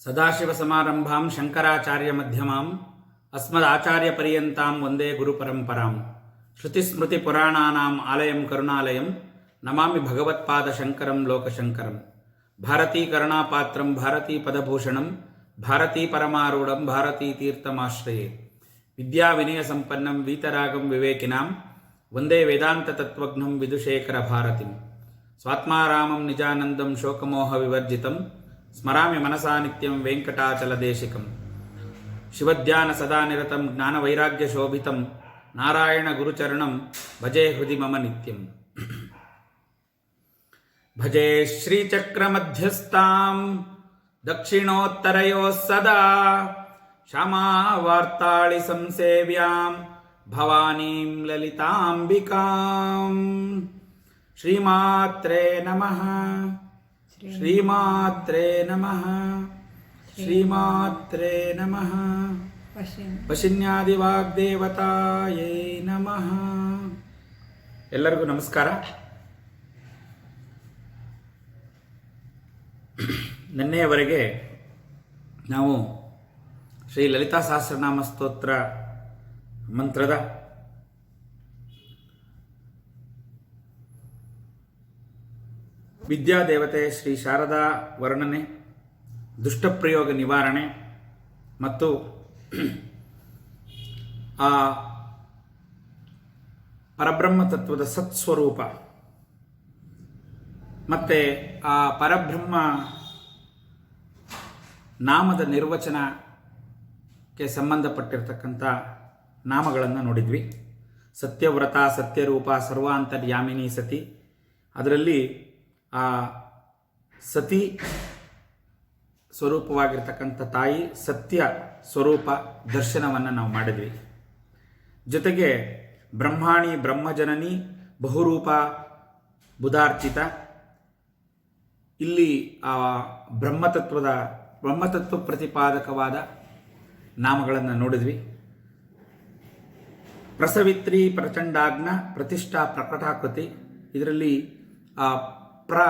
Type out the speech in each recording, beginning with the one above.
ಸದಾಶಿವಸಮಾರಂಭಾಂ ಶಂಕರಾಚಾರ್ಯಮಧ್ಯಮಾಂ ಅಸ್ಮದಾಚಾರ್ಯಪರ್ಯಂತಾಂ ವಂದೇ ಗುರುಪರಂಪರಾಂ ಶ್ರುತಿಸ್ಮೃತಿಪುರಾಣಾನಾಂ ಆಲಯಂ ಕರುಣಾಲಯಂ ನಮಾಮಿ ಭಗವತ್ಪಾದಶಂಕರಂ ಲೋಕಶಂಕರಂ ಭಾರತೀಕರುಣಾಪಾತ್ರಂ ಭಾರತೀಪದಭೂಷಣಂ ಭಾರತೀಪರಮಾರೂಢಂ ಭಾರತೀತೀರ್ಥಮಾಶ್ರಯೇ ವಿದ್ಯಾವಿನಯಸಂಪನ್ನಂ ವೀತರಾಗಂ ವಿವೇಕಿನಾಂ ವಂದೇ ವೇದಾಂತತತ್ವಜ್ಞಂ ವಿದುಷೇಖರಭಾರತಿಂ ಸ್ವಾತ್ಮಾರಾಮಂ ನಿಜಾನಂದಂ ಶೋಕಮೋಹವಿವರ್ಜಿತಂ ಸ್ಮರಾಮಿ ಮನಸಾ ನಿತ್ಯಂ ವೆಂಕಟಾಚಲದೇಶಿಕಂ ಶಿವಧ್ಯಾನ ಸದಾ ನಿರತಂ ಜ್ಞಾನವೈರಾಗ್ಯಶೋಭಿತಂ ನಾರಾಯಣ ಗುರುಚರಣಂ ಭಜೆ ಹೃದಿ ಮಮ ನಿತ್ಯಂ. ಭಜೆ ಶ್ರೀಚಕ್ರಮಧ್ಯಸ್ಥಾಂ ದಕ್ಷಿಣೋತ್ತರಯೋಃ ಸದಾ ಶ್ಯಾಮಾವಾರ್ತಾಳಿ ಸಂಸೇವ್ಯಾಂ ಭವಾನೀಂ ಲಲಿತಾಂಬಿಕಾಂ. ಶ್ರೀಮಾತ್ರೇ ನಮಃ ಶ್ರೀಮಾತ್ರೇ ನಮಃ ಶ್ರೀಮಾತ್ರೇ ನಮಃ ವಶಿನ್ಯಾದಿವಾಗ್ದೇವತಾಯೇ ನಮಃ. ಎಲ್ಲರಿಗೂ ನಮಸ್ಕಾರ. ನಿನ್ನೆಯವರೆಗೆ ನಾವು ಶ್ರೀ ಲಲಿತಾ ಸಹಸ್ರನಾಮ ಸ್ತೋತ್ರ ಮಂತ್ರದ ವಿದ್ಯಾದೇವತೆ ಶ್ರೀ ಶಾರದಾ ವರ್ಣನೆ, ದುಷ್ಟಪ್ರಯೋಗ ನಿವಾರಣೆ ಮತ್ತು ಆ ಪರಬ್ರಹ್ಮ ತತ್ವದ ಸತ್ಸ್ವರೂಪ ಮತ್ತು ಆ ಪರಬ್ರಹ್ಮ ನಾಮದ ನಿರ್ವಚನಕ್ಕೆ ಸಂಬಂಧಪಟ್ಟಿರ್ತಕ್ಕಂಥ ನಾಮಗಳನ್ನು ನೋಡಿದ್ವಿ. ಸತ್ಯವ್ರತ, ಸತ್ಯರೂಪ, ಸರ್ವಾಂತರ್ಯಾಮಿನಿ ಸತಿ. ಅದರಲ್ಲಿ ಆ ಸತಿ ಸ್ವರೂಪವಾಗಿರ್ತಕ್ಕಂಥ ತಾಯಿ ಸತ್ಯ ಸ್ವರೂಪ ದರ್ಶನವನ್ನು ನಾವು ಮಾಡಿದ್ವಿ. ಜೊತೆಗೆ ಬ್ರಹ್ಮಾಣಿ, ಬ್ರಹ್ಮಜನನಿ, ಬಹುರೂಪ, ಬುಧಾರ್ಚಿತ. ಇಲ್ಲಿ ಆ ಬ್ರಹ್ಮತತ್ವ ಪ್ರತಿಪಾದಕವಾದ ನಾಮಗಳನ್ನು ನೋಡಿದ್ವಿ. ಪ್ರಸವಿತ್ರಿ, ಪ್ರಚಂಡಾಗ್ನ, ಪ್ರತಿಷ್ಠಾ, ಪ್ರಕಟಾಕೃತಿ. ಇದರಲ್ಲಿ ಆ ಪ್ರ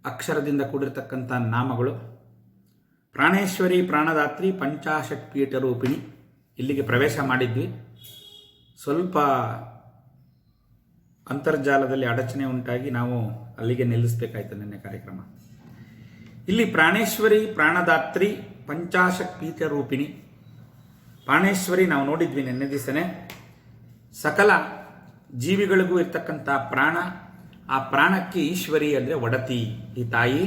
ಅಕ್ಷರದಿಂದ ಕೂಡಿರ್ತಕ್ಕಂಥ ನಾಮಗಳು. ಪ್ರಾಣೇಶ್ವರಿ, ಪ್ರಾಣದಾತ್ರಿ, ಪಂಚಾಶಟ್ಪೀಠ ರೂಪಿಣಿ. ಇಲ್ಲಿಗೆ ಪ್ರವೇಶ ಮಾಡಿದ್ವಿ. ಸ್ವಲ್ಪ ಅಂತರ್ಜಾಲದಲ್ಲಿ ಅಡಚಣೆ ಉಂಟಾಗಿ ನಾವು ಅಲ್ಲಿಗೆ ನಿಲ್ಲಿಸಬೇಕಾಯ್ತು ನಿನ್ನೆ ಕಾರ್ಯಕ್ರಮ. ಇಲ್ಲಿ ಪ್ರಾಣೇಶ್ವರಿ, ಪ್ರಾಣದಾತ್ರಿ, ಪಂಚಾಶಟ್ಪೀಠ ರೂಪಿಣಿ. ಪ್ರಾಣೇಶ್ವರಿ ನಾವು ನೋಡಿದ್ವಿ ನಿನ್ನೆ ದಿವಸನೇ. ಸಕಲ ಜೀವಿಗಳಿಗೂ ಇರ್ತಕ್ಕಂಥ ಪ್ರಾಣ. ಆ ಪ್ರಾಣಕ್ಕೆ ಈಶ್ವರಿ ಅಂದರೆ ಒಡತಿ, ಈ ತಾಯಿ.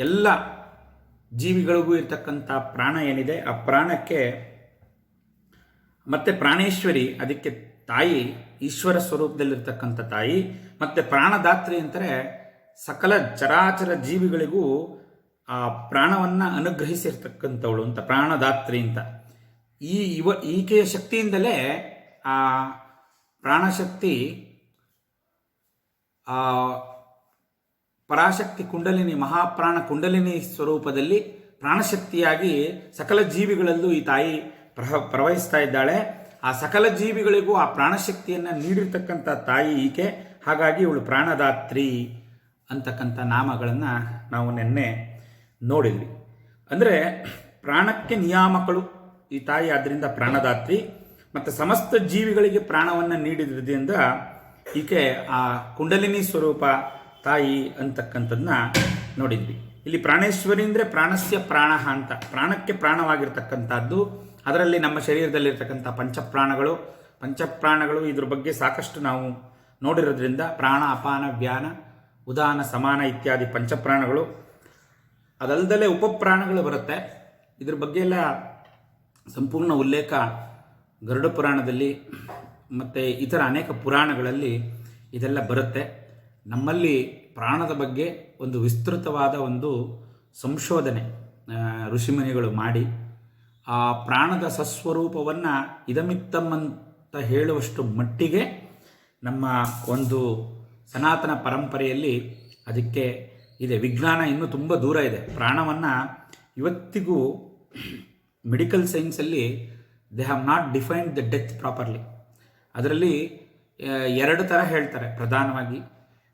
ಎಲ್ಲ ಜೀವಿಗಳಿಗೂ ಇರ್ತಕ್ಕಂಥ ಪ್ರಾಣ ಏನಿದೆ, ಆ ಪ್ರಾಣಕ್ಕೆ ಮತ್ತೆ ಪ್ರಾಣೇಶ್ವರಿ, ಅದಕ್ಕೆ ತಾಯಿ, ಈಶ್ವರ ಸ್ವರೂಪದಲ್ಲಿರ್ತಕ್ಕಂಥ ತಾಯಿ. ಮತ್ತು ಪ್ರಾಣದಾತ್ರಿ ಅಂತಾರೆ ಸಕಲ ಚರಾಚರ ಜೀವಿಗಳಿಗೂ ಆ ಪ್ರಾಣವನ್ನು ಅನುಗ್ರಹಿಸಿರ್ತಕ್ಕಂಥವಳು ಅಂತ, ಪ್ರಾಣದಾತ್ರಿ ಅಂತ. ಈಕೆಯ ಶಕ್ತಿಯಿಂದಲೇ ಆ ಪ್ರಾಣಶಕ್ತಿ ಪರಾಶಕ್ತಿ ಕುಂಡಲಿನಿ, ಮಹಾಪ್ರಾಣ ಕುಂಡಲಿನಿ ಸ್ವರೂಪದಲ್ಲಿ ಪ್ರಾಣಶಕ್ತಿಯಾಗಿ ಸಕಲ ಜೀವಿಗಳಲ್ಲೂ ಈ ತಾಯಿ ಪ್ರವಹಿಸ್ತಾ ಇದ್ದಾಳೆ. ಆ ಸಕಲ ಜೀವಿಗಳಿಗೂ ಆ ಪ್ರಾಣಶಕ್ತಿಯನ್ನು ನೀಡಿರ್ತಕ್ಕಂಥ ತಾಯಿ ಈಕೆ. ಹಾಗಾಗಿ ಇವಳು ಪ್ರಾಣದಾತ್ರಿ ಅಂತಕ್ಕಂಥ ನಾಮಗಳನ್ನು ನಾವು ನಿನ್ನೆ ನೋಡಿದ್ವಿ. ಅಂದರೆ ಪ್ರಾಣಕ್ಕೆ ನಿಯಾಮಕಳು ಈ ತಾಯಿ, ಆದ್ದರಿಂದ ಪ್ರಾಣದಾತ್ರಿ. ಮತ್ತು ಸಮಸ್ತ ಜೀವಿಗಳಿಗೆ ಪ್ರಾಣವನ್ನು ನೀಡಿದ್ರಿಂದ ಈಕೆ ಆ ಕುಂಡಲಿನಿ ಸ್ವರೂಪ ತಾಯಿ ಅಂತಕ್ಕಂಥದ್ದನ್ನ ನೋಡಿದ್ವಿ. ಇಲ್ಲಿ ಪ್ರಾಣೇಶ್ವರಿ ಅಂದರೆ ಪ್ರಾಣಸ್ಯ ಪ್ರಾಣ ಅಂತ, ಪ್ರಾಣಕ್ಕೆ ಪ್ರಾಣವಾಗಿರ್ತಕ್ಕಂಥದ್ದು. ಅದರಲ್ಲಿ ನಮ್ಮ ಶರೀರದಲ್ಲಿರ್ತಕ್ಕಂಥ ಪಂಚಪ್ರಾಣಗಳು ಇದ್ರ ಬಗ್ಗೆ ಸಾಕಷ್ಟು ನಾವು ನೋಡಿರೋದ್ರಿಂದ ಪ್ರಾಣ, ಅಪಾನ, ವ್ಯಾನ, ಉದಾನ, ಸಮಾನ ಇತ್ಯಾದಿ ಪಂಚಪ್ರಾಣಗಳು. ಅದಲ್ಲದೆ ಉಪಪ್ರಾಣಗಳು ಬರುತ್ತೆ. ಇದ್ರ ಬಗ್ಗೆ ಎಲ್ಲ ಸಂಪೂರ್ಣ ಉಲ್ಲೇಖ ಗರುಡ ಪುರಾಣದಲ್ಲಿ ಮತ್ತು ಇತರ ಅನೇಕ ಪುರಾಣಗಳಲ್ಲಿ ಇದೆಲ್ಲ ಬರುತ್ತೆ. ನಮ್ಮಲ್ಲಿ ಪ್ರಾಣದ ಬಗ್ಗೆ ಒಂದು ವಿಸ್ತೃತವಾದ ಒಂದು ಸಂಶೋಧನೆ ಋಷಿಮುನಿಗಳು ಮಾಡಿ ಆ ಪ್ರಾಣದ ಸಸ್ವರೂಪವನ್ನು ಇದಮಿತ್ತಂ ಅಂತ ಹೇಳುವಷ್ಟು ಮಟ್ಟಿಗೆ ನಮ್ಮ ಒಂದು ಸನಾತನ ಪರಂಪರೆಯಲ್ಲಿ ಅದಕ್ಕೆ ಇದೆ. ವಿಜ್ಞಾನ ಇನ್ನೂ ತುಂಬ ದೂರ ಇದೆ. ಪ್ರಾಣವನ್ನು ಇವತ್ತಿಗೂ ಮೆಡಿಕಲ್ ಸೈನ್ಸಲ್ಲಿ they have not defined the death properly. ಅದರಲ್ಲಿ ಎರಡು ಥರ ಹೇಳ್ತಾರೆ ಪ್ರಧಾನವಾಗಿ.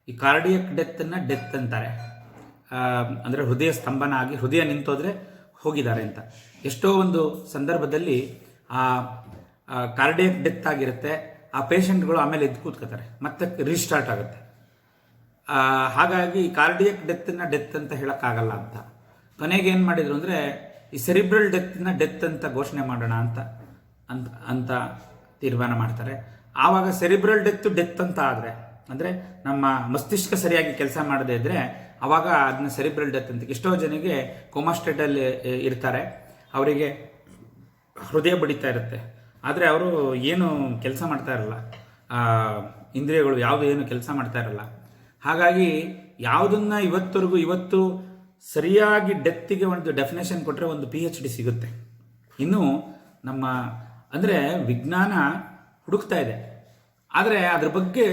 ಈ ಕಾರ್ಡಿಯಕ್ ಡೆತ್ತನ್ನು ಡೆತ್ ಅಂತಾರೆ, ಅಂದರೆ ಹೃದಯ ಸ್ತಂಭನ ಆಗಿ ಹೃದಯ ನಿಂತೋದ್ರೆ ಹೋಗಿದ್ದಾರೆ ಅಂತ. ಎಷ್ಟೋ ಒಂದು ಸಂದರ್ಭದಲ್ಲಿ ಆ ಕಾರ್ಡಿಯಕ್ ಡೆತ್ ಆಗಿರುತ್ತೆ, ಆ ಪೇಷಂಟ್ಗಳು ಆಮೇಲೆ ಎದ್ದು ಕೂತ್ಕೋತಾರೆ, ಮತ್ತೆ ರೀಸ್ಟಾರ್ಟ್ ಆಗುತ್ತೆ. ಹಾಗಾಗಿ ಕಾರ್ಡಿಯಕ್ ಡೆತ್ ಅಂತ ಹೇಳೋಕ್ಕಾಗಲ್ಲ ಅಂತ ಕೊನೆಗೆ ಏನು ಮಾಡಿದರು ಅಂದರೆ ಈ ಸೆರಿಬ್ರಲ್ ಡೆತ್ ಅಂತ ಘೋಷಣೆ ಮಾಡೋಣ ಅಂತ ತೀರ್ಮಾನ ಮಾಡ್ತಾರೆ. ಆವಾಗ ಸೆರಿಬ್ರಲ್ ಡೆತ್ ಅಂತ ಆದರೆ ಅಂದರೆ ನಮ್ಮ ಮಸ್ತಿಷ್ಕ ಸರಿಯಾಗಿ ಕೆಲಸ ಮಾಡದೇ ಇದ್ದರೆ ಆವಾಗ ಅದನ್ನ ಸೆರಿಬ್ರಲ್ ಡೆತ್ ಅಂತ. ಎಷ್ಟೋ ಜನಕ್ಕೆ ಕೋಮಾ ಸ್ಟೇಟಲ್ಲಿ ಇರ್ತಾರೆ, ಅವರಿಗೆ ಹೃದಯ ಬಡಿತಾ ಇರುತ್ತೆ, ಆದರೆ ಅವರು ಏನು ಕೆಲಸ ಮಾಡ್ತಾ ಇರಲ್ಲ, ಇಂದ್ರಿಯಗಳು ಯಾವುದು ಏನು ಕೆಲಸ ಮಾಡ್ತಾ ಇರಲ್ಲ. ಹಾಗಾಗಿ ಯಾವುದನ್ನು ಇವತ್ತು ಸರಿಯಾಗಿ ಡೆತ್ತಿಗೆ ಒಂದು ಡೆಫಿನೇಷನ್ ಕೊಟ್ಟರೆ ಒಂದು PhD ಸಿಗುತ್ತೆ. ಇನ್ನು ನಮ್ಮ ಅಂದರೆ ವಿಜ್ಞಾನ ಹುಡುಕ್ತಾ ಇದೆ, ಆದರೆ ಅದ್ರ ಬಗ್ಗೆ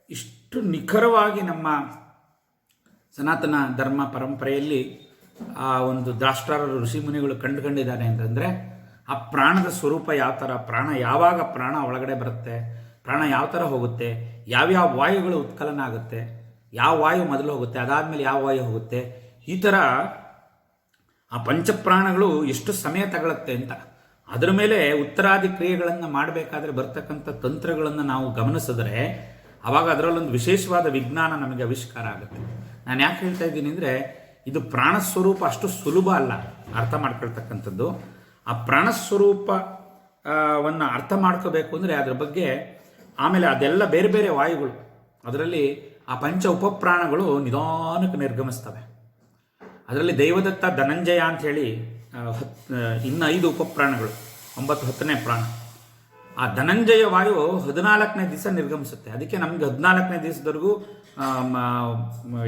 ಇಷ್ಟು ನಿಖರವಾಗಿ ನಮ್ಮ ಸನಾತನ ಧರ್ಮ ಪರಂಪರೆಯಲ್ಲಿ ಆ ಒಂದು ದ್ರಾಷ್ಟ್ರಾರರು ಋಷಿಮುನಿಗಳು ಕಂಡುಕೊಂಡಿದ್ದಾರೆ ಅಂತಂದರೆ ಆ ಪ್ರಾಣದ ಸ್ವರೂಪ ಯಾವ ಥರ, ಯಾವಾಗ ಪ್ರಾಣ ಒಳಗಡೆ ಬರುತ್ತೆ, ಪ್ರಾಣ ಯಾವ ಥರ ಹೋಗುತ್ತೆ, ಯಾವ್ಯಾವ ವಾಯುಗಳು ಉತ್ಕಲನ ಆಗುತ್ತೆ, ಯಾವ ವಾಯು ಮೊದಲು ಹೋಗುತ್ತೆ, ಅದಾದಮೇಲೆ ಯಾವ ವಾಯು ಹೋಗುತ್ತೆ, ಈ ಥರ ಆ ಪಂಚಪ್ರಾಣಗಳು ಎಷ್ಟು ಸಮಯ ತಗೊಳುತ್ತೆ ಅಂತ ಅದರ ಮೇಲೆ ಉತ್ತರಾದಿ ಕ್ರಿಯೆಗಳನ್ನು ಮಾಡಬೇಕಾದ್ರೆ ಬರ್ತಕ್ಕಂಥ ತಂತ್ರಗಳನ್ನು ನಾವು ಗಮನಿಸಿದ್ರೆ ಆವಾಗ ಅದರಲ್ಲೊಂದು ವಿಶೇಷವಾದ ವಿಜ್ಞಾನ ನಮಗೆ ಆವಿಷ್ಕಾರ ಆಗುತ್ತೆ. ನಾನು ಯಾಕೆ ಹೇಳ್ತಾ ಇದ್ದೀನಿ ಅಂದರೆ ಇದು ಪ್ರಾಣಸ್ವರೂಪ ಅಷ್ಟು ಸುಲಭ ಅಲ್ಲ ಅರ್ಥ ಮಾಡ್ಕೊಳ್ತಕ್ಕಂಥದ್ದು. ಆ ಪ್ರಾಣಸ್ವರೂಪವನ್ನು ಅರ್ಥ ಮಾಡ್ಕೋಬೇಕು ಅಂದರೆ ಅದ್ರ ಬಗ್ಗೆ ಆಮೇಲೆ ಅದೆಲ್ಲ ಬೇರೆ ಬೇರೆ ವಾಯುಗಳು, ಅದರಲ್ಲಿ ಆ ಪಂಚ ಉಪಪ್ರಾಣಗಳು ನಿಧಾನಕ್ಕೆ ನಿರ್ಗಮಿಸ್ತವೆ. ಅದರಲ್ಲಿ ದೈವದತ್ತ ಧನಂಜಯ ಅಂಥೇಳಿ ಇನ್ನು 5 ಉಪಪ್ರಾಣಗಳು, 9, 10ನೇ ಪ್ರಾಣ. ಆ ಧನಂಜಯ ವಾಯು 14ನೇ ದಿವಸ ನಿರ್ಗಮಿಸುತ್ತೆ. ಅದಕ್ಕೆ ನಮಗೆ 14ನೇ ದಿವಸದವರೆಗೂ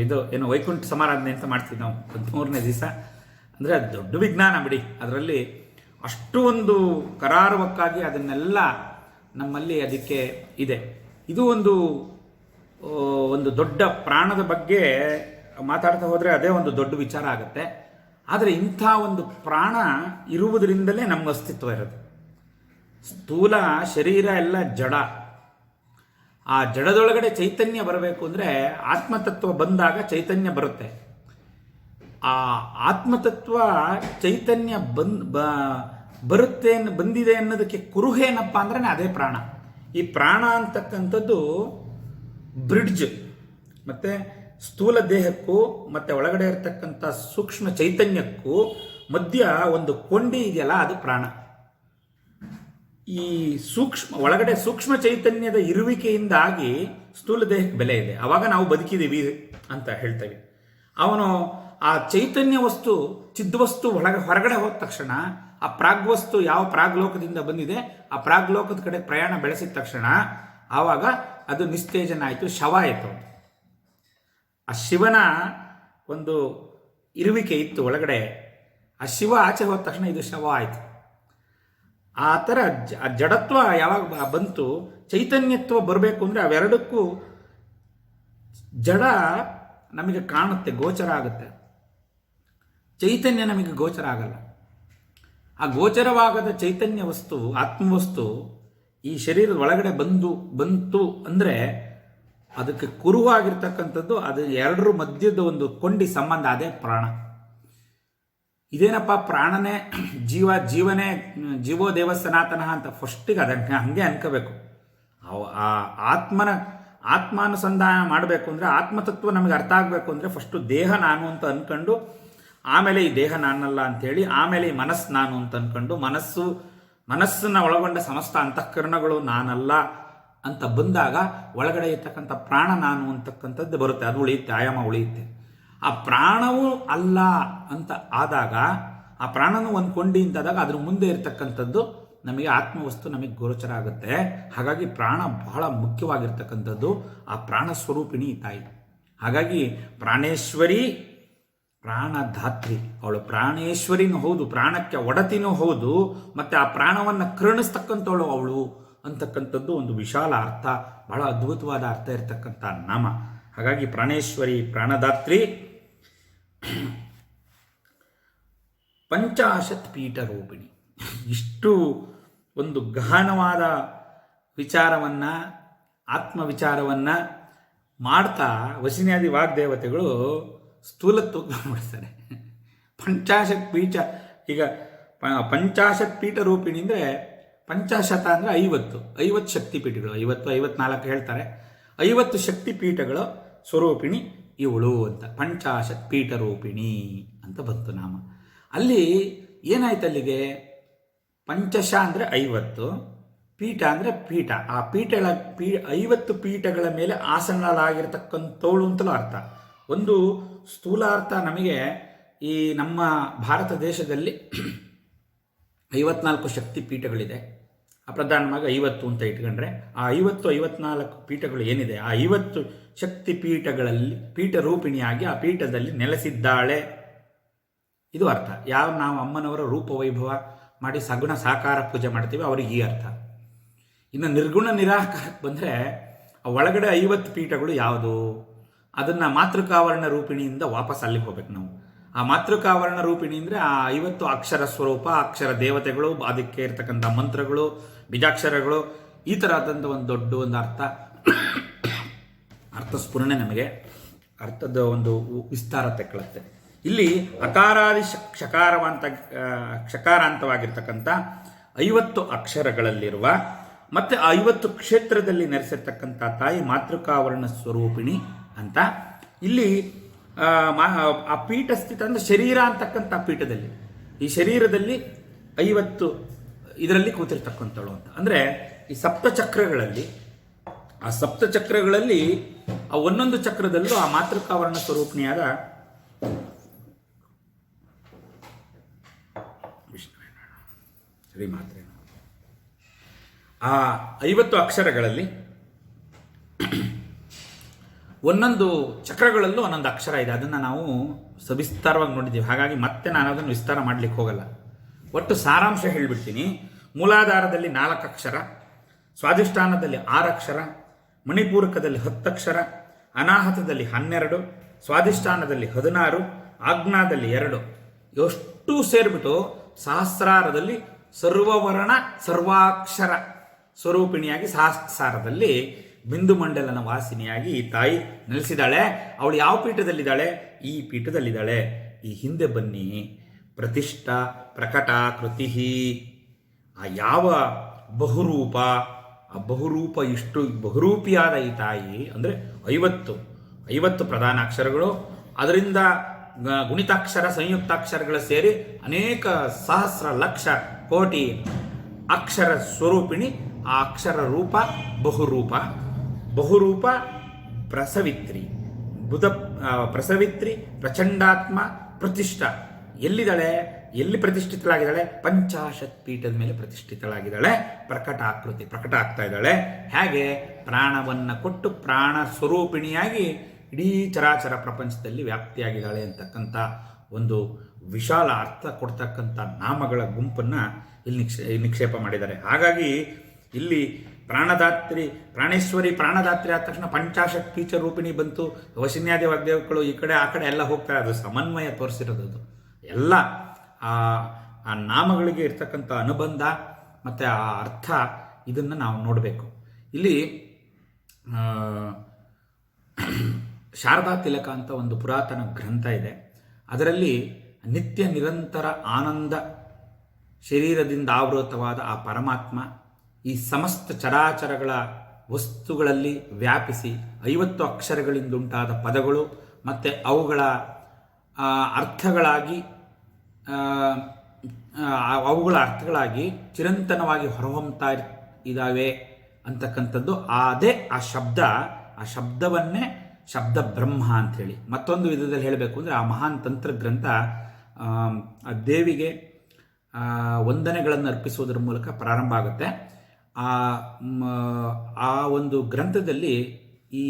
ಇದು ಏನು ವೈಕುಂಠ ಸಮಾರಾಧನೆ ಅಂತ ಮಾಡ್ತೀವಿ ನಾವು 13ನೇ ದಿವಸ. ಅಂದರೆ ಅದು ದೊಡ್ಡ ವಿಜ್ಞಾನ ಬಿಡಿ, ಅದರಲ್ಲಿ ಅಷ್ಟು ಒಂದು ಕರಾರುವಕ್ಕಾಗಿ ಅದನ್ನೆಲ್ಲ ನಮ್ಮಲ್ಲಿ ಅದಕ್ಕೆ ಇದೆ. ಇದು ಒಂದು ದೊಡ್ಡ ಪ್ರಾಣದ ಬಗ್ಗೆ ಮಾತಾಡ್ತಾ ಹೋದರೆ ಅದೇ ಒಂದು ದೊಡ್ಡ ವಿಚಾರ ಆಗುತ್ತೆ. ಆದರೆ ಇಂಥ ಒಂದು ಪ್ರಾಣ ಇರುವುದರಿಂದಲೇ ನಮ್ಗೆ ಅಸ್ತಿತ್ವ ಇರೋದು. ಸ್ಥೂಲ ಶರೀರ ಎಲ್ಲ ಜಡ, ಆ ಜಡದೊಳಗಡೆ ಚೈತನ್ಯ ಬರಬೇಕು ಅಂದರೆ ಆತ್ಮತತ್ವ ಬಂದಾಗ ಚೈತನ್ಯ ಬರುತ್ತೆ. ಆ ಆತ್ಮತತ್ವ ಚೈತನ್ಯ ಬಂದಿದೆ ಅನ್ನೋದಕ್ಕೆ ಕುರುಹೇನಪ್ಪ ಅಂದ್ರೆ ಅದೇ ಪ್ರಾಣ. ಈ ಪ್ರಾಣ ಅಂತಕ್ಕಂಥದ್ದು ಬ್ರಿಡ್ಜ್, ಮತ್ತು ಸ್ಥೂಲ ದೇಹಕ್ಕೂ ಮತ್ತು ಒಳಗಡೆ ಇರತಕ್ಕಂಥ ಸೂಕ್ಷ್ಮ ಚೈತನ್ಯಕ್ಕೂ ಮಧ್ಯ ಒಂದು ಕೊಂಡಿ ಇದೆಯಲ್ಲ, ಅದು ಪ್ರಾಣ. ಈ ಒಳಗಡೆ ಸೂಕ್ಷ್ಮ ಚೈತನ್ಯದ ಇರುವಿಕೆಯಿಂದಾಗಿ ಸ್ಥೂಲ ದೇಹಕ್ಕೆ ಬೆಲೆ ಇದೆ. ಆವಾಗ ನಾವು ಬದುಕಿದ್ದೀವಿ ಅಂತ ಹೇಳ್ತೇವೆ. ಅವನು ಆ ಚೈತನ್ಯ ವಸ್ತು ಚಿದ್ವಸ್ತು ಹೊರಗಡೆ ಹೋದ ತಕ್ಷಣ ಆ ಪ್ರಾಗ್ವಸ್ತು ಯಾವ ಪ್ರಾಗ್ಲೋಕದಿಂದ ಬಂದಿದೆ ಆ ಪ್ರಾಗ್ಲೋಕದ ಕಡೆ ಪ್ರಯಾಣ ಬೆಳೆಸಿದ ತಕ್ಷಣ ಆವಾಗ ಅದು ನಿಸ್ತೇಜನ ಆಯಿತು, ಶವ ಆಯಿತು. ಆ ಶಿವನ ಒಂದು ಇರುವಿಕೆ ಇತ್ತು ಒಳಗಡೆ, ಆ ಶಿವ ಆಚೆ ಹೋದ ತಕ್ಷಣ ಇದು ಶವ ಆಯಿತು. ಆ ಥರ ಜಡತ್ವ ಯಾವಾಗ ಬಂತು, ಚೈತನ್ಯತ್ವ ಬರಬೇಕು ಅಂದರೆ ಅವೆರಡಕ್ಕೂ ಜಡ ನಮಗೆ ಕಾಣುತ್ತೆ, ಗೋಚರ ಆಗುತ್ತೆ, ಚೈತನ್ಯ ನಮಗೆ ಗೋಚರ ಆಗಲ್ಲ. ಆ ಗೋಚರವಾಗದ ಚೈತನ್ಯ ವಸ್ತು, ಆತ್ಮವಸ್ತು ಈ ಶರೀರದ ಒಳಗಡೆ ಬಂತು ಅಂದರೆ ಅದಕ್ಕೆ ಕುರುವಾಗಿರ್ತಕ್ಕಂಥದ್ದು, ಅದು ಎರಡರ ಮಧ್ಯದ ಒಂದು ಕೊಂಡಿ ಸಂಬಂಧ, ಅದೇ ಪ್ರಾಣ. ಇದೇನಪ್ಪ ಪ್ರಾಣನೇ ಜೀವನೇ ಜೀವೋ ದೇವ ಸನಾತನ ಅಂತ ಫಸ್ಟಿಗೆ ಅದಕ್ಕೆ ಹಂಗೆ ಅನ್ಕೋಬೇಕು. ಆ ಆತ್ಮಾನುಸಂಧಾನ ಮಾಡಬೇಕು ಅಂದರೆ, ಆತ್ಮತತ್ವ ನಮಗೆ ಅರ್ಥ ಆಗಬೇಕು ಅಂದರೆ ಫಸ್ಟು ದೇಹ ನಾನು ಅಂತ ಅಂದ್ಕೊಂಡು, ಆಮೇಲೆ ಈ ದೇಹ ನಾನಲ್ಲ ಅಂಥೇಳಿ, ಆಮೇಲೆ ಈ ಮನಸ್ಸು ನಾನು ಅಂತ ಅಂದ್ಕೊಂಡು, ಮನಸ್ಸನ್ನು ಒಳಗೊಂಡ ಸಮಸ್ತ ಅಂತಃಕರಣಗಳು ನಾನಲ್ಲ ಅಂತ ಬಂದಾಗ ಒಳಗಡೆ ಇರ್ತಕ್ಕಂಥ ಪ್ರಾಣ ನಾನು ಅಂತಕ್ಕಂಥದ್ದು ಬರುತ್ತೆ, ಅದು ಉಳಿಯುತ್ತೆ, ಆಯಾಮ ಉಳಿಯುತ್ತೆ. ಆ ಪ್ರಾಣವೂ ಅಲ್ಲ ಅಂತ ಆದಾಗ, ಆ ಪ್ರಾಣನೂ ಒಂದು ಕೊಂಡಿ ಅಂತಾದಾಗ ಅದ್ರ ಮುಂದೆ ಇರ್ತಕ್ಕಂಥದ್ದು ನಮಗೆ ಆತ್ಮವಸ್ತು ನಮಗೆ ಗೋಚರ ಆಗುತ್ತೆ. ಹಾಗಾಗಿ ಪ್ರಾಣ ಬಹಳ ಮುಖ್ಯವಾಗಿರ್ತಕ್ಕಂಥದ್ದು. ಆ ಪ್ರಾಣ ಸ್ವರೂಪಿಣಿ ತಾಯಿ. ಹಾಗಾಗಿ ಪ್ರಾಣೇಶ್ವರಿ, ಪ್ರಾಣಧಾತ್ರಿ, ಅವಳು ಪ್ರಾಣೇಶ್ವರಿನೂ ಹೌದು, ಪ್ರಾಣಕ್ಕೆ ಒಡತಿನೂ ಹೌದು, ಮತ್ತು ಆ ಪ್ರಾಣವನ್ನು ಕರುಣಿಸ್ತಕ್ಕಂಥವಳು ಅವಳು ಅಂತಕ್ಕಂಥದ್ದು ಒಂದು ವಿಶಾಲ ಅರ್ಥ, ಬಹಳ ಅದ್ಭುತವಾದ ಅರ್ಥ ಇರತಕ್ಕಂಥ ನಾಮ. ಹಾಗಾಗಿ ಪ್ರಾಣೇಶ್ವರಿ, ಪ್ರಾಣದಾತ್ರಿ, ಪಂಚಾಶತ್ ಪೀಠ ರೂಪಿಣಿ. ಇಷ್ಟು ಒಂದು ಗಹನವಾದ ವಿಚಾರವನ್ನು, ಆತ್ಮವಿಚಾರವನ್ನು ಮಾಡ್ತಾ ವಶಿನ್ಯಾದಿ ವಾಗ್ದೇವತೆಗಳು ಸ್ಥೂಲತ್ವ ಮಾಡಿಸ್ತಾರೆ. ಪಂಚಾಶತ್ ಪೀಠ, ಈಗ ಪಂಚಾಶತ್ ಪೀಠ ರೂಪಿಣಿ ಅಂದರೆ ಪಂಚಾಶತ ಅಂದರೆ 50 ಶಕ್ತಿಪೀಠಗಳು, 54 ಹೇಳ್ತಾರೆ. 50 ಶಕ್ತಿಪೀಠಗಳ ಸ್ವರೂಪಿಣಿ ಇವಳು ಅಂತ, ಪಂಚಾಶತ್ ಪೀಠ ರೂಪಿಣಿ ಅಂತ ಬಂತು ನಾಮ. ಅಲ್ಲಿ ಏನಾಯ್ತು, ಅಲ್ಲಿಗೆ ಪಂಚಶ ಅಂದರೆ 50, ಪೀಠ ಅಂದರೆ ಪೀಠ. ಆ 50 ಪೀಠಗಳ ಮೇಲೆ ಆಸನಲಾಗಿರ್ತಕ್ಕಂಥವಳು ಅಂತಲೂ ಅರ್ಥ. ಒಂದು ಸ್ಥೂಲ ಅರ್ಥ ನಮಗೆ ಈ ನಮ್ಮ ಭಾರತ ದೇಶದಲ್ಲಿ 54 ಶಕ್ತಿ ಪೀಠಗಳಿದೆ. ಪ್ರಧಾನವಾಗಿ 50 ಅಂತ ಇಟ್ಕೊಂಡ್ರೆ ಆ 54 ಪೀಠಗಳು ಏನಿದೆ, ಆ 50 ಶಕ್ತಿ ಪೀಠಗಳಲ್ಲಿ ಪೀಠ ರೂಪಿಣಿಯಾಗಿ ಆ ಪೀಠದಲ್ಲಿ ನೆಲೆಸಿದ್ದಾಳೆ, ಇದು ಅರ್ಥ. ಯಾವ ನಾವು ಅಮ್ಮನವರ ರೂಪ ವೈಭವ ಮಾಡಿ ಸಗುಣ ಸಾಕಾರ ಪೂಜೆ ಮಾಡ್ತೀವಿ, ಅವ್ರಿಗೆ ಈ ಅರ್ಥ. ಇನ್ನು ನಿರ್ಗುಣ ನಿರಾಕಾರಕ್ಕೆ ಬಂದರೆ ಒಳಗಡೆ 50 ಪೀಠಗಳು ಯಾವುದು, ಅದನ್ನು ಮಾತೃಕಾವರ್ಣ ರೂಪಿಣಿಯಿಂದ ವಾಪಸ್ ಅಲ್ಲಿಗೆ ಹೋಗ್ಬೇಕು ನಾವು. ಆ ಮಾತೃಕಾವರ್ಣ ರೂಪಿಣಿ ಅಂದರೆ ಆ 50 ಅಕ್ಷರ ಸ್ವರೂಪ, ಅಕ್ಷರ ದೇವತೆಗಳು, ಅದಕ್ಕೆ ಇರ್ತಕ್ಕಂಥ ಮಂತ್ರಗಳು, ಬೀಜಾಕ್ಷರಗಳು, ಈ ಥರದಂಥ ಒಂದು ದೊಡ್ಡ ಒಂದು ಅರ್ಥ ಸ್ಫುರಣೆ ನಮಗೆ ಅರ್ಥದ ಒಂದು ವಿಸ್ತಾರ ತೆಕ್ಕಳುತ್ತೆ. ಇಲ್ಲಿ ಅಕಾರಾದಿ ಕ್ಷಕಾರಾಂತವಾಗಿರ್ತಕ್ಕಂಥ 50 ಅಕ್ಷರಗಳಲ್ಲಿರುವ ಮತ್ತು ಆ 50 ಕ್ಷೇತ್ರದಲ್ಲಿ ನೆಲೆಸಿರ್ತಕ್ಕಂಥ ತಾಯಿ ಮಾತೃಕಾವರ್ಣ ಸ್ವರೂಪಿಣಿ ಅಂತ. ಇಲ್ಲಿ ಆ ಪೀಠ ಸ್ಥಿತ ಅಂದರೆ ಶರೀರ ಅಂತಕ್ಕಂಥ ಪೀಠದಲ್ಲಿ, ಈ ಶರೀರದಲ್ಲಿ 50 ಇದರಲ್ಲಿ ಕೂತಿರ್ತಕ್ಕಂಥಳು ಅಂತ. ಅಂದರೆ ಈ ಸಪ್ತಚಕ್ರಗಳಲ್ಲಿ, ಆ ಸಪ್ತಚಕ್ರಗಳಲ್ಲಿ ಆ ಒಂದೊಂದು ಚಕ್ರದಲ್ಲೂ ಆ ಮಾತೃಕಾವರ್ಣ ಸ್ವರೂಪಿಣಿಯಾದ ಶ್ರೀಮಾತ್ರೆ ಆ 50 ಅಕ್ಷರಗಳಲ್ಲಿ ಒಂದೊಂದು ಚಕ್ರಗಳಲ್ಲೂ ಒಂದೊಂದು ಅಕ್ಷರ ಇದೆ. ಅದನ್ನು ನಾವು ಸವಿಸ್ತಾರವಾಗಿ ನೋಡಿದ್ದೀವಿ, ಹಾಗಾಗಿ ಮತ್ತೆ ನಾನು ಅದನ್ನು ವಿಸ್ತಾರ ಮಾಡಲಿಕ್ಕೆ ಹೋಗಲ್ಲ. ಒಟ್ಟು ಸಾರಾಂಶ ಹೇಳಿಬಿಡ್ತೀನಿ. ಮೂಲಾಧಾರದಲ್ಲಿ 4 ಅಕ್ಷರ, ಸ್ವಾಧಿಷ್ಠಾನದಲ್ಲಿ 6 ಅಕ್ಷರ, ಮಣಿಪೂರಕದಲ್ಲಿ 10 ಅಕ್ಷರ, ಅನಾಹತದಲ್ಲಿ 12, ಸ್ವಾಧಿಷ್ಠಾನದಲ್ಲಿ 16, ಆಜ್ಞಾದಲ್ಲಿ 2, ಎಷ್ಟು ಸೇರಿಬಿಟ್ಟು ಸಹಸ್ರಾರದಲ್ಲಿ ಸರ್ವವರ್ಣ ಸರ್ವಾಕ್ಷರ ಸ್ವರೂಪಿಣಿಯಾಗಿ ಸಹಸ್ರಾರದಲ್ಲಿ ಬಿಂದು ಮಂಡಲನ ವಾಸಿನಿಯಾಗಿ ಈ ತಾಯಿ ನೆಲೆಸಿದ್ದಾಳೆ. ಅವಳು ಯಾವ ಪೀಠದಲ್ಲಿದ್ದಾಳೆ? ಈ ಪೀಠದಲ್ಲಿದ್ದಾಳೆ. ಈ ಹಿಂದೆ ಬನ್ನಿ. ಪ್ರತಿಷ್ಠಾ ಪ್ರಕಟ ಕೃತಿ, ಆ ಯಾವ ಬಹುರೂಪ, ಆ ಬಹುರೂಪ, ಇಷ್ಟು ಬಹುರೂಪಿಯಾದ ಈ ತಾಯಿ ಅಂದರೆ 50 ಪ್ರಧಾನ ಅಕ್ಷರಗಳು, ಅದರಿಂದ ಗುಣಿತಾಕ್ಷರ ಸಂಯುಕ್ತಾಕ್ಷರಗಳು ಸೇರಿ ಅನೇಕ ಸಹಸ್ರ ಲಕ್ಷ ಕೋಟಿ ಅಕ್ಷರ ಸ್ವರೂಪಿಣಿ. ಆ ಅಕ್ಷರ ರೂಪ ಬಹುರೂಪ ಪ್ರಸವಿತ್ರಿ, ಪ್ರಸವಿತ್ರಿ, ಪ್ರಚಂಡಾತ್ಮ, ಪ್ರತಿಷ್ಠಾ. ಎಲ್ಲಿದ್ದಾಳೆ? ಎಲ್ಲಿ ಪ್ರತಿಷ್ಠಿತಳಾಗಿದ್ದಾಳೆ? ಪಂಚಾಶತ್ ಪೀಠದ ಮೇಲೆ ಪ್ರತಿಷ್ಠಿತಳಾಗಿದ್ದಾಳೆ. ಪ್ರಕಟ ಆಗ್ತಾ ಇದ್ದಾಳೆ. ಹೇಗೆ? ಪ್ರಾಣವನ್ನು ಕೊಟ್ಟು ಪ್ರಾಣ ಸ್ವರೂಪಿಣಿಯಾಗಿ ಇಡೀ ಚರಾಚರ ಪ್ರಪಂಚದಲ್ಲಿ ವ್ಯಾಪ್ತಿಯಾಗಿದ್ದಾಳೆ ಅಂತಕ್ಕಂಥ ಒಂದು ವಿಶಾಲ ಅರ್ಥ ಕೊಡ್ತಕ್ಕಂಥ ನಾಮಗಳ ಗುಂಪನ್ನು ಇಲ್ಲಿ ನಿಕ್ಷೇಪ ಮಾಡಿದ್ದಾರೆ. ಹಾಗಾಗಿ ಇಲ್ಲಿ ಪ್ರಾಣೇಶ್ವರಿ ಪ್ರಾಣದಾತ್ರಿ ಆದ ತಕ್ಷಣ ಪಂಚಾಶತ್ ಪೀಠ ರೂಪಿಣಿ ಬಂತು. ವಶಿನ್ಯಾದಿ ವಾಗ್ದೇವಗಳು ಈ ಕಡೆ ಆ ಕಡೆ ಎಲ್ಲ ಹೋಗ್ತಾರೆ. ಅದು ಸಮನ್ವಯ ತೋರಿಸಿರೋದು ಎಲ್ಲ ಆ ನಾಮಗಳಿಗೆ ಇರ್ತಕ್ಕಂಥ ಅನುಬಂಧ ಮತ್ತು ಆ ಅರ್ಥ, ಇದನ್ನು ನಾವು ನೋಡಬೇಕು. ಇಲ್ಲಿ ಶಾರದಾ ತಿಲಕ ಅಂತ ಒಂದು ಪುರಾತನ ಗ್ರಂಥ ಇದೆ. ಅದರಲ್ಲಿ ನಿತ್ಯ ನಿರಂತರ ಆನಂದ ಶರೀರದಿಂದ ಆವೃತವಾದ ಆ ಪರಮಾತ್ಮ ಈ ಸಮಸ್ತ ಚರಾಚರಗಳ ವಸ್ತುಗಳಲ್ಲಿ ವ್ಯಾಪಿಸಿ 50 ಅಕ್ಷರಗಳಿಂದುಂಟಾದ ಪದಗಳು ಮತ್ತು ಅವುಗಳ ಅರ್ಥಗಳಾಗಿ ಚಿರಂತನವಾಗಿ ಹೊರಹೊಮ್ತಾ ಇದ್ದಾವೆ ಅಂತಕ್ಕಂಥದ್ದು. ಅದೇ ಆ ಶಬ್ದವನ್ನೇ ಶಬ್ದ ಬ್ರಹ್ಮ ಅಂಥೇಳಿ. ಮತ್ತೊಂದು ವಿಧದಲ್ಲಿ ಹೇಳಬೇಕು ಅಂದರೆ ಆ ಮಹಾನ್ ತಂತ್ರಗ್ರಂಥ ದೇವಿಗೆ ವಂದನೆಗಳನ್ನು ಅರ್ಪಿಸುವುದರ ಮೂಲಕ ಪ್ರಾರಂಭ ಆಗುತ್ತೆ. ಆ ಒಂದು ಗ್ರಂಥದಲ್ಲಿ ಈ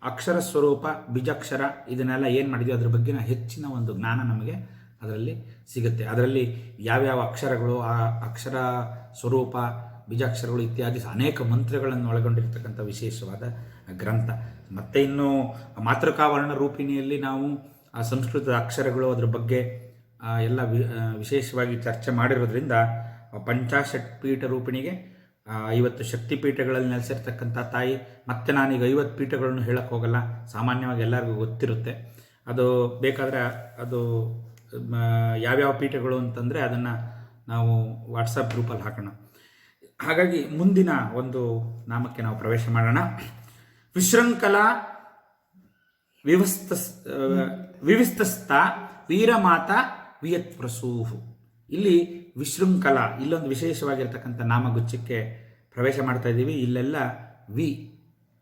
ಅಕ್ಷರ ಸ್ವರೂಪ, ಬೀಜಾಕ್ಷರ ಇದನ್ನೆಲ್ಲ ಏನು ಮಾಡಿದೆಯೋ ಅದ್ರ ಬಗ್ಗಿನ ಹೆಚ್ಚಿನ ಒಂದು ಜ್ಞಾನ ನಮಗೆ ಅದರಲ್ಲಿ ಸಿಗುತ್ತೆ. ಅದರಲ್ಲಿ ಯಾವ್ಯಾವ ಅಕ್ಷರಗಳು, ಆ ಅಕ್ಷರ ಸ್ವರೂಪ, ಬೀಜಾಕ್ಷರಗಳು ಇತ್ಯಾದಿ ಅನೇಕ ಮಂತ್ರಗಳನ್ನು ಒಳಗೊಂಡಿರ್ತಕ್ಕಂಥ ವಿಶೇಷವಾದ ಗ್ರಂಥ. ಮತ್ತು ಇನ್ನು ಮಾತೃಕಾವರ್ಣ ರೂಪಿಣಿಯಲ್ಲಿ ನಾವು ಆ ಸಂಸ್ಕೃತದ ಅಕ್ಷರಗಳು ಅದ್ರ ಬಗ್ಗೆ ಎಲ್ಲ ವಿಶೇಷವಾಗಿ ಚರ್ಚೆ ಮಾಡಿರೋದ್ರಿಂದ ಪಂಚಾಶತ್ ಪೀಠ ರೂಪಿಣಿಗೆ 50 ಶಕ್ತಿಪೀಠಗಳಲ್ಲಿ ನೆಲೆಸಿರ್ತಕ್ಕಂಥ ತಾಯಿ. ಮತ್ತು ನಾನೀಗ 50 ಪೀಠಗಳನ್ನು ಹೇಳಕ್ಕೆ ಹೋಗಲ್ಲ, ಸಾಮಾನ್ಯವಾಗಿ ಎಲ್ಲರಿಗೂ ಗೊತ್ತಿರುತ್ತೆ. ಅದು ಬೇಕಾದರೆ ಅದು ಯಾವ್ಯಾವ ಪೀಠಗಳು ಅಂತಂದರೆ ಅದನ್ನು ನಾವು ವಾಟ್ಸಪ್ ಗ್ರೂಪಲ್ಲಿ ಹಾಕೋಣ. ಹಾಗಾಗಿ ಮುಂದಿನ ಒಂದು ನಾಮಕ್ಕೆ ನಾವು ಪ್ರವೇಶ ಮಾಡೋಣ. ವಿಶೃಂಖಲಾ ವಿವಿಸ್ತಸ್ಥ ವೀರಮಾತಾ ವಿಯತ್ಪ್ರಸೂಹು. ಇಲ್ಲಿ ವಿಶೃಂಖಲ, ಇಲ್ಲೊಂದು ವಿಶೇಷವಾಗಿರ್ತಕ್ಕಂಥ ನಾಮಗುಚ್ಛಕ್ಕೆ ಪ್ರವೇಶ ಮಾಡ್ತಾ ಇದ್ದೀವಿ. ಇಲ್ಲೆಲ್ಲ ವಿ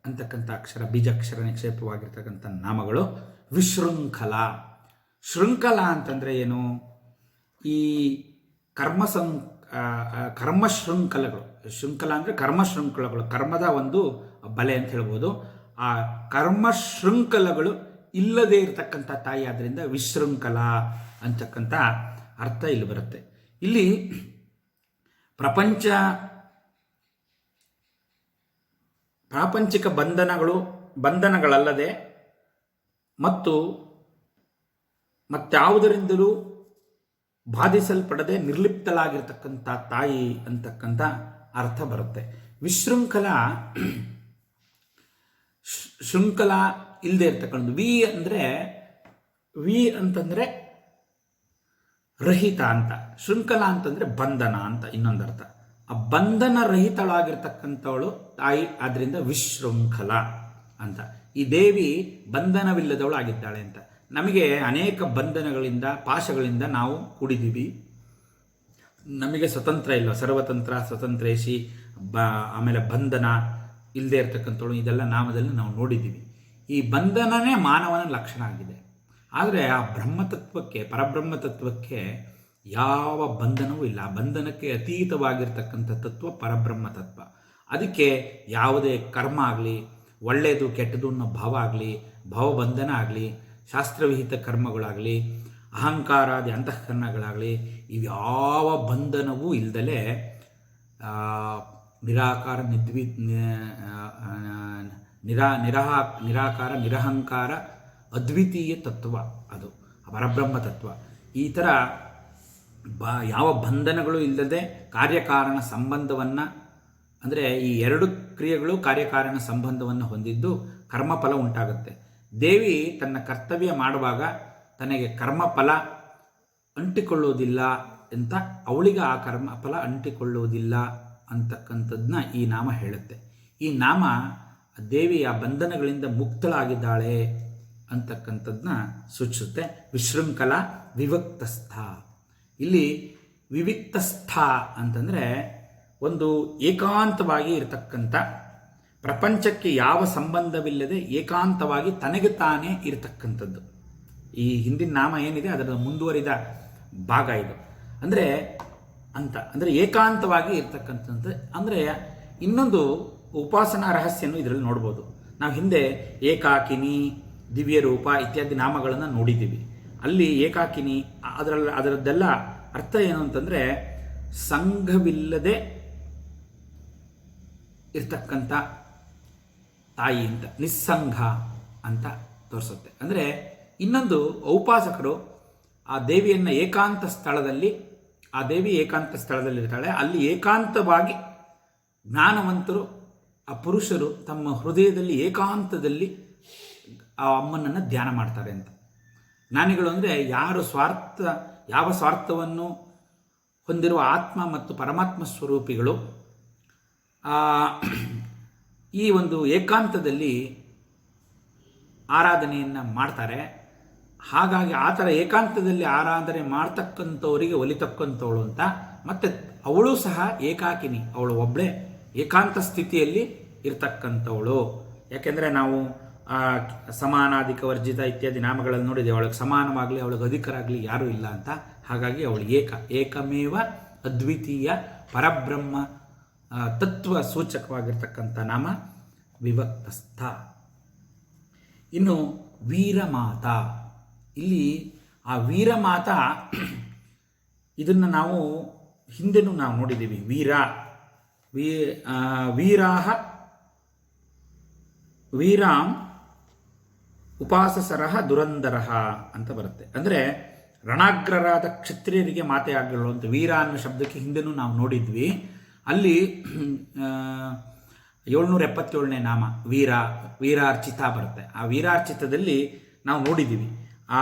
ಅಂತಕ್ಕಂಥ ಅಕ್ಷರ, ಬೀಜಾಕ್ಷರ ನಿಕ್ಷೇಪವಾಗಿರ್ತಕ್ಕಂಥ ನಾಮಗಳು. ವಿಶೃಂಖಲ, ಶೃಂಖಲ ಅಂತಂದರೆ ಏನು? ಈ ಕರ್ಮಶೃಂಖಲಗಳು. ಶೃಂಖಲ ಅಂದರೆ ಕರ್ಮಶೃಂಖಲಗಳು, ಕರ್ಮದ ಒಂದು ಬಲೆ ಅಂತ ಹೇಳ್ಬೋದು. ಆ ಕರ್ಮಶೃಂಖಲಗಳು ಇಲ್ಲದೇ ಇರತಕ್ಕಂಥ ತಾಯಿ, ಆದ್ದರಿಂದ ವಿಶೃಂಖಲ ಅಂತಕ್ಕಂಥ ಅರ್ಥ ಇಲ್ಲಿ ಬರುತ್ತೆ. ಇಲ್ಲಿ ಪ್ರಾಪಂಚಿಕ ಬಂಧನಗಳಲ್ಲದೆ ಮತ್ತಾವುದರಿಂದಲೂ ಬಾಧಿಸಲ್ಪಡದೆ ನಿರ್ಲಿಪ್ತಲಾಗಿರ್ತಕ್ಕಂಥ ತಾಯಿ ಅಂತಕ್ಕಂಥ ಅರ್ಥ ಬರುತ್ತೆ. ವಿಶೃಂಖಲ, ಶೃಂಖಲ ಇಲ್ಲದೆ ಇರ್ತಕ್ಕಂಥ. ವಿ ಅಂತಂದರೆ ರಹಿತ ಅಂತ, ಶೃಂಖಲ ಅಂತಂದರೆ ಬಂಧನ ಅಂತ ಇನ್ನೊಂದು ಅರ್ಥ. ಆ ಬಂಧನ ರಹಿತಳಾಗಿರ್ತಕ್ಕಂಥವಳು ತಾಯಿ, ಆದ್ದರಿಂದ ವಿಶೃಂಖಲ ಅಂತ. ಈ ದೇವಿ ಬಂಧನವಿಲ್ಲದವಳು ಆಗಿದ್ದಾಳೆ ಅಂತ. ನಮಗೆ ಅನೇಕ ಬಂಧನಗಳಿಂದ, ಪಾಶಗಳಿಂದ ನಾವು ಕೂಡಿದ್ದೀವಿ. ನಮಗೆ ಸ್ವತಂತ್ರ ಇಲ್ಲ, ಸರ್ವತಂತ್ರ ಸ್ವತಂತ್ರೇಶಿ, ಆಮೇಲೆ ಬಂಧನ ಇಲ್ಲದೆ ಇರ್ತಕ್ಕಂಥವಳು, ಇದೆಲ್ಲ ನಾಮದಲ್ಲಿ ನಾವು ನೋಡಿದ್ದೀವಿ. ಈ ಬಂಧನನೇ ಮಾನವನ ಲಕ್ಷಣ ಆಗಿದೆ. ಆದರೆ ಆ ಬ್ರಹ್ಮತತ್ವಕ್ಕೆ, ಪರಬ್ರಹ್ಮತತ್ವಕ್ಕೆ ಯಾವ ಬಂಧನವೂ ಇಲ್ಲ. ಆ ಬಂಧನಕ್ಕೆ ಅತೀತವಾಗಿರ್ತಕ್ಕಂಥ ತತ್ವ ಪರಬ್ರಹ್ಮ ತತ್ವ. ಅದಕ್ಕೆ ಯಾವುದೇ ಕರ್ಮ ಆಗಲಿ, ಒಳ್ಳೆಯದು ಕೆಟ್ಟದು ಅನ್ನೋ ಭಾವ ಆಗಲಿ, ಭಾವಬಂಧನ ಆಗಲಿ, ಶಾಸ್ತ್ರವಿಹಿತ ಕರ್ಮಗಳಾಗಲಿ, ಅಹಂಕಾರಾದಿ ಅಂತಃಕರಣಗಳಾಗಲಿ, ಇವ್ಯಾವ ಬಂಧನವೂ ಇಲ್ಲದಲೇ ನಿರಾಕಾರ ನಿರಾಕಾರ ನಿರಹಂಕಾರ ಅದ್ವಿತೀಯ ತತ್ವ, ಅದು ಪರಬ್ರಹ್ಮ ತತ್ವ. ಈ ಥರ ಯಾವ ಬಂಧನಗಳು ಇಲ್ಲದೆ ಕಾರ್ಯಕಾರಣ ಸಂಬಂಧವನ್ನು, ಅಂದರೆ ಈ ಎರಡು ಕ್ರಿಯೆಗಳು ಕಾರ್ಯಕಾರಣ ಸಂಬಂಧವನ್ನು ಹೊಂದಿದ್ದು ಕರ್ಮಫಲ ಉಂಟಾಗುತ್ತೆ. ದೇವಿ ತನ್ನ ಕರ್ತವ್ಯ ಮಾಡುವಾಗ ತನಗೆ ಕರ್ಮಫಲ ಅಂಟಿಕೊಳ್ಳುವುದಿಲ್ಲ ಅಂತ, ಅವಳಿಗೆ ಆ ಕರ್ಮಫಲ ಅಂಟಿಕೊಳ್ಳುವುದಿಲ್ಲ ಅಂತಕ್ಕಂಥದ್ದನ್ನ ಈ ನಾಮ ಹೇಳುತ್ತೆ. ಈ ನಾಮ ದೇವಿ ಆ ಬಂಧನಗಳಿಂದ ಮುಕ್ತಳಾಗಿದ್ದಾಳೆ ಅಂತಕ್ಕಂಥದ್ದನ್ನ ಸೂಚಿಸುತ್ತೆ. ವಿಶೃಂಖಲ ವಿವಿಕ್ತಸ್ಥ. ಇಲ್ಲಿ ವಿವಿಕ್ತಸ್ಥ ಅಂತಂದರೆ ಒಂದು ಏಕಾಂತವಾಗಿ ಇರತಕ್ಕಂಥ, ಪ್ರಪಂಚಕ್ಕೆ ಯಾವ ಸಂಬಂಧವಿಲ್ಲದೆ ಏಕಾಂತವಾಗಿ ತನಗೆ ತಾನೇ ಇರತಕ್ಕಂಥದ್ದು. ಈ ಹಿಂದಿನ ನಾಮ ಏನಿದೆ ಅದರ ಮುಂದುವರಿದ ಭಾಗ ಇದು. ಅಂದರೆ ಏಕಾಂತವಾಗಿ ಇರ್ತಕ್ಕಂಥದ್ದು. ಅಂದರೆ ಇನ್ನೊಂದು ಉಪಾಸನಾ ರಹಸ್ಯನೂ ಇದರಲ್ಲಿ ನೋಡ್ಬೋದು. ನಾವು ಹಿಂದೆ ಏಕಾಕಿನಿ, ದಿವ್ಯ ರೂಪ ಇತ್ಯಾದಿ ನಾಮಗಳನ್ನು ನೋಡಿದ್ದೀವಿ. ಅಲ್ಲಿ ಏಕಾಕಿನಿ ಅದರದ್ದೆಲ್ಲ ಅರ್ಥ ಏನು ಅಂತಂದರೆ ಸಂಘವಿಲ್ಲದೆ ಇರ್ತಕ್ಕಂಥ ತಾಯಿ ಅಂತ, ನಿಸ್ಸಂಘ ಅಂತ ತೋರಿಸುತ್ತೆ. ಅಂದರೆ ಇನ್ನೊಂದು ಉಪಾಸಕರು ಆ ದೇವಿಯನ್ನು ಏಕಾಂತ ಸ್ಥಳದಲ್ಲಿ, ಆ ದೇವಿ ಏಕಾಂತ ಸ್ಥಳದಲ್ಲಿರ್ತಾಳೆ, ಅಲ್ಲಿ ಏಕಾಂತವಾಗಿ ಜ್ಞಾನವಂತರು, ಆ ಪುರುಷರು ತಮ್ಮ ಹೃದಯದಲ್ಲಿ ಏಕಾಂತದಲ್ಲಿ ಆ ಅಮ್ಮನನ್ನು ಧ್ಯಾನ ಮಾಡ್ತಾರೆ ಅಂತ. ಜ್ಞಾನಿಗಳು ಅಂದರೆ ಯಾವ ಸ್ವಾರ್ಥವನ್ನು ಹೊಂದಿರುವ ಆತ್ಮ ಮತ್ತು ಪರಮಾತ್ಮ ಸ್ವರೂಪಿಗಳು ಈ ಒಂದು ಏಕಾಂತದಲ್ಲಿ ಆರಾಧನೆಯನ್ನು ಮಾಡ್ತಾರೆ. ಹಾಗಾಗಿ ಆ ಥರ ಏಕಾಂತದಲ್ಲಿ ಆರಾಧನೆ ಮಾಡ್ತಕ್ಕಂಥವರಿಗೆ ಒಲಿತಕ್ಕಂಥವಳು ಅಂತ. ಮತ್ತು ಅವಳು ಸಹ ಏಕಾಕಿನಿ, ಅವಳು ಒಬ್ಬಳೇ ಏಕಾಂತ ಸ್ಥಿತಿಯಲ್ಲಿ ಇರ್ತಕ್ಕಂಥವಳು. ಯಾಕೆಂದರೆ ನಾವು ಸಮಾನಾಧಿಕ ವರ್ಜಿತ ಇತ್ಯಾದಿ ನಾಮಗಳಲ್ಲಿ ನೋಡಿದ್ದೇವೆ. ಅವಳಿಗೆ ಸಮಾನವಾಗಲಿ, ಅವಳಿಗೆ ಅಧಿಕರಾಗಲಿ ಯಾರೂ ಇಲ್ಲ ಅಂತ. ಹಾಗಾಗಿ ಅವಳು ಏಕಮೇವ ಅದ್ವಿತೀಯ ಪರಬ್ರಹ್ಮ ತತ್ವ ಸೂಚಕವಾಗಿರ್ತಕ್ಕಂಥ ನಾಮ ವಿವಿಕ್ತಸ್ಥ. ಇನ್ನು ವೀರಮಾತಾ. ಇಲ್ಲಿ ಆ ವೀರಮಾತಾ ಇದನ್ನು ನಾವು ಹಿಂದೆನೂ ನಾವು ನೋಡಿದ್ದೀವಿ. ವೀರಾಂ ಉಪಾಸಸರಹ ದುರಂದರಹ ಅಂತ ಬರುತ್ತೆ. ಅಂದರೆ ರಣಾಗ್ರರಾದ ಕ್ಷತ್ರಿಯರಿಗೆ ಮಾತೆ ಆಗಲು ಅಂತ ವೀರ ಅನ್ನೋ ಶಬ್ದಕ್ಕೆ ಹಿಂದೆನೂ ನಾವು ನೋಡಿದ್ವಿ. ಅಲ್ಲಿ 777ನೇ ನಾಮ ವೀರಾರ್ಚಿತ ಬರುತ್ತೆ. ಆ ವೀರಾರ್ಚಿತದಲ್ಲಿ ನಾವು ನೋಡಿದ್ದೀವಿ. ಆ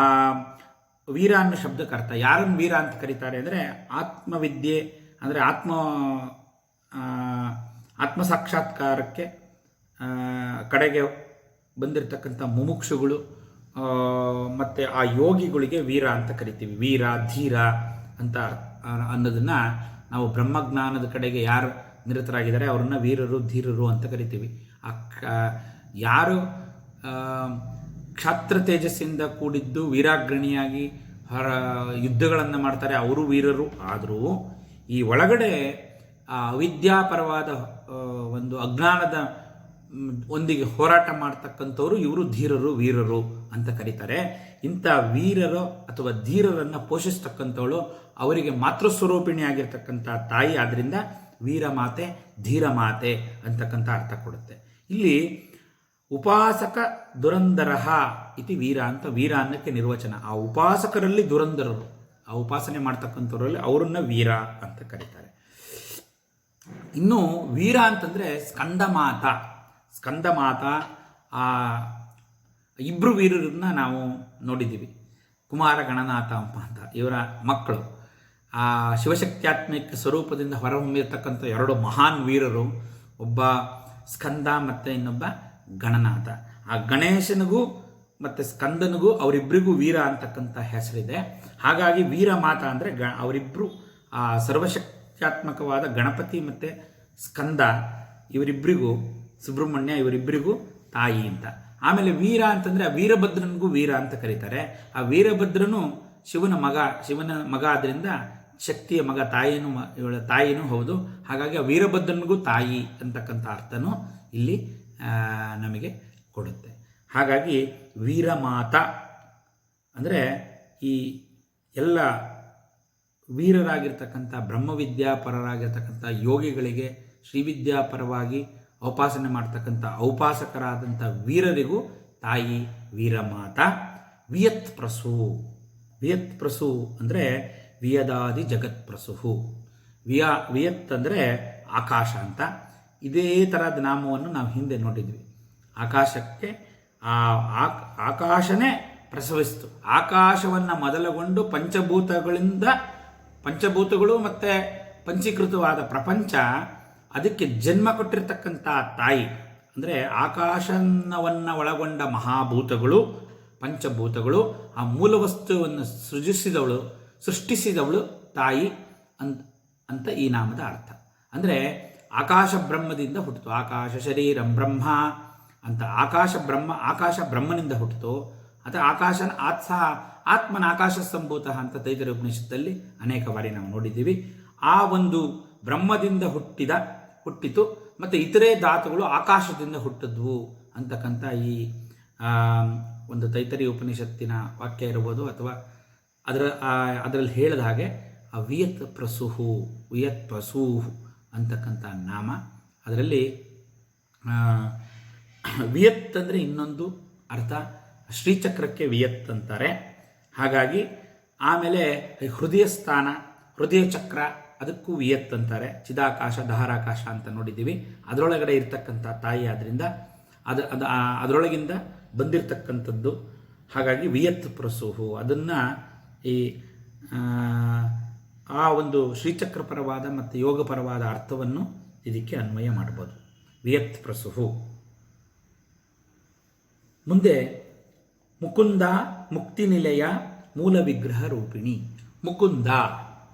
ವೀರ ಅನ್ನೋ ಶಬ್ದಕ್ಕೆ ಅರ್ಥ. ಯಾರನ್ನು ವೀರ ಅಂತ ಕರೀತಾರೆ ಅಂದರೆ ಆತ್ಮವಿದ್ಯೆ ಅಂದರೆ ಆತ್ಮ ಸಾಕ್ಷಾತ್ಕಾರಕ್ಕೆ ಕಡೆಗೆ ಬಂದಿರತಕ್ಕಂಥ ಮುಮುಕ್ಷುಗಳು ಮತ್ತು ಆ ಯೋಗಿಗಳಿಗೆ ವೀರ ಅಂತ ಕರಿತೀವಿ. ವೀರ ಧೀರ ಅಂತ ಅನ್ನೋದನ್ನು ನಾವು ಬ್ರಹ್ಮಜ್ಞಾನದ ಕಡೆಗೆ ಯಾರು ನಿರತರಾಗಿದ್ದಾರೆ ಅವರನ್ನು ವೀರರು ಧೀರರು ಅಂತ ಕರಿತೀವಿ. ಯಾರು ಕ್ಷಾತ್ರ ತೇಜಸ್ಸಿಂದ ಕೂಡಿದ್ದು ವೀರಾಗ್ರಣಿಯಾಗಿ ಯುದ್ಧಗಳನ್ನು ಮಾಡ್ತಾರೆ ಅವರು ವೀರರು. ಆದರೂ ಈ ಒಳಗಡೆ ಅವಿದ್ಯಾಪರವಾದ ಒಂದು ಅಜ್ಞಾನದ ಒಂದಿಗೆ ಹೋರಾಟ ಮಾಡ್ತಕ್ಕಂಥವ್ರು ಇವರು ಧೀರರು ವೀರರು ಅಂತ ಕರೀತಾರೆ. ಇಂಥ ವೀರರು ಅಥವಾ ಧೀರರನ್ನು ಪೋಷಿಸ್ತಕ್ಕಂಥವಳು ಅವರಿಗೆ ಮಾತೃಸ್ವರೂಪಿಣಿಯಾಗಿರ್ತಕ್ಕಂಥ ತಾಯಿ. ಆದ್ದರಿಂದ ವೀರಮಾತೆ ಧೀರಮಾತೆ ಅಂತಕ್ಕಂಥ ಅರ್ಥ ಕೊಡುತ್ತೆ. ಇಲ್ಲಿ ಉಪಾಸಕ ದುರಂದರಃ ಇತಿ ವೀರ ಅಂತ ವೀರ ಅನ್ನಕ್ಕೆ ನಿರ್ವಚನ. ಆ ಉಪಾಸಕರಲ್ಲಿ ದುರಂದರರು, ಆ ಉಪಾಸನೆ ಮಾಡ್ತಕ್ಕಂಥವ್ರಲ್ಲಿ ಅವರನ್ನ ವೀರ ಅಂತ ಕರೀತಾರೆ. ಇನ್ನು ವೀರ ಅಂತಂದರೆ ಸ್ಕಂದಮಾತ ಆ ಇಬ್ಬರು ವೀರರನ್ನ ನಾವು ನೋಡಿದ್ದೀವಿ. ಕುಮಾರ ಗಣನಾಥ ಅಂತ ಇವರ ಮಕ್ಕಳು ಆ ಶಿವಶಕ್ತ್ಯಾತ್ಮಿಕ ಸ್ವರೂಪದಿಂದ ಹೊರಹೊಮ್ಮಿರ್ತಕ್ಕಂಥ ಎರಡು ಮಹಾನ್ ವೀರರು, ಒಬ್ಬ ಸ್ಕಂದ ಮತ್ತು ಇನ್ನೊಬ್ಬ ಗಣನಾಥ. ಆ ಗಣೇಶನಿಗೂ ಮತ್ತು ಸ್ಕಂದನಿಗೂ ಅವರಿಬ್ಬರಿಗೂ ವೀರ ಅಂತಕ್ಕಂಥ ಹೆಸರಿದೆ. ಹಾಗಾಗಿ ವೀರ ಮಾತ ಅಂದರೆ ಅವರಿಬ್ಬರು ಆ ಸರ್ವಶಕ್ತ್ಯಾತ್ಮಕವಾದ ಗಣಪತಿ ಮತ್ತು ಸ್ಕಂದ ಇವರಿಬ್ಬರಿಗೂ, ಸುಬ್ರಹ್ಮಣ್ಯ ಇವರಿಬ್ಬರಿಗೂ ತಾಯಿ ಅಂತ. ಆಮೇಲೆ ವೀರ ಅಂತಂದರೆ ಆ ವೀರಭದ್ರನಿಗೂ ವೀರ ಅಂತ ಕರೀತಾರೆ. ಆ ವೀರಭದ್ರನು ಶಿವನ ಮಗ ಆದ್ದರಿಂದ ಶಕ್ತಿಯ ಮಗ, ಇವಳ ತಾಯಿನೂ ಹೌದು. ಹಾಗಾಗಿ ಆ ವೀರಭದ್ರನಿಗೂ ತಾಯಿ ಅಂತಕ್ಕಂಥ ಅರ್ಥನೂ ಇಲ್ಲಿ ನಮಗೆ ಕೊಡುತ್ತೆ. ಹಾಗಾಗಿ ವೀರಮಾತ ಅಂದರೆ ಈ ಎಲ್ಲ ವೀರರಾಗಿರ್ತಕ್ಕಂಥ ಬ್ರಹ್ಮವಿದ್ಯಾಪರರಾಗಿರ್ತಕ್ಕಂಥ ಯೋಗಿಗಳಿಗೆ, ಶ್ರೀವಿದ್ಯಾಪರವಾಗಿ ಉಪಾಸನೆ ಮಾಡ್ತಕ್ಕಂಥ ಔಪಾಸಕರಾದಂಥ ವೀರರಿಗೂ ತಾಯಿ ವೀರಮಾತ. ವಿಯತ್ಪ್ರಸು ಅಂದರೆ ವಿಯದಾದಿ ಜಗತ್ಪ್ರಸು. ವಿಯತ್ ಅಂದರೆ ಆಕಾಶ ಅಂತ. ಇದೇ ಥರದ ನಾಮವನ್ನು ನಾವು ಹಿಂದೆ ನೋಡಿದ್ವಿ. ಆಕಾಶಕ್ಕೆ ಆಕಾಶನೇ ಪ್ರಸವಿಸ್ತು. ಆಕಾಶವನ್ನು ಮೊದಲುಗೊಂಡು ಪಂಚಭೂತಗಳು ಮತ್ತು ಪಂಚೀಕೃತವಾದ ಪ್ರಪಂಚ ಅದಕ್ಕೆ ಜನ್ಮ ಕೊಟ್ಟಿರ್ತಕ್ಕಂಥ ತಾಯಿ ಅಂದರೆ ಆಕಾಶವನ್ನು ಒಳಗೊಂಡ ಮಹಾಭೂತಗಳು, ಪಂಚಭೂತಗಳು, ಆ ಮೂಲ ವಸ್ತುವನ್ನು ಸೃಷ್ಟಿಸಿದವಳು ತಾಯಿ ಅಂತ ಈ ನಾಮದ ಅರ್ಥ. ಅಂದರೆ ಆಕಾಶ ಬ್ರಹ್ಮದಿಂದ ಹುಟ್ಟಿತು. ಆಕಾಶ ಶರೀರಂ ಬ್ರಹ್ಮ ಅಂತ ಆಕಾಶ ಬ್ರಹ್ಮನಿಂದ ಹುಟ್ಟಿತು. ಅಥವಾ ಆತ್ಮನ ಆಕಾಶ ಸಂಭೂತ ಅಂತ ತೈತರೀಯ ಉಪನಿಷತ್ತಲ್ಲಿ ಅನೇಕ ಬಾರಿ ನಾವು ನೋಡಿದ್ದೀವಿ. ಆ ಒಂದು ಬ್ರಹ್ಮದಿಂದ ಹುಟ್ಟಿತು ಮತ್ತು ಇತರೆ ಧಾತುಗಳು ಆಕಾಶದಿಂದ ಹುಟ್ಟಿದ್ವು ಅಂತಕ್ಕಂಥ ಈ ಒಂದು ತೈತರೀಯ ಉಪನಿಷತ್ತಿನ ವಾಕ್ಯ ಇರ್ಬೋದು, ಅಥವಾ ಅದರಲ್ಲಿ ಹೇಳಿದ ಹಾಗೆ ಆ ವಿಯತ್ ಪ್ರಸೂಹು ಅಂತಕ್ಕಂಥ ನಾಮ. ಅದರಲ್ಲಿ ವಿಯತ್ ಅಂದರೆ ಇನ್ನೊಂದು ಅರ್ಥ, ಶ್ರೀಚಕ್ರಕ್ಕೆ ವಿಯತ್ ಅಂತಾರೆ. ಹಾಗಾಗಿ ಆಮೇಲೆ ಹೃದಯ ಚಕ್ರ ಅದಕ್ಕೂ ವಿಯತ್ ಅಂತಾರೆ. ಚಿದಾಕಾಶ ದಹರಾಕಾಶ ಅಂತ ನೋಡಿದ್ದೀವಿ. ಅದರೊಳಗಡೆ ಇರ್ತಕ್ಕಂಥ ತಾಯಿ ಆದ್ದರಿಂದ ಅದರೊಳಗಿಂದ ಬಂದಿರತಕ್ಕಂಥದ್ದು. ಹಾಗಾಗಿ ವಿಯತ್ ಪ್ರಸೂಹು ಅದನ್ನು ಈ ಆ ಒಂದು ಶ್ರೀಚಕ್ರಪರವಾದ ಮತ್ತು ಯೋಗಪರವಾದ ಅರ್ಥವನ್ನು ಇದಕ್ಕೆ ಅನ್ವಯ ಮಾಡ್ಬೋದು. ವಿಯತ್ ಪ್ರಸೂಹು. ಮುಂದೆ ಮುಕುಂದ ಮುಕ್ತಿ ನಿಲಯ ಮೂಲ ವಿಗ್ರಹ ರೂಪಿಣಿ.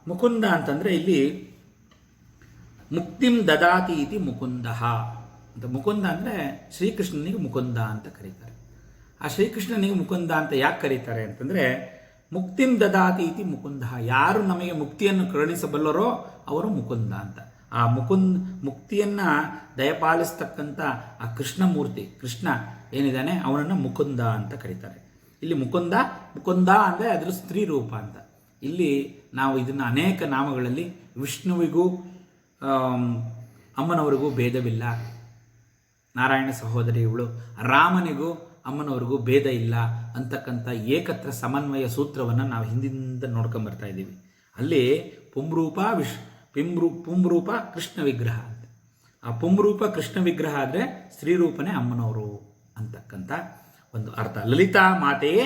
ಮುಕುಂದ ಅಂತಂದರೆ ಇಲ್ಲಿ ಮುಕ್ತಿಂ ದದಾತಿ ಇತಿ ಮುಕುಂದ ಅಂತ. ಮುಕುಂದ ಅಂದರೆ ಶ್ರೀಕೃಷ್ಣನಿಗೆ ಮುಕುಂದ ಅಂತ ಕರೀತಾರೆ. ಆ ಶ್ರೀಕೃಷ್ಣನಿಗೆ ಮುಕುಂದ ಅಂತ ಯಾಕೆ ಕರೀತಾರೆ ಅಂತಂದರೆ ಮುಕ್ತಿಂ ದದಾತಿ ಇತಿ ಮುಕುಂದ. ಯಾರು ನಮಗೆ ಮುಕ್ತಿಯನ್ನು ಕರುಣಿಸಬಲ್ಲರೋ ಅವರು ಮುಕುಂದ ಅಂತ. ಆ ಮುಕ್ತಿಯನ್ನು ದಯಪಾಲಿಸ್ತಕ್ಕಂಥ ಆ ಕೃಷ್ಣಮೂರ್ತಿ, ಕೃಷ್ಣ ಏನಿದ್ದಾನೆ ಅವನನ್ನು ಮುಕುಂದ ಅಂತ ಕರೀತಾರೆ. ಇಲ್ಲಿ ಮುಕುಂದ ಅಂದರೆ ಅದರ ಸ್ತ್ರೀ ರೂಪ ಅಂತ. ಇಲ್ಲಿ ನಾವು ಇದನ್ನು ಅನೇಕ ನಾಮಗಳಲ್ಲಿ ವಿಷ್ಣುವಿಗೂ ಅಮ್ಮನವರಿಗೂ ಭೇದವಿಲ್ಲ, ನಾರಾಯಣ ಸಹೋದರಿಗಳು, ರಾಮನಿಗೂ ಅಮ್ಮನವ್ರಿಗೂ ಭೇದ ಇಲ್ಲ ಅಂತಕ್ಕಂಥ ಏಕತ್ರ ಸಮನ್ವಯ ಸೂತ್ರವನ್ನು ನಾವು ಹಿಂದಿಂದ ನೋಡ್ಕೊಂಬರ್ತಾ ಇದ್ದೀವಿ. ಅಲ್ಲಿ ಪುಂರೂಪ ಕೃಷ್ಣ ವಿಗ್ರಹ ಅಂತ. ಆ ಪುಂರೂಪ ಕೃಷ್ಣ ವಿಗ್ರಹ ಆದರೆ ಸ್ತ್ರೀರೂಪನೇ ಅಮ್ಮನವರು ಅಂತಕ್ಕಂಥ ಒಂದು ಅರ್ಥ. ಲಲಿತಾ ಮಾತೆಯೇ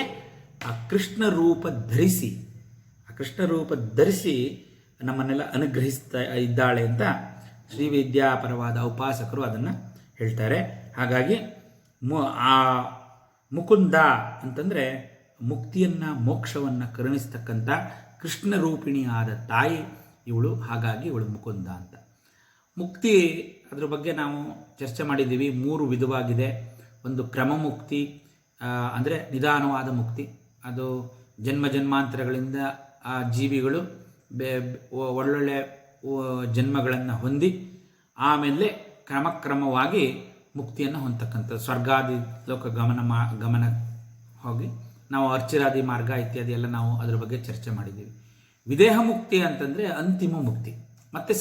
ಆ ಕೃಷ್ಣ ರೂಪ ಧರಿಸಿ ನಮ್ಮನ್ನೆಲ್ಲ ಅನುಗ್ರಹಿಸ್ತಾ ಇದ್ದಾಳೆ ಅಂತ ಶ್ರೀವಿದ್ಯಾಪರವಾದ ಉಪಾಸಕರು ಅದನ್ನು ಹೇಳ್ತಾರೆ. ಹಾಗಾಗಿ ಆ ಮುಕುಂದ ಅಂತಂದರೆ ಮುಕ್ತಿಯನ್ನು ಮೋಕ್ಷವನ್ನು ಕರುಣಿಸ್ತಕ್ಕಂಥ ಕೃಷ್ಣ ರೂಪಿಣಿಯಾದ ತಾಯಿ ಇವಳು. ಹಾಗಾಗಿ ಇವಳು ಮುಕುಂದ ಅಂತ. ಮುಕ್ತಿ ಅದ್ರ ಬಗ್ಗೆ ನಾವು ಚರ್ಚೆ ಮಾಡಿದ್ದೀವಿ. 3 ವಿಧವಾಗಿದೆ. ಒಂದು ಕ್ರಮ ಮುಕ್ತಿ, ಅಂದರೆ ನಿಧಾನವಾದ ಮುಕ್ತಿ. ಅದು ಜನ್ಮಾಂತರಗಳಿಂದ ಆ ಜೀವಿಗಳು ಒಳ್ಳೊಳ್ಳೆ ಜನ್ಮಗಳನ್ನು ಹೊಂದಿ ಆಮೇಲೆ ಕ್ರಮಕ್ರಮವಾಗಿ ಮುಕ್ತಿಯನ್ನು ಹೊಂದತಕ್ಕಂಥದ್ದು. ಸ್ವರ್ಗಾದಿ ಲೋಕ ಗಮನ ಹೋಗಿ ನಾವು ಅರ್ಚಿರಾದಿ ಮಾರ್ಗ ಇತ್ಯಾದಿ ಎಲ್ಲ ನಾವು ಅದರ ಬಗ್ಗೆ ಚರ್ಚೆ ಮಾಡಿದ್ದೀವಿ. ವಿದೇಹ ಮುಕ್ತಿ ಅಂತಂದರೆ ಅಂತಿಮ ಮುಕ್ತಿ. ಮತ್ತು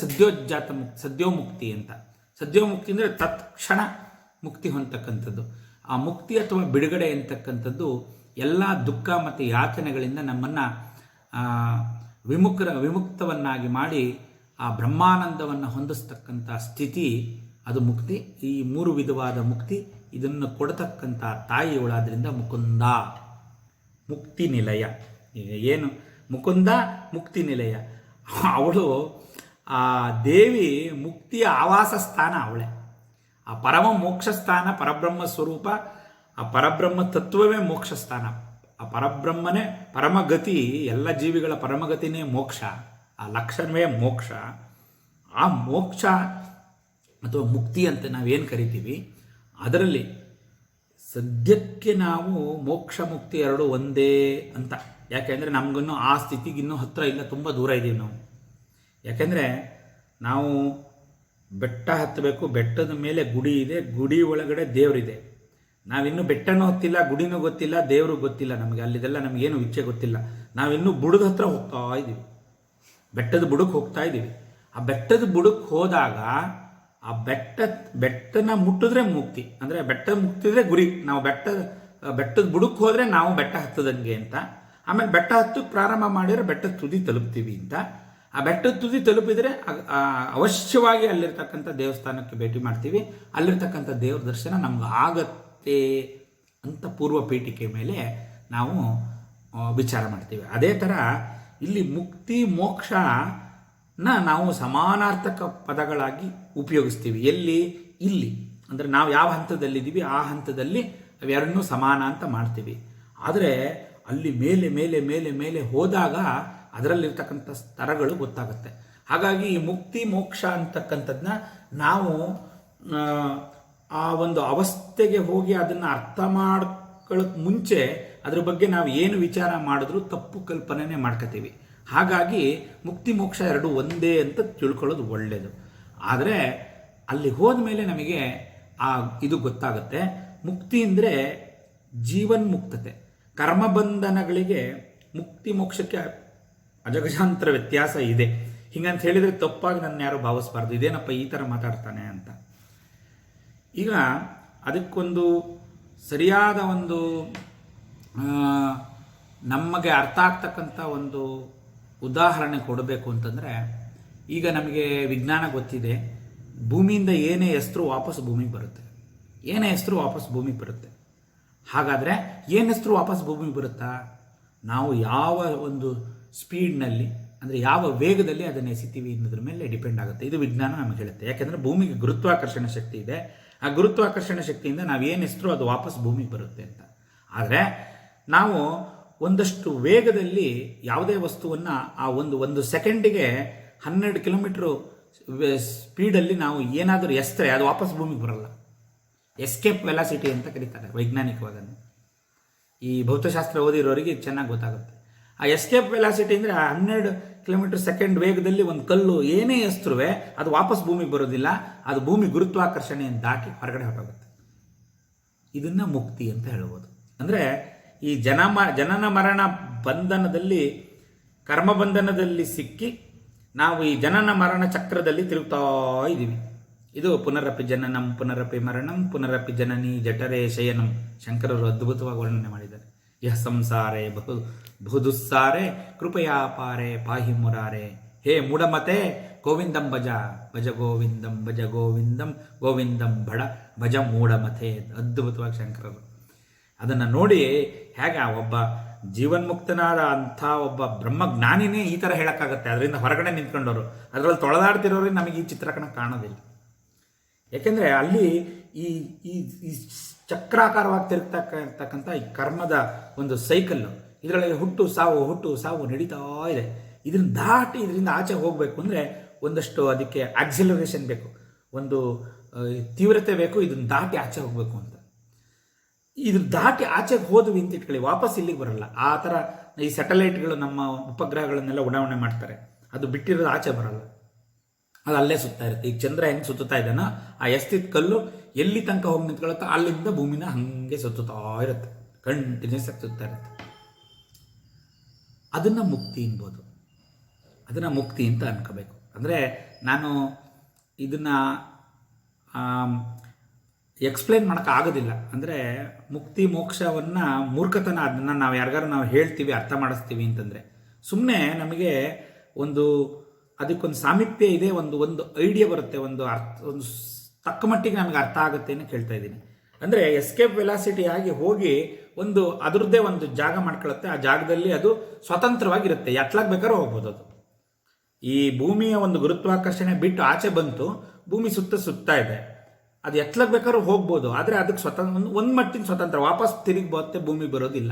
ಸದ್ಯೋಮುಕ್ತಿ ಅಂತ. ಸದ್ಯೋಮುಕ್ತಿ ಅಂದರೆ ತತ್ಕ್ಷಣ ಮುಕ್ತಿ ಹೊಂದತಕ್ಕಂಥದ್ದು. ಆ ಮುಕ್ತಿ ಅಥವಾ ಬಿಡುಗಡೆ ಅಂತಕ್ಕಂಥದ್ದು ಎಲ್ಲ ದುಃಖ ಮತ್ತು ಯಾತನೆಗಳಿಂದ ನಮ್ಮನ್ನು ವಿಮುಕ್ತವನ್ನಾಗಿ ಮಾಡಿ ಆ ಬ್ರಹ್ಮಾನಂದವನ್ನು ಹೊಂದಿಸ್ತಕ್ಕಂಥ ಸ್ಥಿತಿ, ಅದು ಮುಕ್ತಿ. ಈ 3 ವಿಧವಾದ ಮುಕ್ತಿ ಇದನ್ನು ಕೊಡತಕ್ಕಂಥ ತಾಯಿಯವಳಾದ್ರಿಂದ ಮುಕುಂದ, ಮುಕ್ತಿ ನಿಲಯ. ಈಗ ಏನು ಮುಕುಂದ ಮುಕ್ತಿ ನಿಲಯ, ಅವಳು ಆ ದೇವಿ ಮುಕ್ತಿಯ ಆವಾಸ ಸ್ಥಾನ ಅವಳೇ. ಆ ಪರಮ ಮೋಕ್ಷ ಸ್ಥಾನ, ಪರಬ್ರಹ್ಮ ಸ್ವರೂಪ, ಆ ಪರಬ್ರಹ್ಮ ತತ್ವವೇ ಮೋಕ್ಷ ಸ್ಥಾನ. ಆ ಪರಬ್ರಹ್ಮನೇ ಪರಮಗತಿ. ಎಲ್ಲ ಜೀವಿಗಳ ಪರಮಗತಿನೇ ಮೋಕ್ಷ. ಆ ಲಕ್ಷಣವೇ ಮೋಕ್ಷ. ಆ ಮೋಕ್ಷ ಅಥವಾ ಮುಕ್ತಿ ಅಂತ ನಾವೇನು ಕರಿತೀವಿ, ಅದರಲ್ಲಿ ಸದ್ಯಕ್ಕೆ ನಾವು ಮೋಕ್ಷ ಮುಕ್ತಿ 2 ಒಂದೇ ಅಂತ. ಯಾಕೆಂದರೆ ನಮಗಿನ್ನೂ ಆ ಸ್ಥಿತಿಗಿನ್ನೂ ಹತ್ತಿರ ಇಲ್ಲ, ತುಂಬ ದೂರ ಇದ್ದೀವಿ ನಾವು. ಯಾಕೆಂದರೆ ನಾವು ಬೆಟ್ಟ ಹತ್ತಬೇಕು, ಬೆಟ್ಟದ ಮೇಲೆ ಗುಡಿ ಇದೆ, ಗುಡಿ ಒಳಗಡೆ ದೇವರಿದೆ. ನಾವಿನ್ನೂ ಬೆಟ್ಟನೂ ಹತ್ತಿಲ್ಲ, ಗುಡಿನೂ ಗೊತ್ತಿಲ್ಲ, ದೇವರು ಗೊತ್ತಿಲ್ಲ ನಮಗೆ. ಅಲ್ಲಿದೆಲ್ಲ ನಮಗೇನು ವಿಷಯ ಗೊತ್ತಿಲ್ಲ. ನಾವಿನ್ನೂ ಬುಡದ ಹತ್ರ ಹೋಗ್ತಾ ಇದ್ದೀವಿ, ಬೆಟ್ಟದ ಬುಡಕ್ಕೆ ಹೋಗ್ತಾ ಇದ್ದೀವಿ. ಆ ಬೆಟ್ಟದ ಬುಡಕ್ಕೆ ಹೋದಾಗ ಆ ಬೆಟ್ಟನ ಮುಟ್ಟಿದ್ರೆ ಮುಕ್ತಿ, ಅಂದರೆ ಬೆಟ್ಟ ಮುಟ್ಟಿದ್ರೆ ಗುರಿ. ನಾವು ಬೆಟ್ಟದ ಬುಡಕ್ಕೆ ಹೋದರೆ ನಾವು ಬೆಟ್ಟ ಹತ್ತದಂಗೆ ಅಂತ. ಆಮೇಲೆ ಬೆಟ್ಟ ಹತ್ತಕ್ಕೆ ಪ್ರಾರಂಭ ಮಾಡಿದ್ರೆ ಬೆಟ್ಟದ ತುದಿ ತಲುಪ್ತೀವಿ ಅಂತ. ಆ ಬೆಟ್ಟದ ತುದಿ ತಲುಪಿದರೆ ಅವಶ್ಯವಾಗಿ ಅಲ್ಲಿರ್ತಕ್ಕಂಥ ದೇವಸ್ಥಾನಕ್ಕೆ ಭೇಟಿ ಮಾಡ್ತೀವಿ. ಅಲ್ಲಿರ್ತಕ್ಕಂಥ ದೇವ್ರ ದರ್ಶನ ನಮ್ಗೆ ಆಗತ್ತೆ ಅಂತ ಪೂರ್ವ ಪೀಠಿಕೆ ಮೇಲೆ ನಾವು ವಿಚಾರ ಮಾಡ್ತೀವಿ. ಅದೇ ಥರ ಇಲ್ಲಿ ಮುಕ್ತಿ ಮೋಕ್ಷನ ನಾವು ಸಮಾನಾರ್ಥಕ ಪದಗಳಾಗಿ ಉಪಯೋಗಿಸ್ತೀವಿ. ಇಲ್ಲಿ ಅಂದರೆ ನಾವು ಯಾವ ಹಂತದಲ್ಲಿದ್ದೀವಿ ಆ ಹಂತದಲ್ಲಿ ಅವೆರಡನ್ನೂ ಸಮಾನ ಅಂತ ಮಾಡ್ತೀವಿ. ಆದರೆ ಅಲ್ಲಿ ಮೇಲೆ ಮೇಲೆ ಮೇಲೆ ಮೇಲೆ ಹೋದಾಗ ಅದರಲ್ಲಿರ್ತಕ್ಕಂಥ ಸ್ತರಗಳು ಗೊತ್ತಾಗುತ್ತೆ. ಹಾಗಾಗಿ ಈ ಮುಕ್ತಿ ಮೋಕ್ಷ ಅಂತಕ್ಕಂಥದ್ದನ್ನ ನಾವು ಆ ಒಂದು ಅವಸ್ಥೆಗೆ ಹೋಗಿ ಅದನ್ನು ಅರ್ಥ ಮಾಡ್ಕೊಳ್ಳೋಕೆ ಮುಂಚೆ ಅದ್ರ ಬಗ್ಗೆ ನಾವು ಏನು ವಿಚಾರ ಮಾಡಿದ್ರೂ ತಪ್ಪು ಕಲ್ಪನೆ ಮಾಡ್ಕೋತೀವಿ. ಹಾಗಾಗಿ ಮುಕ್ತಿ ಮೋಕ್ಷ 2 ಒಂದೇ ಅಂತ ತಿಳ್ಕೊಳ್ಳೋದು ಒಳ್ಳೆಯದು. ಆದರೆ ಅಲ್ಲಿ ಹೋದ ಮೇಲೆ ನಮಗೆ ಇದು ಗೊತ್ತಾಗುತ್ತೆ. ಮುಕ್ತಿ ಅಂದರೆ ಜೀವನ್ಮುಕ್ತತೆ. ಕರ್ಮಬಂಧನಗಳಿಗೆ ಮುಕ್ತಿ ಮೋಕ್ಷಕ್ಕೆ ಅಜಗಜಾಂತರ ವ್ಯತ್ಯಾಸ ಇದೆ. ಹಿಂಗಂತ ಹೇಳಿದರೆ ತಪ್ಪಾಗಿ ನನ್ನ ಯಾರು ಭಾವಿಸ್ಬಾರ್ದು, ಇದೇನಪ್ಪ ಈ ಥರ ಮಾತಾಡ್ತಾನೆ ಅಂತ. ಈಗ ಅದಕ್ಕೊಂದು ಸರಿಯಾದ ಒಂದು ನಮಗೆ ಅರ್ಥ ಆಗ್ತಕ್ಕಂಥ ಒಂದು ಉದಾಹರಣೆ ಕೊಡಬೇಕು ಅಂತಂದರೆ, ಈಗ ನಮಗೆ ವಿಜ್ಞಾನ ಗೊತ್ತಿದೆ, ಭೂಮಿಯಿಂದ ಏನೇ ಎಸ್ತರೂ ವಾಪಸ್ ಭೂಮಿಗೆ ಬರುತ್ತೆ. ಏನೇ ಎಸ್ತರೂ ವಾಪಸ್ ಭೂಮಿಗೆ ಬರುತ್ತೆ. ಹಾಗಾದರೆ ಏನು ಎಸ್ತರೂ ವಾಪಸ್ ಭೂಮಿಗೆ ಬರುತ್ತಾ? ನಾವು ಯಾವ ಒಂದು ಸ್ಪೀಡ್ನಲ್ಲಿ, ಅಂದರೆ ಯಾವ ವೇಗದಲ್ಲಿ ಅದನ್ನು ಎಸಿತೀವಿ ಅನ್ನೋದ್ರ ಮೇಲೆ ಡಿಪೆಂಡ್ ಆಗುತ್ತೆ. ಇದು ವಿಜ್ಞಾನ ನಮಗೆ ಹೇಳುತ್ತೆ. ಯಾಕೆಂದರೆ ಭೂಮಿಗೆ ಗುರುತ್ವಾಕರ್ಷಣ ಶಕ್ತಿ ಇದೆ. ಆ ಗುರುತ್ವಾಕರ್ಷಣ ಶಕ್ತಿಯಿಂದ ನಾವು ಏನು ಎಸ್ತರೂ ಅದು ವಾಪಸ್ ಭೂಮಿಗೆ ಬರುತ್ತೆ ಅಂತ. ಆದರೆ ನಾವು ಒಂದಷ್ಟು ವೇಗದಲ್ಲಿ ಯಾವುದೇ ವಸ್ತುವನ್ನು ಆ ಒಂದು ಸೆಕೆಂಡಿಗೆ 12 ಕಿಲೋಮೀಟ್ರು ಸ್ಪೀಡಲ್ಲಿ ನಾವು ಏನಾದರೂ ಎಸ್ತರೆ ಅದು ವಾಪಸ್ ಭೂಮಿಗೆ ಬರಲ್ಲ. ಎಸ್ಕೇಪ್ ವೆಲಾಸಿಟಿ ಅಂತ ಕರೀತಾರೆ ವೈಜ್ಞಾನಿಕವಾಗಿ. ಈ ಭೌತಶಾಸ್ತ್ರ ಓದಿರೋರಿಗೆ ಚೆನ್ನಾಗಿ ಗೊತ್ತಾಗುತ್ತೆ. ಆ ಎಸ್ಕೇಪ್ ವೆಲಾಸಿಟಿ ಅಂದರೆ 12 ಕಿಲೋಮೀಟರ್ ಸೆಕೆಂಡ್ ವೇಗದಲ್ಲಿ ಒಂದು ಕಲ್ಲು ಏನೇ ಎಸ್ತರುವೆ ಅದು ವಾಪಸ್ ಭೂಮಿಗೆ ಬರೋದಿಲ್ಲ. ಅದು ಭೂಮಿ ಗುರುತ್ವಾಕರ್ಷಣೆಯನ್ನು ದಾಟಿ ಹೊರಗಡೆ ಹೊರಟೋಗುತ್ತೆ. ಇದನ್ನು ಮುಕ್ತಿ ಅಂತ ಹೇಳ್ಬೋದು. ಅಂದರೆ ಈ ಜನನ ಮರಣ ಬಂಧನದಲ್ಲಿ, ಕರ್ಮಬಂಧನದಲ್ಲಿ ಸಿಕ್ಕಿ ನಾವು ಈ ಜನನ ಮರಣ ಚಕ್ರದಲ್ಲಿ ತಿರುಗ್ತಾ ಇದ್ದೀವಿ. ಇದು ಪುನರಪಿ ಜನನಂ ಪುನರಪಿ ಮರಣಂ ಪುನರಪಿ ಜನನಿ ಜಠರೇ ಶಯನಂ. ಶಂಕರರು ಅದ್ಭುತವಾಗಿ ವರ್ಣನೆ ಮಾಡಿದ್ದಾರೆ. ಯಹ ಸಂಸಾರೇ ಬಹುದುಸ್ಸಾರೆ ಕೃಪಯಾ ಪಾರೆ ಪಾಹಿ ಮುರಾರೆ. ಹೇ ಮೂಢಮತೆ ಗೋವಿಂದಂ ಭಜ ಭಜ ಗೋವಿಂದಂ ಭಜ ಗೋವಿಂದಂ ಗೋವಿಂದಂ ಭಜ ಮೂಢಮತೆ. ಅದ್ಭುತವಾಗಿ ಶಂಕರರು ಅದನ್ನು ನೋಡಿ ಹೇಗೆ ಒಬ್ಬ ಜೀವನ್ಮುಕ್ತನಾದ ಅಂಥ ಒಬ್ಬ ಬ್ರಹ್ಮಜ್ಞಾನಿನೇ ಈ ಥರ ಹೇಳೋಕ್ಕಾಗತ್ತೆ. ಅದರಿಂದ ಹೊರಗಡೆ ನಿಂತ್ಕೊಂಡವರು, ಅದರಲ್ಲಿ ತೊಳೆದಾಡ್ತಿರೋರಿಗೆ ನಮಗೆ ಈ ಚಿತ್ರಕಣ ಕಾಣೋದಿಲ್ಲ. ಯಾಕೆಂದರೆ ಅಲ್ಲಿ ಈ ಈ ಈ ಚಕ್ರಾಕಾರವಾಗಿ ತಿರುಗ್ತಕ್ಕಂಥ ಈ ಕರ್ಮದ ಒಂದು ಸೈಕಲ್ಲು, ಇದರೊಳಗೆ ಹುಟ್ಟು ಸಾವು ನಡೀತಾ ಇದೆ. ಇದನ್ನು ದಾಟಿ ಇದರಿಂದ ಆಚೆ ಹೋಗಬೇಕು ಅಂದರೆ ಒಂದಷ್ಟು ಅದಕ್ಕೆ ಆಕ್ಸಿಲರೇಷನ್ ಬೇಕು, ಒಂದು ತೀವ್ರತೆ ಬೇಕು. ಇದನ್ನು ದಾಟಿ ಆಚೆ ಹೋಗಬೇಕು ಅಂತ, ಇದನ್ನು ದಾಟಿ ಆಚೆಗೆ ಹೋದ್ವಿ ಅಂತ ಇಟ್ಕೊಳ್ಳಿ, ವಾಪಸ್ ಇಲ್ಲಿಗೆ ಬರಲ್ಲ. ಆ ಥರ ಈ ಸ್ಯಾಟಲೈಟ್ಗಳು ನಮ್ಮ ಉಪಗ್ರಹಗಳನ್ನೆಲ್ಲ ಉಡಾವಣೆ ಮಾಡ್ತಾರೆ, ಅದು ಬಿಟ್ಟಿರೋದು ಆಚೆ ಬರಲ್ಲ, ಅದು ಅಲ್ಲೇ ಸುತ್ತಾ ಇರುತ್ತೆ. ಈಗ ಚಂದ್ರ ಹೆಂಗೆ ಸುತ್ತಾ ಇದ್ದಾನೋ, ಆ ಎಸ್ತಿದ ಕಲ್ಲು ಎಲ್ಲಿ ತನಕ ಹೋಗಿ ನಿಂತ್ಕೊಳ್ಳುತ್ತೋ ಅಲ್ಲಿಂದ ಭೂಮಿನ ಹಾಗೆ ಸುತ್ತುತ್ತಾ ಇರುತ್ತೆ, ಕಂಟಿನ್ಯೂಸ್ ಆಗಿ ಸುತ್ತಾ ಇರುತ್ತೆ. ಅದನ್ನು ಮುಕ್ತಿ ಅನ್ಬೋದು, ಅದನ್ನು ಮುಕ್ತಿ ಅಂತ ಅನ್ಕೋಬೇಕು. ಅಂದರೆ ನಾನು ಇದನ್ನು ಎಕ್ಸ್ಪ್ಲೇನ್ ಮಾಡೋಕ್ಕಾಗೋದಿಲ್ಲ. ಅಂದರೆ ಮುಕ್ತಿ ಮೋಕ್ಷವನ್ನು ಮೂರ್ಖತನ, ಅದನ್ನು ನಾವು ಯಾರಿಗಾರು ನಾವು ಹೇಳ್ತೀವಿ, ಅರ್ಥ ಮಾಡಿಸ್ತೀವಿ ಅಂತಂದರೆ ಸುಮ್ಮನೆ ನಮಗೆ ಒಂದು ಅದಕ್ಕೊಂದು ಸಾಮೀಪ್ಯ ಇದೆ, ಒಂದು ಐಡಿಯಾ ಬರುತ್ತೆ, ಒಂದು ತಕ್ಕ ಮಟ್ಟಿಗೆ ನಮಗೆ ಅರ್ಥ ಆಗುತ್ತೆ ಅಂತ ಕೇಳ್ತಾ ಇದ್ದೀನಿ. ಅಂದರೆ ಎಸ್ಕೇಪ್ ವೆಲಾಸಿಟಿ ಆಗಿ ಹೋಗಿ ಒಂದು ಅದರದ್ದೇ ಒಂದು ಜಾಗ ಮಾಡ್ಕೊಳ್ಳುತ್ತೆ, ಆ ಜಾಗದಲ್ಲಿ ಅದು ಸ್ವತಂತ್ರವಾಗಿರುತ್ತೆ, ಎಟ್ಲಾಗ ಬೇಕಾದ್ರೂ ಹೋಗ್ಬೋದು. ಅದು ಈ ಭೂಮಿಯ ಒಂದು ಗುರುತ್ವಾಕರ್ಷಣೆ ಬಿಟ್ಟು ಆಚೆ ಬಂತು, ಭೂಮಿ ಸುತ್ತಾ ಇದೆ, ಅದು ಎಟ್ಲಾಗ ಬೇಕಾದ್ರೂ ಹೋಗ್ಬೋದು. ಆದರೆ ಅದಕ್ಕೆ ಒಂದು ಮಟ್ಟಿನ ಸ್ವತಂತ್ರ, ವಾಪಸ್ ತಿರುಗಿ ಬರುತ್ತೆ, ಭೂಮಿ ಬರೋದಿಲ್ಲ.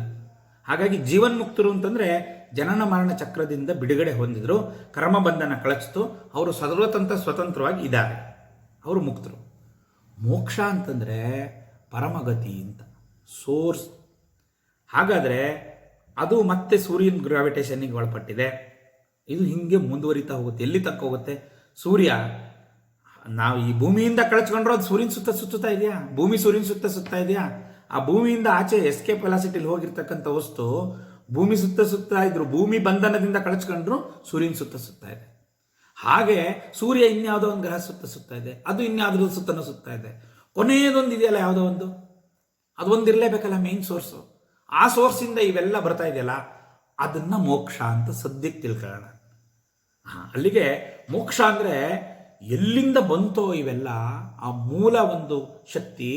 ಹಾಗಾಗಿ ಜೀವನ್ಮುಕ್ತರು ಅಂತಂದರೆ ಜನನ ಮರಣ ಚಕ್ರದಿಂದ ಬಿಡುಗಡೆ ಹೊಂದಿದ್ರು, ಕರ್ಮಬಂಧನ ಕಳಚಿತು, ಅವರು ಸ್ವತಂತ್ರವಾಗಿ ಇದ್ದಾರೆ, ಅವರು ಮುಕ್ತರು. ಮೋಕ್ಷ ಅಂತಂದರೆ ಪರಮಗತಿ ಅಂತ, ಸೋರ್ಸ್. ಹಾಗಾದರೆ ಅದು ಮತ್ತೆ ಸೂರ್ಯನ ಗ್ರಾವಿಟೇಷನ್ನಿಗೆ ಒಳಪಟ್ಟಿದೆ, ಇದು ಹಿಂಗೆ ಮುಂದುವರಿತಾ ಹೋಗುತ್ತೆ. ಎಲ್ಲಿ ತನಕ ಹೋಗುತ್ತೆ? ಸೂರ್ಯ, ನಾವು ಈ ಭೂಮಿಯಿಂದ ಕಳಚ್ಕೊಂಡ್ರು ಅದು ಸೂರ್ಯನ ಸುತ್ತಾ ಇದೆಯಾ? ಭೂಮಿ ಸೂರ್ಯನ ಸುತ್ತಾ ಇದೆಯಾ? ಆ ಭೂಮಿಯಿಂದ ಆಚೆ ಎಸ್ಕೇಪ್ ವೆಲಾಸಿಟಿಲಿ ಹೋಗಿರ್ತಕ್ಕಂಥ ವಸ್ತು ಭೂಮಿ ಸುತ್ತಾ ಇದ್ರು, ಭೂಮಿ ಬಂಧನದಿಂದ ಕಳಚ್ಕೊಂಡ್ರು ಸೂರ್ಯನ ಸುತ್ತಾ ಇದೆ. ಹಾಗೆ ಸೂರ್ಯ ಇನ್ಯಾವುದೋ ಒಂದು ಗ್ರಹ ಸುತ್ತಾ ಇದೆ, ಅದು ಇನ್ಯಾವುದೋ ಸುತ್ತಾ ಇದೆ. ಕೊನೆಯದೊಂದು ಇದೆಯಲ್ಲ, ಯಾವುದೋ ಒಂದು, ಅದೊಂದು ಇರಲೇಬೇಕಲ್ಲ ಮೇನ್ ಸೋರ್ಸು. ಆ ಸೋರ್ಸಿಂದ ಇವೆಲ್ಲ ಬರ್ತಾ ಇದೆಯಲ್ಲ, ಅದನ್ನು ಮೋಕ್ಷ ಅಂತ ಸದ್ಯಕ್ಕೆ ತಿಳ್ಕೊಳ್ಳೋಣ. ಅಲ್ಲಿಗೆ ಮೋಕ್ಷ ಅಂದರೆ ಎಲ್ಲಿಂದ ಬಂತೋ ಇವೆಲ್ಲ, ಆ ಮೂಲ ಒಂದು ಶಕ್ತಿ,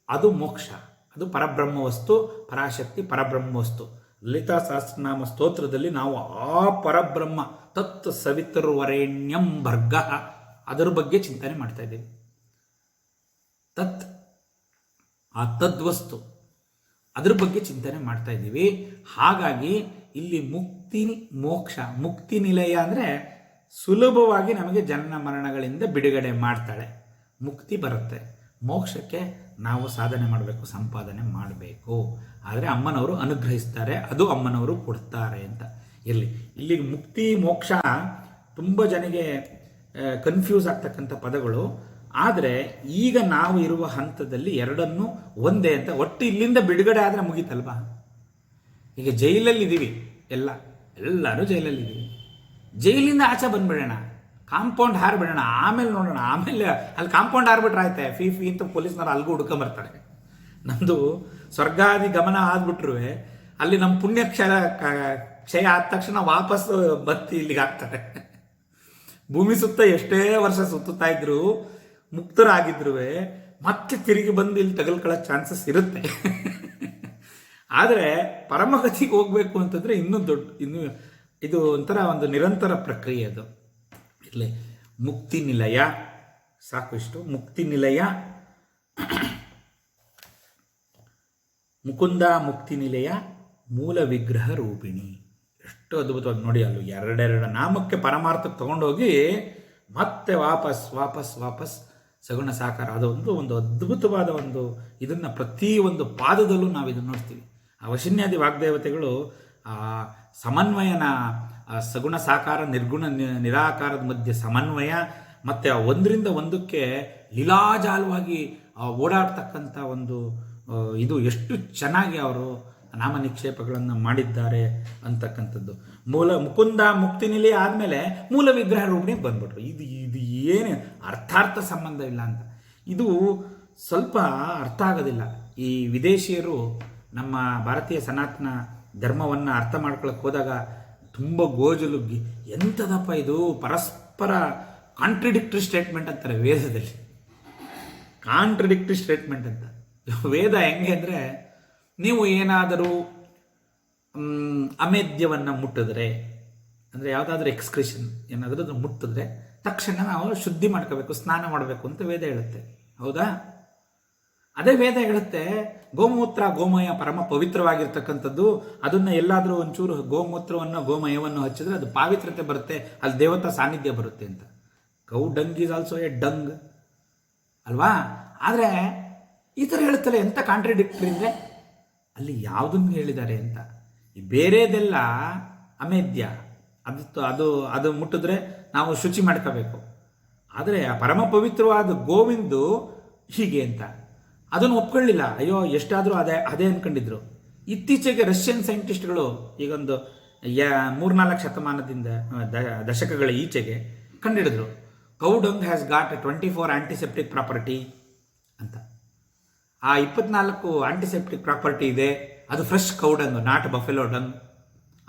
ಅದು ಮೋಕ್ಷ, ಅದು ಪರಬ್ರಹ್ಮ ವಸ್ತು, ಪರಾಶಕ್ತಿ ಪರಬ್ರಹ್ಮ ವಸ್ತು. ಲಲಿತಾ ಸಹಸ್ರನಾಮ ಸ್ತೋತ್ರದಲ್ಲಿ ನಾವು ಆ ಪರಬ್ರಹ್ಮ ತತ್ ಸವಿತುರ್ವರೆಣ್ಯಂ ಭರ್ಗ ಅದರ ಬಗ್ಗೆ ಚಿಂತನೆ ಮಾಡ್ತಾ ಇದ್ದೀವಿ. ಆ ತದ್ವಸ್ತು ಅದ್ರ ಬಗ್ಗೆ ಚಿಂತನೆ ಮಾಡ್ತಾ ಇದ್ದೀವಿ. ಹಾಗಾಗಿ ಇಲ್ಲಿ ಮುಕ್ತಿ ಮೋಕ್ಷ, ಮುಕ್ತಿ ನಿಲಯ ಅಂದರೆ ಸುಲಭವಾಗಿ ನಮಗೆ ಜನನ ಮರಣಗಳಿಂದ ಬಿಡುಗಡೆ ಮಾಡ್ತಾಳೆ, ಮುಕ್ತಿ ಬರುತ್ತೆ. ಮೋಕ್ಷಕ್ಕೆ ನಾವು ಸಾಧನೆ ಮಾಡಬೇಕು, ಸಂಪಾದನೆ ಮಾಡಬೇಕು. ಆದರೆ ಅಮ್ಮನವರು ಅನುಗ್ರಹಿಸ್ತಾರೆ, ಅದು ಅಮ್ಮನವರು ಕೊಡ್ತಾರೆ ಅಂತ. ಇಲ್ಲಿಗೆ ಮುಕ್ತಿ ಮೋಕ್ಷ ತುಂಬ ಜನಗೆ ಕನ್ಫ್ಯೂಸ್ ಆಗ್ತಕ್ಕಂಥ ಪದಗಳು. ಆದರೆ ಈಗ ನಾವು ಇರುವ ಹಂತದಲ್ಲಿ ಎರಡನ್ನೂ ಒಂದೇ ಅಂತ, ಒಟ್ಟು ಇಲ್ಲಿಂದ ಬಿಡುಗಡೆ ಆದರೆ ಮುಗೀತಲ್ವಾ. ಈಗ ಜೈಲಲ್ಲಿ ಇದ್ದೀವಿ, ಎಲ್ಲರೂ ಜೈಲಲ್ಲಿದ್ದೀವಿ. ಜೈಲಿಂದ ಆಚೆ ಬಂದ್ಬಿಡೋಣ, ಕಾಂಪೌಂಡ್ ಹಾರಿಬಿಡೋಣ, ಆಮೇಲೆ ನೋಡೋಣ. ಆಮೇಲೆ ಅಲ್ಲಿ ಕಾಂಪೌಂಡ್ ಹಾರಿಬಿಟ್ರೆ ಆಯ್ತೆ, ಫೀ ಅಂತ ಪೊಲೀಸ್ನವ್ರು ಅಲ್ಲಿಗೂ ಹುಡ್ಕೊಂಬರ್ತಾರೆ. ನಮ್ಮದು ಸ್ವರ್ಗಾದಿ ಗಮನ ಆದ್ಬಿಟ್ರು ಅಲ್ಲಿ ನಮ್ಮ ಪುಣ್ಯ ಕ್ಷಯ ಆದ ತಕ್ಷಣ ವಾಪಸ್ ಬತ್ತಿ ಇಲ್ಲಿಗೆ ಹಾಕ್ತಾರೆ. ಭೂಮಿ ಸುತ್ತ ಎಷ್ಟೇ ವರ್ಷ ಸುತ್ತುತ್ತಾ ಇದ್ರು, ಮುಕ್ತರಾಗಿದ್ರು, ಮತ್ತೆ ತಿರುಗಿ ಬಂದು ಇಲ್ಲಿ ತಗಲ್ಕೊಳ್ಳೋ ಚಾನ್ಸಸ್ ಇರುತ್ತೆ. ಆದರೆ ಪರಮಗತಿಗೆ ಹೋಗ್ಬೇಕು ಅಂತಂದರೆ ಇನ್ನೂ ಇದು ಒಂಥರ ಒಂದು ನಿರಂತರ ಪ್ರಕ್ರಿಯೆ. ಅದು ಇರಲಿ. ಮುಕ್ತಿ ನಿಲಯ, ಸಾಕು ಇಷ್ಟು. ಮುಕ್ತಿ ನಿಲಯ, ಮುಕುಂದ ಮುಕ್ತಿ ನಿಲಯ, ಮೂಲ ವಿಗ್ರಹ ರೂಪಿಣಿ. ಎಷ್ಟು ಅದ್ಭುತವಾಗಿ ನೋಡಿ, ಅಲ್ಲೂ ಎರಡೆರಡು ನಾಮಕ್ಕೆ ಪರಮಾರ್ಥಕ್ಕೆ ತಗೊಂಡೋಗಿ ಮತ್ತೆ ವಾಪಸ್ ಸಗುಣ ಸಾಕಾರ. ಅದೊಂದು ಅದ್ಭುತವಾದ ಒಂದು ಇದನ್ನು ಪ್ರತಿ ಒಂದು ಪಾದದಲ್ಲೂ ನಾವು ಇದನ್ನು ನೋಡ್ತೀವಿ. ಆ ವಶಿನ್ಯಾದಿ ವಾಗ್ದೇವತೆಗಳು ಆ ಸಮನ್ವಯನ, ಸಗುಣ ಸಾಕಾರ ನಿರ್ಗುಣ ನಿರಾಕಾರದ ಮಧ್ಯೆ ಸಮನ್ವಯ, ಮತ್ತು ಒಂದರಿಂದ ಒಂದಕ್ಕೆ ಲೀಲಾಜಾಲವಾಗಿ ಓಡಾಡ್ತಕ್ಕಂಥ ಒಂದು ಇದು ಎಷ್ಟು ಚೆನ್ನಾಗಿ ಅವರು ನಾಮ ನಿಕ್ಷೇಪಗಳನ್ನು ಮಾಡಿದ್ದಾರೆ ಅಂತಕ್ಕಂಥದ್ದು. ಮುಕುಂದ ಮುಕ್ತಿ ನಿಲಯ ಆದಮೇಲೆ ಮೂಲ ವಿಗ್ರಹ ರೂಪಣಿಗೆ ಬಂದ್ಬಿಟ್ರು. ಇದು ಏನು ಅರ್ಥಾರ್ಥ ಸಂಬಂಧ ಇಲ್ಲ ಅಂತ. ಇದು ಸ್ವಲ್ಪ ಅರ್ಥ ಆಗೋದಿಲ್ಲ. ಈ ವಿದೇಶಿಯರು ನಮ್ಮ ಭಾರತೀಯ ಸನಾತನ ಧರ್ಮವನ್ನು ಅರ್ಥ ಮಾಡ್ಕೊಳಕ್ಕೆ ಹೋದಾಗ ತುಂಬ ಗೋಜಲು, ಎಂಥದಪ್ಪ ಇದು, ಪರಸ್ಪರ ಕಾಂಟ್ರಡಿಕ್ಟರಿ ಸ್ಟೇಟ್ಮೆಂಟ್ ಅಂತಾರೆ ವೇದದಲ್ಲಿ. ಕಾಂಟ್ರಡಿಕ್ಟರಿ ಸ್ಟೇಟ್ಮೆಂಟ್ ಅಂತ. ವೇದ ಹೆಂಗೆ ಅಂದರೆ, ನೀವು ಏನಾದರೂ ಅಮೇದ್ಯವನ್ನು ಮುಟ್ಟಿದ್ರೆ, ಅಂದರೆ ಯಾವುದಾದ್ರೂ ಎಕ್ಸ್ಕ್ರಿಷನ್ ಏನಾದರೂ ಅದು ಮುಟ್ಟಿದ್ರೆ ತಕ್ಷಣ ನಾವು ಶುದ್ಧಿ ಮಾಡ್ಕೋಬೇಕು, ಸ್ನಾನ ಮಾಡಬೇಕು ಅಂತ ವೇದ ಹೇಳುತ್ತೆ. ಹೌದಾ? ಅದೇ ವೇದ ಹೇಳುತ್ತೆ ಗೋಮೂತ್ರ ಗೋಮಯ ಪರಮ ಪವಿತ್ರವಾಗಿರ್ತಕ್ಕಂಥದ್ದು. ಅದನ್ನು ಎಲ್ಲಾದರೂ ಒಂಚೂರು ಗೋಮೂತ್ರವನ್ನು ಗೋಮಯವನ್ನು ಹಚ್ಚಿದ್ರೆ ಅದು ಪಾವಿತ್ರತೆ ಬರುತ್ತೆ, ಅಲ್ಲಿ ದೇವತಾ ಸಾನ್ನಿಧ್ಯ ಬರುತ್ತೆ ಅಂತ. Cow dung is also a dung ಅಲ್ವಾ? ಆದರೆ ಈ ಥರ ಹೇಳ್ತಾರೆ, ಎಂಥ ಕಾಂಟ್ರಡಿಕ್ಟ್ರಿ ಅಂದರೆ ಅಲ್ಲಿ ಯಾವುದನ್ನು ಹೇಳಿದ್ದಾರೆ ಅಂತ. ಈ ಬೇರೆದೆಲ್ಲ ಅಮೇದ್ಯ, ಅದು ಮುಟ್ಟಿದ್ರೆ ನಾವು ಶುಚಿ ಮಾಡ್ಕೋಬೇಕು. ಆದರೆ ಆ ಪರಮ ಪವಿತ್ರವಾದ ಗೋವಿಂದು ಹೀಗೆ ಅಂತ ಅದನ್ನು ಒಪ್ಕೊಳ್ಳಿಲ್ಲ. ಅಯ್ಯೋ ಎಷ್ಟಾದರೂ ಅದೇ ಅಂದ್ಕೊಂಡಿದ್ರು. ಇತ್ತೀಚೆಗೆ ರಷ್ಯನ್ ಸೈಂಟಿಸ್ಟ್ಗಳು ಈಗೊಂದು 3-4 ಶತಮಾನದಿಂದ ದಶಕಗಳ ಈಚೆಗೆ ಕಂಡುಹಿಡಿದ್ರು cow dung has got 24 antiseptic property ಅಂತ. ಆ 24 ಆಂಟಿಸೆಪ್ಟಿಕ್ ಪ್ರಾಪರ್ಟಿ ಇದೆ. ಅದು fresh cow dung, not buffalo dung.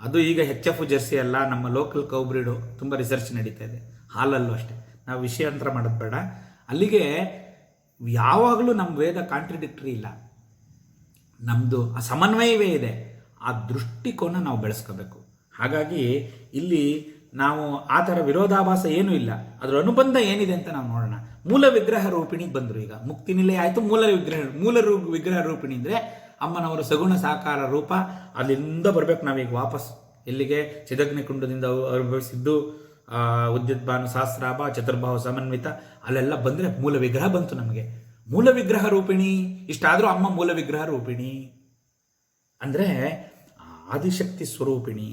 ಅದು ಈಗ HF ಜರ್ಸಿ ಅಲ್ಲ, ನಮ್ಮ ಲೋಕಲ್ ಕೌ ಬ್ರೀಡು. ತುಂಬ ರಿಸರ್ಚ್ ನಡೀತಾ ಇದೆ. ಹಾಲಲ್ಲೂ ಅಷ್ಟೇ. ನಾವು ವಿಷಯಾಂತರ ಮಾಡೋದು ಬೇಡ. ಅಲ್ಲಿಗೆ ಯಾವಾಗಲೂ ನಮ್ಮ ವೇದ ಕಾಂಟ್ರಡಿಕ್ಟರಿ ಇಲ್ಲ, ನಮ್ಮದು ಆ ಸಮನ್ವಯವೇ ಇದೆ. ಆ ದೃಷ್ಟಿಕೋನ ನಾವು ಬೆಳೆಸ್ಕೋಬೇಕು. ಹಾಗಾಗಿ ಇಲ್ಲಿ ನಾವು ಆ ಥರ ವಿರೋಧಾಭಾಸ ಏನೂ ಇಲ್ಲ. ಅದರ ಅನುಬಂಧ ಏನಿದೆ ಅಂತ ನಾವು ನೋಡೋಣ. ಮೂಲ ವಿಗ್ರಹ ರೂಪಿಣಿಗೆ ಬಂದರು. ಈಗ ಮುಕ್ತಿ ನಿಲಯ ಆಯಿತು, ಮೂಲ ವಿಗ್ರಹ ರೂಪಿಣಿ ಅಂದರೆ ಅಮ್ಮನವರು ಸಗುಣ ಸಾಕಾರ ರೂಪ. ಅಲ್ಲಿಂದ ಬರಬೇಕು ನಾವೀಗ ವಾಪಸ್ ಎಲ್ಲಿಗೆ? ಚಿದಗ್ನಿ ಕುಂಡದಿಂದ ಅನುಭವಿಸಿದ್ದು ಉದ್ಯುದ್ಭಾನು ಸಹಸ್ರಾಭ ಚತುರ್ಭಾವ ಸಮನ್ವಿತ, ಅಲ್ಲೆಲ್ಲ ಬಂದರೆ ಮೂಲ ವಿಗ್ರಹ ಬಂತು ನಮಗೆ. ಮೂಲ ವಿಗ್ರಹ ರೂಪಿಣಿ. ಇಷ್ಟಾದರೂ ಅಮ್ಮ ಮೂಲ ವಿಗ್ರಹ ರೂಪಿಣಿ ಅಂದರೆ ಆದಿಶಕ್ತಿ ಸ್ವರೂಪಿಣಿ.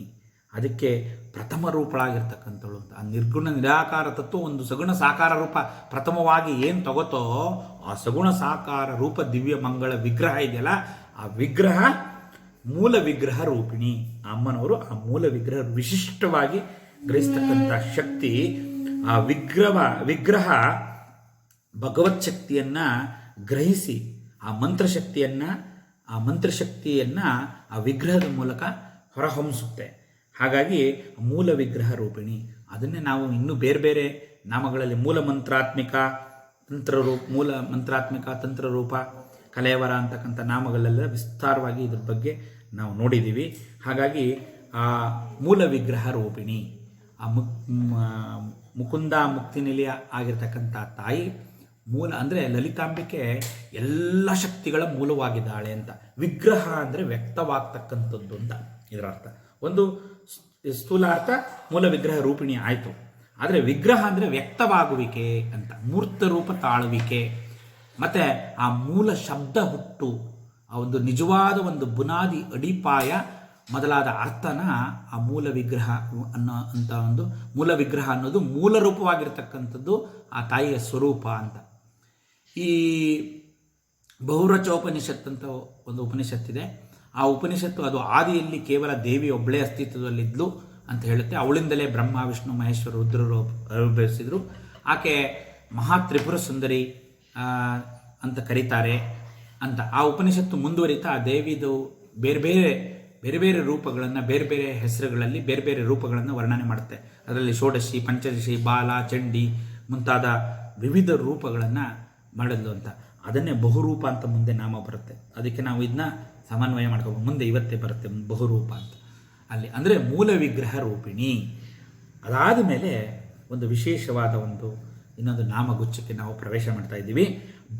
ಅದಕ್ಕೆ ಪ್ರಥಮ ರೂಪಳಾಗಿರ್ತಕ್ಕಂಥಳು. ಆ ನಿರ್ಗುಣ ನಿರಾಕಾರ ತತ್ವ ಒಂದು ಸಗುಣ ಸಾಕಾರ ರೂಪ ಪ್ರಥಮವಾಗಿ ಏನು ತಗೋತೋ ಆ ಸಗುಣ ಸಾಕಾರ ರೂಪ ದಿವ್ಯ ಮಂಗಳ ವಿಗ್ರಹ ಇದೆಯಲ್ಲ, ಆ ವಿಗ್ರಹ ಮೂಲ ವಿಗ್ರಹ ರೂಪಿಣಿ. ಆ ಅಮ್ಮನವರು ಆ ಮೂಲ ವಿಗ್ರಹ ವಿಶಿಷ್ಟವಾಗಿ ಗ್ರಹಿಸ್ತಕ್ಕಂಥ ಶಕ್ತಿ. ಆ ವಿಗ್ರಹ ಭಗವತ್ ಶಕ್ತಿಯನ್ನು ಗ್ರಹಿಸಿ ಆ ಮಂತ್ರಶಕ್ತಿಯನ್ನು ಆ ವಿಗ್ರಹದ ಮೂಲಕ ಹೊರಹೊಮ್ಮಿಸುತ್ತೆ. ಹಾಗಾಗಿ ಮೂಲ ವಿಗ್ರಹ ರೂಪಿಣಿ. ಅದನ್ನೇ ನಾವು ಇನ್ನೂ ಬೇರೆ ಬೇರೆ ನಾಮಗಳಲ್ಲಿ ಮೂಲ ಮಂತ್ರಾತ್ಮಿಕ ತಂತ್ರರೂಪ ಕಲೇವರ ಅಂತಕ್ಕಂಥ ನಾಮಗಳೆಲ್ಲ ವಿಸ್ತಾರವಾಗಿ ಇದ್ರ ಬಗ್ಗೆ ನಾವು ನೋಡಿದ್ದೀವಿ. ಹಾಗಾಗಿ ಆ ಮೂಲ ವಿಗ್ರಹ ರೂಪಿಣಿ, ಆ ಮುಕುಂದ ಮುಕ್ತಿ ನಿಲಯ ಆಗಿರ್ತಕ್ಕಂಥ ತಾಯಿ ಮೂಲ ಅಂದರೆ ಲಲಿತಾಂಬಿಕೆ ಎಲ್ಲ ಶಕ್ತಿಗಳ ಮೂಲವಾಗಿದ್ದಾಳೆ ಅಂತ. ವಿಗ್ರಹ ಅಂದರೆ ವ್ಯಕ್ತವಾಗ್ತಕ್ಕಂಥದ್ದು ಅಂತ ಇದರ ಅರ್ಥ. ಒಂದು ಸ್ಥೂಲಾರ್ಥ ಮೂಲ ವಿಗ್ರಹ ರೂಪಿಣಿ ಆಯಿತು. ಆದರೆ ವಿಗ್ರಹ ಅಂದರೆ ವ್ಯಕ್ತವಾಗುವಿಕೆ ಅಂತ, ಮೂರ್ತ ರೂಪ ತಾಳುವಿಕೆ. ಮತ್ತು ಆ ಮೂಲ ಶಬ್ದ ಹುಟ್ಟು, ಆ ಒಂದು ನಿಜವಾದ ಒಂದು ಬುನಾದಿ ಅಡಿಪಾಯ ಮೊದಲಾದ ಅರ್ಥನ ಆ ಮೂಲ ವಿಗ್ರಹ ಮೂಲ ವಿಗ್ರಹ ಅನ್ನೋದು ಮೂಲ ರೂಪವಾಗಿರ್ತಕ್ಕಂಥದ್ದು ಆ ತಾಯಿಯ ಸ್ವರೂಪ ಅಂತ. ಈ ಬಹುರಚೋಪನಿಷತ್ ಅಂತ ಒಂದು ಉಪನಿಷತ್ತಿದೆ. ಆ ಉಪನಿಷತ್ತು ಅದು ಆದಿಯಲ್ಲಿ ಕೇವಲ ದೇವಿ ಒಬ್ಬಳೇ ಅಸ್ತಿತ್ವದಲ್ಲಿದ್ಲು ಅಂತ ಹೇಳುತ್ತೆ. ಅವಳಿಂದಲೇ ಬ್ರಹ್ಮ ವಿಷ್ಣು ಮಹೇಶ್ವರ ರುದ್ರರು ಅನುಭವಿಸಿದರು. ಆಕೆ ಮಹಾ ತ್ರಿಪುರ ಸುಂದರಿ ಅಂತ ಕರೀತಾರೆ ಅಂತ ಆ ಉಪನಿಷತ್ತು ಮುಂದುವರಿತಾ ಆ ದೇವಿದು ಬೇರೆ ಬೇರೆ ರೂಪಗಳನ್ನು ಬೇರೆ ಬೇರೆ ಹೆಸರುಗಳಲ್ಲಿ ಬೇರೆ ಬೇರೆ ರೂಪಗಳನ್ನು ವರ್ಣನೆ ಮಾಡುತ್ತೆ. ಅದರಲ್ಲಿ ಷೋಡಶಿ, ಪಂಚದಶಿ, ಬಾಲ, ಚಂಡಿ ಮುಂತಾದ ವಿವಿಧ ರೂಪಗಳನ್ನು ಮಾಡಿದ್ಲು ಅಂತ. ಅದನ್ನೇ ಬಹುರೂಪ ಅಂತ ಮುಂದೆ ನಾಮ ಬರುತ್ತೆ. ಅದಕ್ಕೆ ನಾವು ಇದನ್ನ ಸಮನ್ವಯ ಮಾಡ್ಕೋಬೋದು. ಮುಂದೆ ಇವತ್ತೇ ಬರುತ್ತೆ ಬಹುರೂಪ ಅಂತ ಅಲ್ಲಿ. ಅಂದರೆ ಮೂಲ ವಿಗ್ರಹ ರೂಪಿಣಿ. ಅದಾದ ಮೇಲೆ ಒಂದು ವಿಶೇಷವಾದ ಇನ್ನೊಂದು ನಾಮಗುಚ್ಛಕ್ಕೆ ನಾವು ಪ್ರವೇಶ ಮಾಡ್ತಾ ಇದ್ದೀವಿ.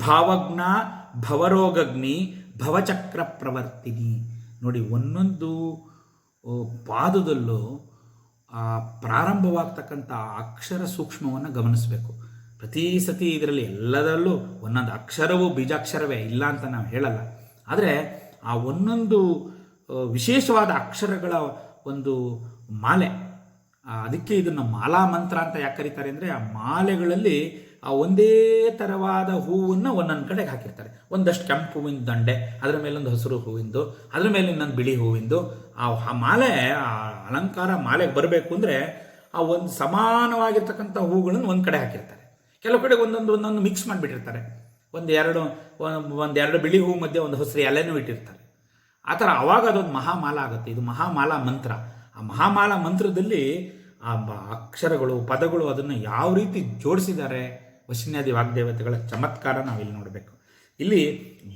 ಭಾವಜ್ಞ ಭವರೋಗಗ್ನಿ ಭವಚಕ್ರ ಪ್ರವರ್ತಿನಿ. ನೋಡಿ, ಒಂದೊಂದು ಪಾದದಲ್ಲೂ ಪ್ರಾರಂಭವಾಗ್ತಕ್ಕಂಥ ಅಕ್ಷರ ಸೂಕ್ಷ್ಮವನ್ನು ಗಮನಿಸಬೇಕು. ಪ್ರತಿ ಸತಿ ಇದರಲ್ಲಿ ಎಲ್ಲದರಲ್ಲೂ ಒಂದೊಂದು ಅಕ್ಷರವೂ ಬೀಜಾಕ್ಷರವೇ ಇಲ್ಲ ಅಂತ ನಾವು ಹೇಳಲ್ಲ. ಆದರೆ ಆ ಒಂದೊಂದು ವಿಶೇಷವಾದ ಅಕ್ಷರಗಳ ಒಂದು ಮಾಲೆ, ಅದಕ್ಕೆ ಇದನ್ನು ಮಾಲಾ ಮಂತ್ರ ಅಂತ ಯಾಕೆ ಕರೀತಾರೆ ಅಂದರೆ ಆ ಮಾಲೆಗಳಲ್ಲಿ ಆ ಒಂದೇ ಥರವಾದ ಹೂವನ್ನು ಒಂದೊಂದು ಕಡೆಗೆ ಹಾಕಿರ್ತಾರೆ. ಒಂದಷ್ಟು ಕೆಂಪು ಹೂವಿನ ದಂಡೆ, ಅದರ ಮೇಲೊಂದು ಹಸಿರು ಹೂವಿಂದು, ಅದರ ಮೇಲೆ ಇನ್ನೊಂದು ಬಿಳಿ ಹೂವಿಂದು. ಆ ಮಾಲೆ, ಆ ಅಲಂಕಾರ ಮಾಲೆಗೆ ಬರಬೇಕು ಅಂದರೆ ಆ ಒಂದು ಸಮಾನವಾಗಿರ್ತಕ್ಕಂಥ ಹೂಗಳನ್ನು ಒಂದು ಕಡೆ ಹಾಕಿರ್ತಾರೆ. ಕೆಲವು ಕಡೆ ಒಂದೊಂದು ಮಿಕ್ಸ್ ಮಾಡಿಬಿಟ್ಟಿರ್ತಾರೆ. ಒಂದೆರಡು ಬಿಳಿ ಹೂ ಮಧ್ಯೆ ಒಂದು ಹಸಿರು ಎಲೆನೂ ಇಟ್ಟಿರ್ತಾರೆ. ಆ ಥರ ಆವಾಗ ಅದೊಂದು ಮಹಾಮಾಲ ಆಗುತ್ತೆ. ಇದು ಮಹಾಮಾಲಾ ಮಂತ್ರ. ಆ ಮಹಾಮಾಲಾ ಮಂತ್ರದಲ್ಲಿ ಆ ಅಕ್ಷರಗಳು, ಪದಗಳು ಅದನ್ನು ಯಾವ ರೀತಿ ಜೋಡಿಸಿದ್ದಾರೆ, ವಶಿನ್ಯಾದಿ ವಾಗ್ದೇವತೆಗಳ ಚಮತ್ಕಾರ ನಾವಿಲ್ಲಿ ನೋಡಬೇಕು. ಇಲ್ಲಿ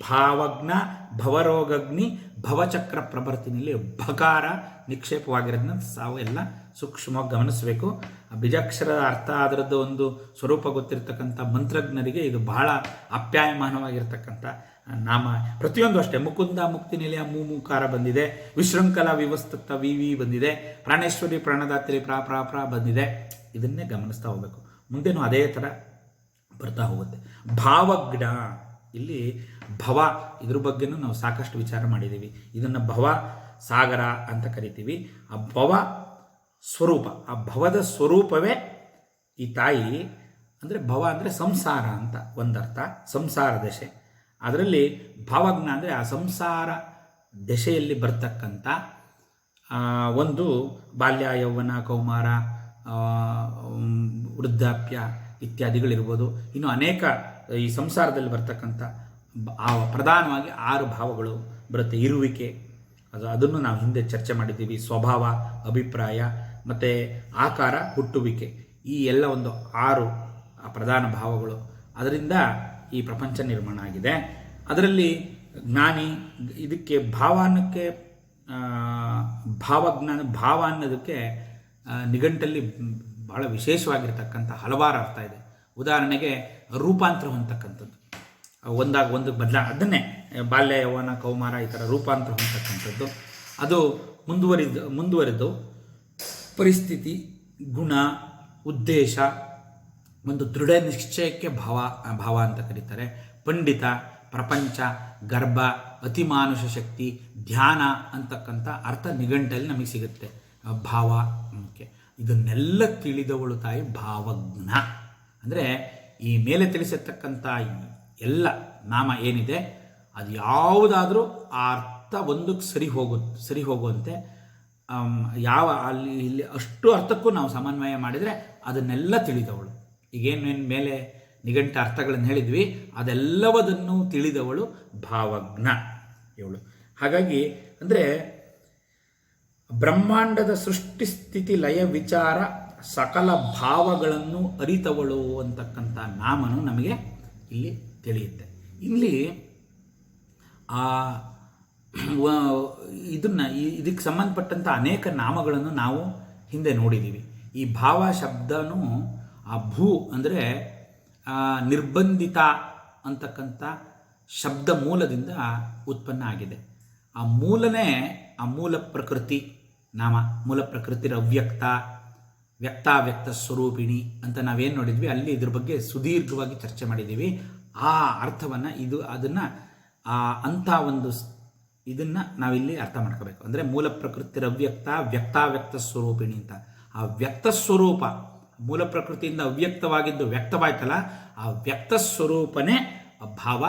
ಭಾವಗ್ನ, ಭವರೋಗಗ್ನಿ, ಭವಚಕ್ರ ಪ್ರಭರ್ತಿನಲ್ಲಿ ಭಕಾರ ನಿಕ್ಷೇಪವಾಗಿರೋದನ್ನ ಸಾವು ಎಲ್ಲ ಸೂಕ್ಷ್ಮವಾಗಿ ಗಮನಿಸಬೇಕು. ಆ ಬೀಜಾಕ್ಷರದ ಅರ್ಥ ಅದರದ್ದು ಒಂದು ಸ್ವರೂಪ ಗೊತ್ತಿರತಕ್ಕಂಥ ಮಂತ್ರಜ್ಞರಿಗೆ ಇದು ಬಹಳ ಆಪ್ಯಾಯಮಾನವಾಗಿರ್ತಕ್ಕಂಥ ನಾಮ. ಪ್ರತಿಯೊಂದು ಅಷ್ಟೇ, ಮುಕುಂದ ಮುಕ್ತಿ ನಿಲಯ ಮೂಕಾರ ಬಂದಿದೆ, ವಿಶೃಂಖಲ ವಿವಸ್ತತ್ತ ವಿ ಬಂದಿದೆ, ಪ್ರಾಣೇಶ್ವರಿ ಪ್ರಾಣದಾತ್ರಿ ಪ್ರ ಬಂದಿದೆ. ಇದನ್ನೇ ಗಮನಿಸ್ತಾ ಹೋಗಬೇಕು. ಮುಂದೆನೂ ಅದೇ ಥರ ಬರ್ತಾ ಹೋಗುತ್ತೆ. ಭಾವಗ್ನ, ಇಲ್ಲಿ ಭವ, ಇದ್ರ ಬಗ್ಗೆನೂ ನಾವು ಸಾಕಷ್ಟು ವಿಚಾರ ಮಾಡಿದ್ದೀವಿ. ಇದನ್ನು ಭವ ಸಾಗರ ಅಂತ ಕರಿತೀವಿ. ಆ ಭವ ಸ್ವರೂಪ, ಆ ಭವದ ಸ್ವರೂಪವೇ ಈ ತಾಯಿ. ಅಂದರೆ ಭವ ಅಂದರೆ ಸಂಸಾರ ಅಂತ ಒಂದರ್ಥ, ಸಂಸಾರ ದಶೆ. ಅದರಲ್ಲಿ ಭಾವಜ್ಞ ಅಂದರೆ ಆ ಸಂಸಾರ ದಶೆಯಲ್ಲಿ ಬರ್ತಕ್ಕಂಥ ಒಂದು ಬಾಲ್ಯ, ಯೌವನ, ಕೌಮಾರ, ವೃದ್ಧಾಪ್ಯ ಇತ್ಯಾದಿಗಳಿರ್ಬೋದು. ಇನ್ನು ಅನೇಕ ಈ ಸಂಸಾರದಲ್ಲಿ ಬರ್ತಕ್ಕಂಥ ಪ್ರಧಾನವಾಗಿ 6 ಭಾವಗಳು ಬರುತ್ತೆ. ಇರುವಿಕೆ, ಅದನ್ನು ನಾವು ಹಿಂದೆ ಚರ್ಚೆ ಮಾಡಿದ್ದೀವಿ. ಸ್ವಭಾವ, ಅಭಿಪ್ರಾಯ ಮತ್ತು ಆಕಾರ, ಹುಟ್ಟುವಿಕೆ, ಈ ಎಲ್ಲ ಒಂದು 6 ಪ್ರಧಾನ ಭಾವಗಳು. ಅದರಿಂದ ಈ ಪ್ರಪಂಚ ನಿರ್ಮಾಣ ಆಗಿದೆ. ಅದರಲ್ಲಿ ಜ್ಞಾನಿ, ಇದಕ್ಕೆ ಭಾವನಕ್ಕೆ ಭಾವಜ್ಞಾನ, ಭಾವ ಅನ್ನೋದಕ್ಕೆ ನಿಘಂಟಲ್ಲಿ ಬಹಳ ವಿಶೇಷವಾಗಿರ್ತಕ್ಕಂಥ ಹಲವಾರು ಅರ್ಥ ಇದೆ. ಉದಾಹರಣೆಗೆ ರೂಪಾಂತರ ಹೊಂದತಕ್ಕಂಥದ್ದು, ಒಂದಾಗ ಒಂದು ಅದನ್ನೇ ಬಾಲ್ಯ, ಯೌವನ, ಕೌಮಾರ ಈ ಥರ ರೂಪಾಂತರ ಹೊಂದತಕ್ಕಂಥದ್ದು. ಅದು ಮುಂದುವರಿದು ಪರಿಸ್ಥಿತಿ, ಗುಣ, ಉದ್ದೇಶ, ಒಂದು ದೃಢ ನಿಶ್ಚಯಕ್ಕೆ ಭಾವ ಅಂತ ಕರೀತಾರೆ. ಪಂಡಿತ, ಪ್ರಪಂಚ, ಗರ್ಭ, ಅತಿಮಾನುಷ ಶಕ್ತಿ, ಧ್ಯಾನ ಅಂತಕ್ಕಂಥ ಅರ್ಥ ನಿಘಂಟಲ್ಲಿ ನಮಗೆ ಸಿಗುತ್ತೆ. ಭಾವ ಮುಖ್ಯ. ಇದನ್ನೆಲ್ಲ ತಿಳಿದವಳು ತಾಯಿ ಭಾವಜ್ಞ. ಅಂದರೆ ಈ ಮೇಲೆ ತಿಳಿಸಿರ್ತಕ್ಕಂಥ ಎಲ್ಲ ನಾಮ ಏನಿದೆ ಅದು ಯಾವುದಾದ್ರೂ ಆ ಅರ್ಥ ಒಂದಕ್ಕೆ ಸರಿ ಹೋಗುವಂತೆ ಯಾವ ಅಲ್ಲಿ ಇಲ್ಲಿ ಅಷ್ಟು ಅರ್ಥಕ್ಕೂ ನಾವು ಸಮನ್ವಯ ಮಾಡಿದರೆ ಅದನ್ನೆಲ್ಲ ತಿಳಿದವಳು. ಈಗೇನೇನು ಮೇಲೆ ನಿಘಂಟ ಅರ್ಥಗಳನ್ನು ಹೇಳಿದ್ವಿ ಅದೆಲ್ಲವದನ್ನು ತಿಳಿದವಳು ಭಾವಜ್ಞ ಇವಳು. ಹಾಗಾಗಿ ಅಂದರೆ ಬ್ರಹ್ಮಾಂಡದ ಸೃಷ್ಟಿ ಸ್ಥಿತಿ ಲಯ ವಿಚಾರ ಸಕಲ ಭಾವಗಳನ್ನು ಅರಿತವಳು ಅಂತಕ್ಕಂಥ ನಾಮನು ನಮಗೆ ಇಲ್ಲಿ ತಿಳಿಯುತ್ತೆ. ಇಲ್ಲಿ ಇದಕ್ಕೆ ಸಂಬಂಧಪಟ್ಟಂಥ ಅನೇಕ ನಾಮಗಳನ್ನು ನಾವು ಹಿಂದೆ ನೋಡಿದ್ದೀವಿ. ಈ ಭಾವ ಶಬ್ದನೂ ಆ ಭೂ ಅಂದರೆ ನಿರ್ಬಂಧಿತ ಅಂತಕ್ಕಂಥ ಶಬ್ದ ಮೂಲದಿಂದ ಉತ್ಪನ್ನ ಆಗಿದೆ. ಆ ಮೂಲನೇ ಆ ಮೂಲ ಪ್ರಕೃತಿ ನಾಮ. ಮೂಲ ಪ್ರಕೃತಿರ ಅವ್ಯಕ್ತ, ವ್ಯಕ್ತಾವ್ಯಕ್ತ ಸ್ವರೂಪಿಣಿ ಅಂತ ನಾವೇನು ನೋಡಿದ್ವಿ ಅಲ್ಲಿ ಇದ್ರ ಬಗ್ಗೆ ಸುದೀರ್ಘವಾಗಿ ಚರ್ಚೆ ಮಾಡಿದ್ದೀವಿ. ಆ ಅರ್ಥವನ್ನು ಅದನ್ನು ಅಂಥ ಒಂದು ಇದನ್ನು ನಾವಿಲ್ಲಿ ಅರ್ಥ ಮಾಡ್ಕೋಬೇಕು. ಅಂದರೆ ಮೂಲ ಪ್ರಕೃತಿರ ಅವ್ಯಕ್ತ, ವ್ಯಕ್ತಾವ್ಯಕ್ತ ಸ್ವರೂಪಿಣಿ ಅಂತ. ಆ ವ್ಯಕ್ತ ಸ್ವರೂಪ ಮೂಲ ಪ್ರಕೃತಿಯಿಂದ ಅವ್ಯಕ್ತವಾಗಿದ್ದು ವ್ಯಕ್ತವಾಯ್ತಲ್ಲ, ಆ ವ್ಯಕ್ತ ಸ್ವರೂಪನೇ ಭಾವ.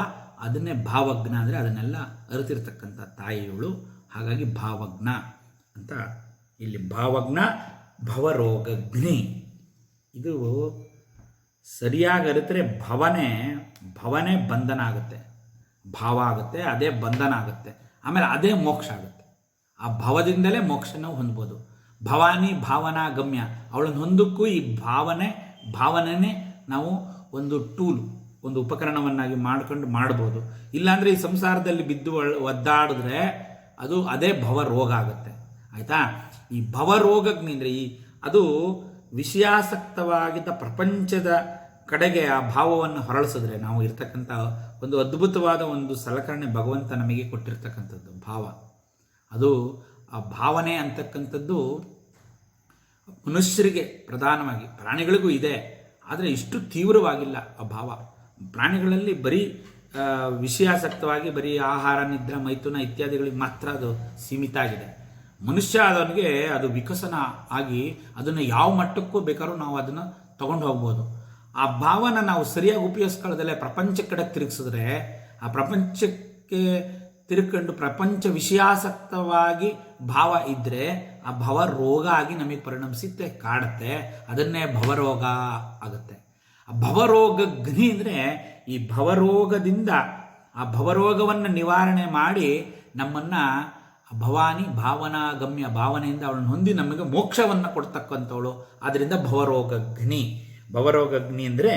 ಅದನ್ನೇ ಭಾವಜ್ಞ ಅಂದರೆ ಅದನ್ನೆಲ್ಲ ಅರಿತಿರ್ತಕ್ಕಂಥ ತಾಯಿಗಳು. ಹಾಗಾಗಿ ಭಾವಜ್ಞ ಅಂತ ಇಲ್ಲಿ ಭಾವಜ್ಞ, ಭವರೋಗಗ್ನಿ. ಇದು ಸರಿಯಾಗಿ ಅರಿತರೆ ಭವನೇ ಬಂಧನ ಆಗುತ್ತೆ, ಭಾವ ಆಗುತ್ತೆ, ಅದೇ ಬಂಧನ ಆಗುತ್ತೆ, ಆಮೇಲೆ ಅದೇ ಮೋಕ್ಷ ಆಗುತ್ತೆ. ಆ ಭವದಿಂದಲೇ ಮೋಕ್ಷನ ಹೊಂದ್ಬೋದು. ಭವಾನಿ ಭಾವನಾ ಗಮ್ಯ, ಅವಳನ್ನು ಹೊಂದಕ್ಕೂ ಈ ಭಾವನೆನೇ ನಾವು ಒಂದು ಟೂಲ್, ಒಂದು ಉಪಕರಣವನ್ನಾಗಿ ಮಾಡ್ಬೋದು. ಇಲ್ಲಾಂದರೆ ಈ ಸಂಸಾರದಲ್ಲಿ ಬಿದ್ದು ಒದ್ದಾಡಿದ್ರೆ ಅದೇ ಭವರೋಗ ಆಗುತ್ತೆ. ಆಯಿತಾ? ಈ ಭವರೋಗಗ್ನಿ ಅಂದರೆ ಅದು ವಿಷಯಾಸಕ್ತವಾಗಿದ್ದ ಪ್ರಪಂಚದ ಕಡೆಗೆ ಆ ಭಾವವನ್ನು ಹೊರಳಿಸಿದ್ರೆ ನಾವು ಇರ್ತಕ್ಕಂಥ ಒಂದು ಅದ್ಭುತವಾದ ಒಂದು ಸಲಕರಣೆ ಭಗವಂತ ನಮಗೆ ಕೊಟ್ಟಿರ್ತಕ್ಕಂಥದ್ದು ಭಾವ. ಅದು ಆ ಭಾವನೆ ಅಂತಕ್ಕಂಥದ್ದು ಮನುಷ್ಯರಿಗೆ ಪ್ರಧಾನವಾಗಿ, ಪ್ರಾಣಿಗಳಿಗೂ ಇದೆ, ಆದರೆ ಇಷ್ಟು ತೀವ್ರವಾಗಿಲ್ಲ ಆ ಭಾವ. ಪ್ರಾಣಿಗಳಲ್ಲಿ ಬರೀ ವಿಷಯಾಸಕ್ತವಾಗಿ ಬರೀ ಆಹಾರ, ನಿದ್ರೆ, ಮೈಥುನ ಇತ್ಯಾದಿಗಳಿಗೆ ಮಾತ್ರ ಅದು ಸೀಮಿತ ಆಗಿದೆ. ಮನುಷ್ಯ ಅದನಿಗೆ ಅದು ವಿಕಸನ ಆಗಿ ಅದನ್ನು ಯಾವ ಮಟ್ಟಕ್ಕೂ ಬೇಕಾದ್ರೂ ನಾವು ಅದನ್ನು ತಗೊಂಡು ಹೋಗ್ಬೋದು. ಆ ಭಾವನ ನಾವು ಸರಿಯಾಗಿ ಉಪಯೋಗಿಸ್ಕೊಳ್ಳೋದಲ್ಲೇ ಪ್ರಪಂಚ ಕಡೆ ತಿರುಗಿಸಿದ್ರೆ, ಆ ಪ್ರಪಂಚಕ್ಕೆ ತಿರ್ಕೊಂಡು ಪ್ರಪಂಚ ವಿಷಯಾಸಕ್ತವಾಗಿ ಭಾವ ಇದ್ದರೆ ಆ ಭವರೋಗ ಆಗಿ ನಮಗೆ ಪರಿಣಮಿಸುತ್ತೆ, ಕಾಡುತ್ತೆ. ಅದನ್ನೇ ಭವರೋಗ ಆಗುತ್ತೆ. ಆ ಭವರೋಗಗ್ನಿ ಅಂದರೆ ಈ ಭವರೋಗದಿಂದ ಆ ಭವರೋಗವನ್ನು ನಿವಾರಣೆ ಮಾಡಿ ನಮ್ಮನ್ನು ಭವಾನಿ ಭಾವನಾ ಗಮ್ಯ ಭಾವನೆಯಿಂದ ಅವಳನ್ನು ಹೊಂದಿ ನಮಗೆ ಮೋಕ್ಷವನ್ನು ಕೊಡ್ತಕ್ಕಂಥವಳು. ಆದ್ದರಿಂದ ಭವರೋಗಗ್ನಿ ಅಂದರೆ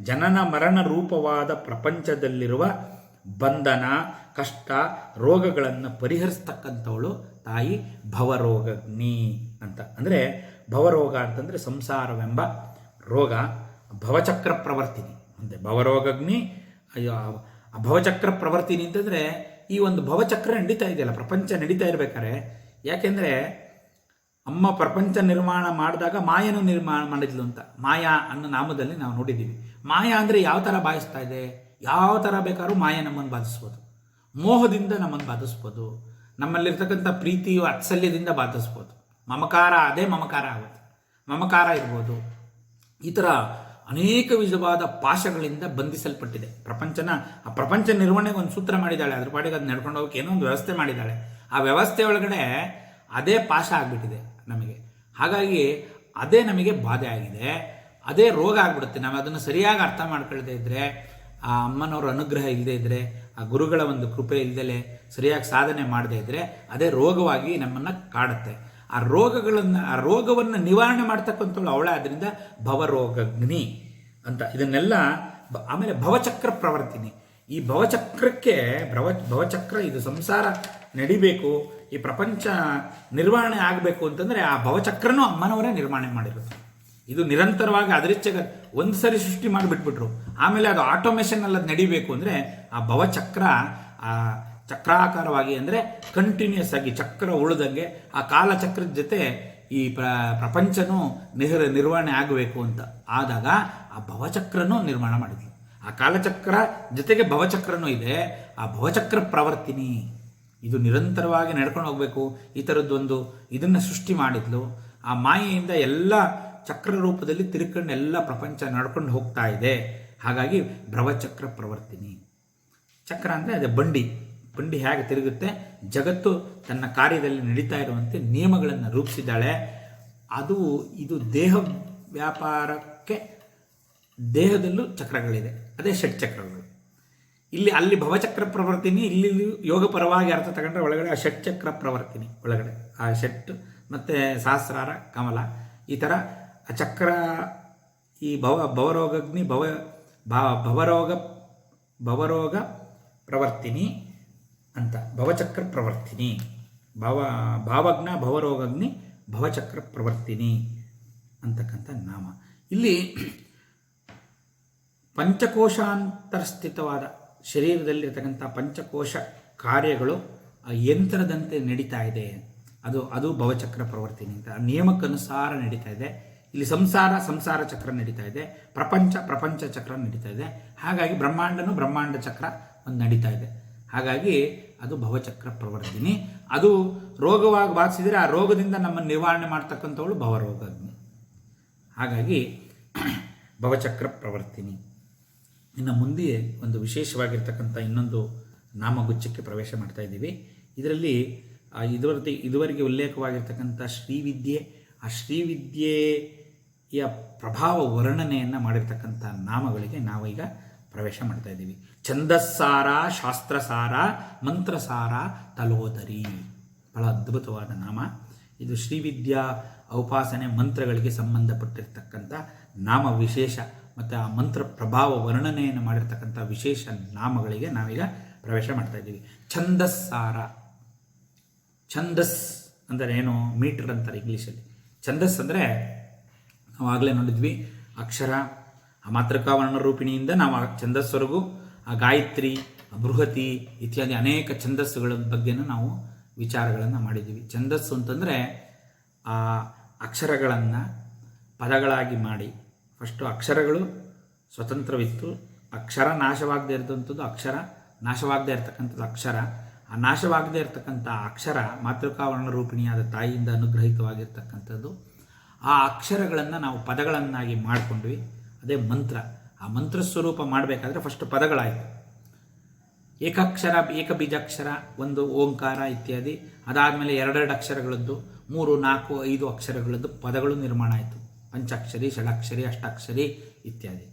ಜನನ ಮರಣ ರೂಪವಾದ ಪ್ರಪಂಚದಲ್ಲಿರುವ ಬಂಧನ, ಕಷ್ಟ, ರೋಗಗಳನ್ನು ಪರಿಹರಿಸ್ತಕ್ಕಂಥವಳು ತಾಯಿ ಭವರೋಗಗ್ನಿ ಅಂತ. ಅಂದರೆ ಭವರೋಗ ಅಂತಂದರೆ ಸಂಸಾರವೆಂಬ ರೋಗ, ಭವಚಕ್ರ ಪ್ರವರ್ತಿನಿ ಅಂತೆ. ಭವರೋಗಗ್ನಿ ಭವಚಕ್ರ ಪ್ರವರ್ತಿನಿ ಅಂತಂದರೆ ಈ ಒಂದು ಭವಚಕ್ರ ನಡೀತಾ ಇದೆಯಲ್ಲ, ಪ್ರಪಂಚ ನಡೀತಾ ಇರಬೇಕಾದ್ರೆ, ಯಾಕೆಂದರೆ ಅಮ್ಮ ಪ್ರಪಂಚ ನಿರ್ಮಾಣ ಮಾಡಿದಾಗ ಮಾಯನು ನಿರ್ಮಾಣ ಮಾಡಿದ್ಲು ಅಂತ ಮಾಯಾ ಅನ್ನೋ ನಾಮದಲ್ಲಿ ನಾವು ನೋಡಿದ್ದೀವಿ. ಮಾಯಾ ಅಂದರೆ ಯಾವ ಥರ ಬಾಧಿಸ್ತಾ ಇದೆ, ಯಾವ ಥರ ಬೇಕಾದ್ರೂ ಮಾಯ ನಮ್ಮನ್ನು ಬಾಧಿಸ್ಬೋದು. ಮೋಹದಿಂದ ನಮ್ಮನ್ನು ಬಾಧಿಸ್ಬೋದು, ನಮ್ಮಲ್ಲಿರ್ತಕ್ಕಂಥ ಪ್ರೀತಿ ವಾತ್ಸಲ್ಯದಿಂದ ಬಾಧಿಸ್ಬೋದು. ಮಮಕಾರ, ಅದೇ ಮಮಕಾರ ಆಗುತ್ತೆ, ಮಮಕಾರ ಇರ್ಬೋದು. ಈ ಥರ ಅನೇಕ ವಿಧವಾದ ಪಾಶಗಳಿಂದ ಬಂಧಿಸಲ್ಪಟ್ಟಿದೆ ಪ್ರಪಂಚನ. ಆ ಪ್ರಪಂಚ ನಿರ್ವಹಣೆಗೆ ಒಂದು ಸೂತ್ರ ಮಾಡಿದ್ದಾಳೆ, ಅದ್ರ ಪಾಡಿಗೆ ಅದು ನಡ್ಕೊಂಡು ಹೋಗೋಕೆ ಏನೋ ಒಂದು ವ್ಯವಸ್ಥೆ ಮಾಡಿದ್ದಾಳೆ. ಆ ವ್ಯವಸ್ಥೆ ಒಳಗಡೆ ಅದೇ ಪಾಶ ಆಗಿಬಿಟ್ಟಿದೆ ನಮಗೆ. ಹಾಗಾಗಿ ಅದೇ ನಮಗೆ ಬಾಧೆ ಆಗಿದೆ, ಅದೇ ರೋಗ ಆಗಿಬಿಡುತ್ತೆ. ನಾವು ಅದನ್ನು ಸರಿಯಾಗಿ ಅರ್ಥ ಮಾಡ್ಕೊಳ್ದೇ ಇದ್ದರೆ, ಆ ಅಮ್ಮನವರ ಅನುಗ್ರಹ ಇಲ್ಲದೇ ಇದ್ದರೆ, ಆ ಗುರುಗಳ ಒಂದು ಕೃಪೆ ಇಲ್ಲದೆ ಸರಿಯಾಗಿ ಸಾಧನೆ ಮಾಡದೇ ಇದ್ದರೆ ಅದೇ ರೋಗವಾಗಿ ನಮ್ಮನ್ನು ಕಾಡುತ್ತೆ. ಆ ರೋಗವನ್ನು ನಿವಾರಣೆ ಮಾಡ್ತಕ್ಕಂಥವಳು ಅವಳೇ. ಅದರಿಂದ ಭವರೋಗಗ್ನಿ ಅಂತ ಇದನ್ನೆಲ್ಲ. ಆಮೇಲೆ ಭವಚಕ್ರ ಪ್ರವರ್ತಿನಿ. ಈ ಭವಚಕ್ರಕ್ಕೆ ಭವಚಕ್ರ ಇದು ಸಂಸಾರ ನಡಿಬೇಕು, ಈ ಪ್ರಪಂಚ ನಿರ್ವಹಣೆ ಆಗಬೇಕು ಅಂತಂದರೆ ಆ ಭವಚಕ್ರನೂ ಅಮ್ಮನವರೇ ನಿರ್ಮಾಣ ಮಾಡಿರೋದು. ಇದು ನಿರಂತರವಾಗಿ ಅದರಿಚ್ಛೆಗೆ ಒಂದು ಸರಿ ಸೃಷ್ಟಿ ಮಾಡಿಬಿಟ್ಬಿಟ್ರು, ಆಮೇಲೆ ಅದು ಆಟೋಮೇಷನ್ ಅಲ್ಲಿ ಅದು ನಡಿಬೇಕು ಅಂದರೆ ಆ ಭವಚಕ್ರ ಚಕ್ರಾಕಾರವಾಗಿ, ಅಂದರೆ ಕಂಟಿನ್ಯೂಸ್ ಆಗಿ ಚಕ್ರ ಉಳಿದಂಗೆ ಆ ಕಾಲಚಕ್ರದ ಜೊತೆ ಈ ಪ್ರಪಂಚನೂ ನಿರ್ವಹಣೆ ಆಗಬೇಕು ಅಂತ ಆದಾಗ ಆ ಭವಚಕ್ರನೂ ನಿರ್ಮಾಣ ಮಾಡಿದ್ವಿ. ಆ ಕಾಲಚಕ್ರ ಜೊತೆಗೆ ಭವಚಕ್ರನೂ ಇದೆ. ಆ ಭವಚಕ್ರ ಪ್ರವರ್ತಿನಿ ಇದು ನಿರಂತರವಾಗಿ ನಡ್ಕೊಂಡು ಹೋಗಬೇಕು. ಈ ಥರದ್ದೊಂದು ಇದನ್ನು ಸೃಷ್ಟಿ ಮಾಡಿದ್ಲು. ಆ ಮಾಯೆಯಿಂದ ಎಲ್ಲ ಚಕ್ರ ರೂಪದಲ್ಲಿ ತಿರ್ಕೊಂಡು ಎಲ್ಲ ಪ್ರಪಂಚ ನಡ್ಕೊಂಡು ಹೋಗ್ತಾ ಇದೆ. ಹಾಗಾಗಿ ಭವಚಕ್ರ ಪ್ರವರ್ತಿನಿ. ಚಕ್ರ ಅಂದರೆ ಅದೇ ಬಂಡಿ ಹೇಗೆ ತಿರುಗುತ್ತೆ, ಜಗತ್ತು ತನ್ನ ಕಾರ್ಯದಲ್ಲಿ ನಡೀತಾ ಇರುವಂತೆ ನಿಯಮಗಳನ್ನು ರೂಪಿಸಿದ್ದಾಳೆ. ಇದು ದೇಹ ವ್ಯಾಪಾರಕ್ಕೆ ದೇಹದಲ್ಲೂ ಚಕ್ರಗಳಿದೆ, ಅದೇ ಷಟ್ ಚಕ್ರಗಳು. ಅಲ್ಲಿ ಭವಚಕ್ರ ಪ್ರವರ್ತಿನಿ, ಇಲ್ಲಿ ಯೋಗ ಪರವಾಗಿ ಅರ್ಥ ತಗೊಂಡ್ರೆ ಒಳಗಡೆ ಆ ಷಟ್ ಚಕ್ರ ಪ್ರವರ್ತಿನಿ, ಒಳಗಡೆ ಆ ಷಟ್ ಮತ್ತು ಸಹಸ್ರಾರ ಕಮಲ, ಈ ಥರ ಆ ಚಕ್ರ. ಈ ಭವರೋಗಗ್ನಿ ಭವರೋಗ ಪ್ರವರ್ತಿನಿ ಅಂತ, ಭವಚಕ್ರ ಪ್ರವರ್ತಿನಿ, ಭಾವಗ್ನ ಭವರೋಗಗ್ನಿ ಭವಚಕ್ರ ಪ್ರವರ್ತಿನಿ ಅಂತಕ್ಕಂಥ ನಾಮ. ಇಲ್ಲಿ ಪಂಚಕೋಶಾಂತರಸ್ಥಿತವಾದ ಶರೀರದಲ್ಲಿರ್ತಕ್ಕಂಥ ಪಂಚಕೋಶ ಕಾರ್ಯಗಳು ಆ ಯಂತ್ರದಂತೆ ನಡೀತಾ ಇದೆ. ಅದು ಭವಚಕ್ರ ಪ್ರವರ್ತಿನಿ ಅಂತ ನಿಯಮಕ್ಕನುಸಾರ ನಡೀತಾ ಇದೆ. ಇಲ್ಲಿ ಸಂಸಾರ ಚಕ್ರ ನಡೀತಾ ಇದೆ, ಪ್ರಪಂಚ ಚಕ್ರ ನಡೀತಾ ಇದೆ. ಹಾಗಾಗಿ ಬ್ರಹ್ಮಾಂಡ ಚಕ್ರ ಒಂದು ನಡೀತಾ ಇದೆ. ಹಾಗಾಗಿ ಅದು ಭವಚಕ್ರ ಪ್ರವರ್ತಿನಿ. ಅದು ರೋಗವಾಗಿ ಬಾಧಿಸಿದರೆ ಆ ರೋಗದಿಂದ ನಮ್ಮನ್ನು ನಿವಾರಣೆ ಮಾಡ್ತಕ್ಕಂಥವಳು ಭವರೋಗಗ್ನಿ. ಹಾಗಾಗಿ ಭವಚಕ್ರ ಪ್ರವರ್ತಿನಿ. ಇನ್ನು ಮುಂದೆ ಒಂದು ವಿಶೇಷವಾಗಿರ್ತಕ್ಕಂಥ ಇನ್ನೊಂದು ನಾಮಗುಚ್ಛಕ್ಕೆ ಪ್ರವೇಶ ಮಾಡ್ತಾ ಇದ್ದೀವಿ. ಇದರಲ್ಲಿ ಇದುವರೆಗೆ ಉಲ್ಲೇಖವಾಗಿರ್ತಕ್ಕಂಥ ಶ್ರೀವಿದ್ಯೆ, ಆ ಶ್ರೀವಿದ್ಯೆಯ ಪ್ರಭಾವ ವರ್ಣನೆಯನ್ನು ಮಾಡಿರ್ತಕ್ಕಂಥ ನಾಮಗಳಿಗೆ ನಾವೀಗ ಪ್ರವೇಶ ಮಾಡ್ತಾ ಇದ್ದೀವಿ. ಛಂದಸ್ಸಾರ, ಶಾಸ್ತ್ರಸಾರ, ಮಂತ್ರಸಾರ, ತಲೋದರಿ. ಬಹಳ ಅದ್ಭುತವಾದ ನಾಮ ಇದು. ಶ್ರೀವಿದ್ಯಾ ಔಪಾಸನೆ ಮಂತ್ರಗಳಿಗೆ ಸಂಬಂಧಪಟ್ಟಿರ್ತಕ್ಕಂಥ ನಾಮ ವಿಶೇಷ ಮತ್ತು ಆ ಮಂತ್ರ ಪ್ರಭಾವ ವರ್ಣನೆಯನ್ನು ಮಾಡಿರ್ತಕ್ಕಂಥ ವಿಶೇಷ ನಾಮಗಳಿಗೆ ನಾವೀಗ ಪ್ರವೇಶ ಮಾಡ್ತಾ ಇದ್ದೀವಿ. ಛಂದಸ್ಸಾರ. ಛಂದಸ್ ಅಂದರೆ ಏನು, ಮೀಟರ್ ಅಂತಾರೆ ಇಂಗ್ಲೀಷಲ್ಲಿ. ಛಂದಸ್ ಅಂದರೆ ನಾವು ಆಗಲೇ ನೋಡಿದ್ವಿ, ಅಕ್ಷರ, ಆ ಮಾತೃಕಾ ವರ್ಣರೂಪಿಣಿಯಿಂದ ನಾವು ಆ ಛಂದಸ್ವರೆಗೂ ಆ ಗಾಯತ್ರಿ, ಬೃಹತಿ ಇತ್ಯಾದಿ ಅನೇಕ ಛಂದಸ್ಸುಗಳ ಬಗ್ಗೆನೂ ನಾವು ವಿಚಾರಗಳನ್ನು ಮಾಡಿದ್ದೀವಿ. ಛಂದಸ್ಸು ಅಂತಂದರೆ ಆ ಅಕ್ಷರಗಳನ್ನು ಪದಗಳಾಗಿ ಮಾಡಿ, ಫಸ್ಟು ಅಕ್ಷರಗಳು ಸ್ವತಂತ್ರವಿತ್ತು, ಅಕ್ಷರ ನಾಶವಾಗದೇ ಇರದಂಥದ್ದು, ಅಕ್ಷರ ನಾಶವಾಗದೇ ಇರತಕ್ಕಂಥದ್ದು ಅಕ್ಷರ. ಆ ನಾಶವಾಗದೇ ಇರತಕ್ಕಂಥ ಅಕ್ಷರ ಮಾತೃಕಾ ವರ್ಣರೂಪಿಣಿಯಾದ ತಾಯಿಯಿಂದ ಅನುಗ್ರಹಿತವಾಗಿರ್ತಕ್ಕಂಥದ್ದು. ಆ ಅಕ್ಷರಗಳನ್ನು ನಾವು ಪದಗಳನ್ನಾಗಿ ಮಾಡಿಕೊಂಡ್ವಿ, ಅದೇ ಮಂತ್ರ. ಆ ಮಂತ್ರ ಸ್ವರೂಪ ಮಾಡಬೇಕಾದ್ರೆ ಫಸ್ಟ್ ಪದಗಳಾಯಿತು. ಏಕಾಕ್ಷರ, ಏಕಬೀಜಾಕ್ಷರ, ಒಂದು ಓಂಕಾರ ಇತ್ಯಾದಿ. ಅದಾದಮೇಲೆ ಎರಡೆರಡು ಅಕ್ಷರಗಳದ್ದು, 3, 4, 5 ಅಕ್ಷರಗಳದ್ದು ಪದಗಳು ನಿರ್ಮಾಣ ಆಯಿತು. ಪಂಚಾಕ್ಷರಿ, ಷಡಾಕ್ಷರಿ, ಅಷ್ಟಾಕ್ಷರಿ ಇತ್ಯಾದಿ.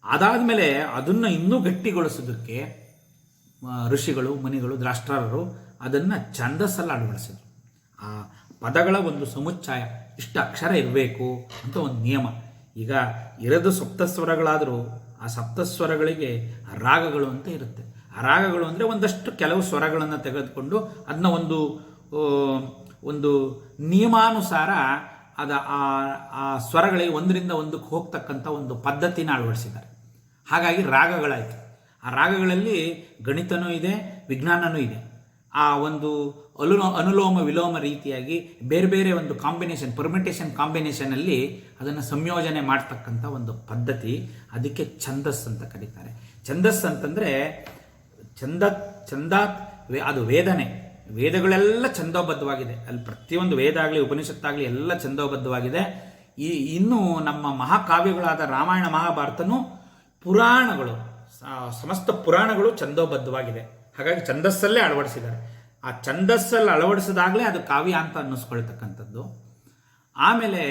ಅದಾದಮೇಲೆ ಅದನ್ನು ಇನ್ನೂ ಗಟ್ಟಿಗೊಳಿಸೋದಕ್ಕೆ ಋಷಿಗಳು, ಮುನಿಗಳು, ದ್ರಾಷ್ಟ್ರರು ಅದನ್ನು ಛಂದಸ್ಸಲ್ಲಿ ಅಳವಡಿಸಿದ್ರು. ಆ ಪದಗಳ ಒಂದು ಸಮುಚ್ಛಾಯ, ಇಷ್ಟು ಅಕ್ಷರ ಇರಬೇಕು ಅಂತ ಒಂದು ನಿಯಮ. ಈಗ ಇರೋದು ಸಪ್ತಸ್ವರಗಳಾದರೂ ಆ ಸಪ್ತಸ್ವರಗಳಿಗೆ ರಾಗಗಳು ಅಂತ ಇರುತ್ತೆ. ಆ ರಾಗಗಳು ಅಂದರೆ ಒಂದಷ್ಟು ಕೆಲವು ಸ್ವರಗಳನ್ನು ತೆಗೆದುಕೊಂಡು ಅದನ್ನ ಒಂದು ನಿಯಮಾನುಸಾರ ಆ ಸ್ವರಗಳಿಗೆ ಒಂದರಿಂದ ಒಂದಕ್ಕೆ ಹೋಗ್ತಕ್ಕಂಥ ಒಂದು ಪದ್ಧತಿನ ಅಳವಡಿಸಿದ್ದಾರೆ. ಹಾಗಾಗಿ ರಾಗಗಳಾಯಿತು. ಆ ರಾಗಗಳಲ್ಲಿ ಗಣಿತನೂ ಇದೆ, ವಿಜ್ಞಾನನೂ ಇದೆ. ಆ ಒಂದು ಅನುಲೋಮ ವಿಲೋಮ ರೀತಿಯಾಗಿ ಬೇರೆ ಬೇರೆ ಒಂದು ಕಾಂಬಿನೇಷನ್, ಪರ್ಮಿಟೇಷನ್ ಕಾಂಬಿನೇಷನಲ್ಲಿ ಅದನ್ನು ಸಂಯೋಜನೆ ಮಾಡ್ತಕ್ಕಂಥ ಒಂದು ಪದ್ಧತಿ, ಅದಕ್ಕೆ ಛಂದಸ್ ಅಂತ ಕರೀತಾರೆ. ಛಂದಸ್ ಅಂತಂದರೆ ಛಂದಾತ್ ಅದು ವೇದನೆ. ವೇದಗಳೆಲ್ಲ ಛಂದೋಬದ್ಧವಾಗಿದೆ. ಅಲ್ಲಿ ಪ್ರತಿಯೊಂದು ವೇದ ಆಗಲಿ ಉಪನಿಷತ್ತಾಗಲಿ ಎಲ್ಲ ಛಂದೋಬದ್ಧವಾಗಿದೆ. ಇನ್ನು ನಮ್ಮ ಮಹಾಕಾವ್ಯಗಳಾದ ರಾಮಾಯಣ ಮಹಾಭಾರತನೂ ಪುರಾಣಗಳು, ಸಮಸ್ತ ಪುರಾಣಗಳು ಛಂದೋಬದ್ಧವಾಗಿದೆ. ಹಾಗಾಗಿ ಛಂದಸ್ಸಲ್ಲೇ ಅಳವಡಿಸಿದ್ದಾರೆ. ಆ ಛಂದಸ್ಸಲ್ಲಿ ಅಳವಡಿಸಿದಾಗಲೇ ಅದು ಕಾವ್ಯ ಅಂತ ಅನ್ನಿಸ್ಕೊಳ್ತಕ್ಕಂಥದ್ದು. ಆಮೇಲೆ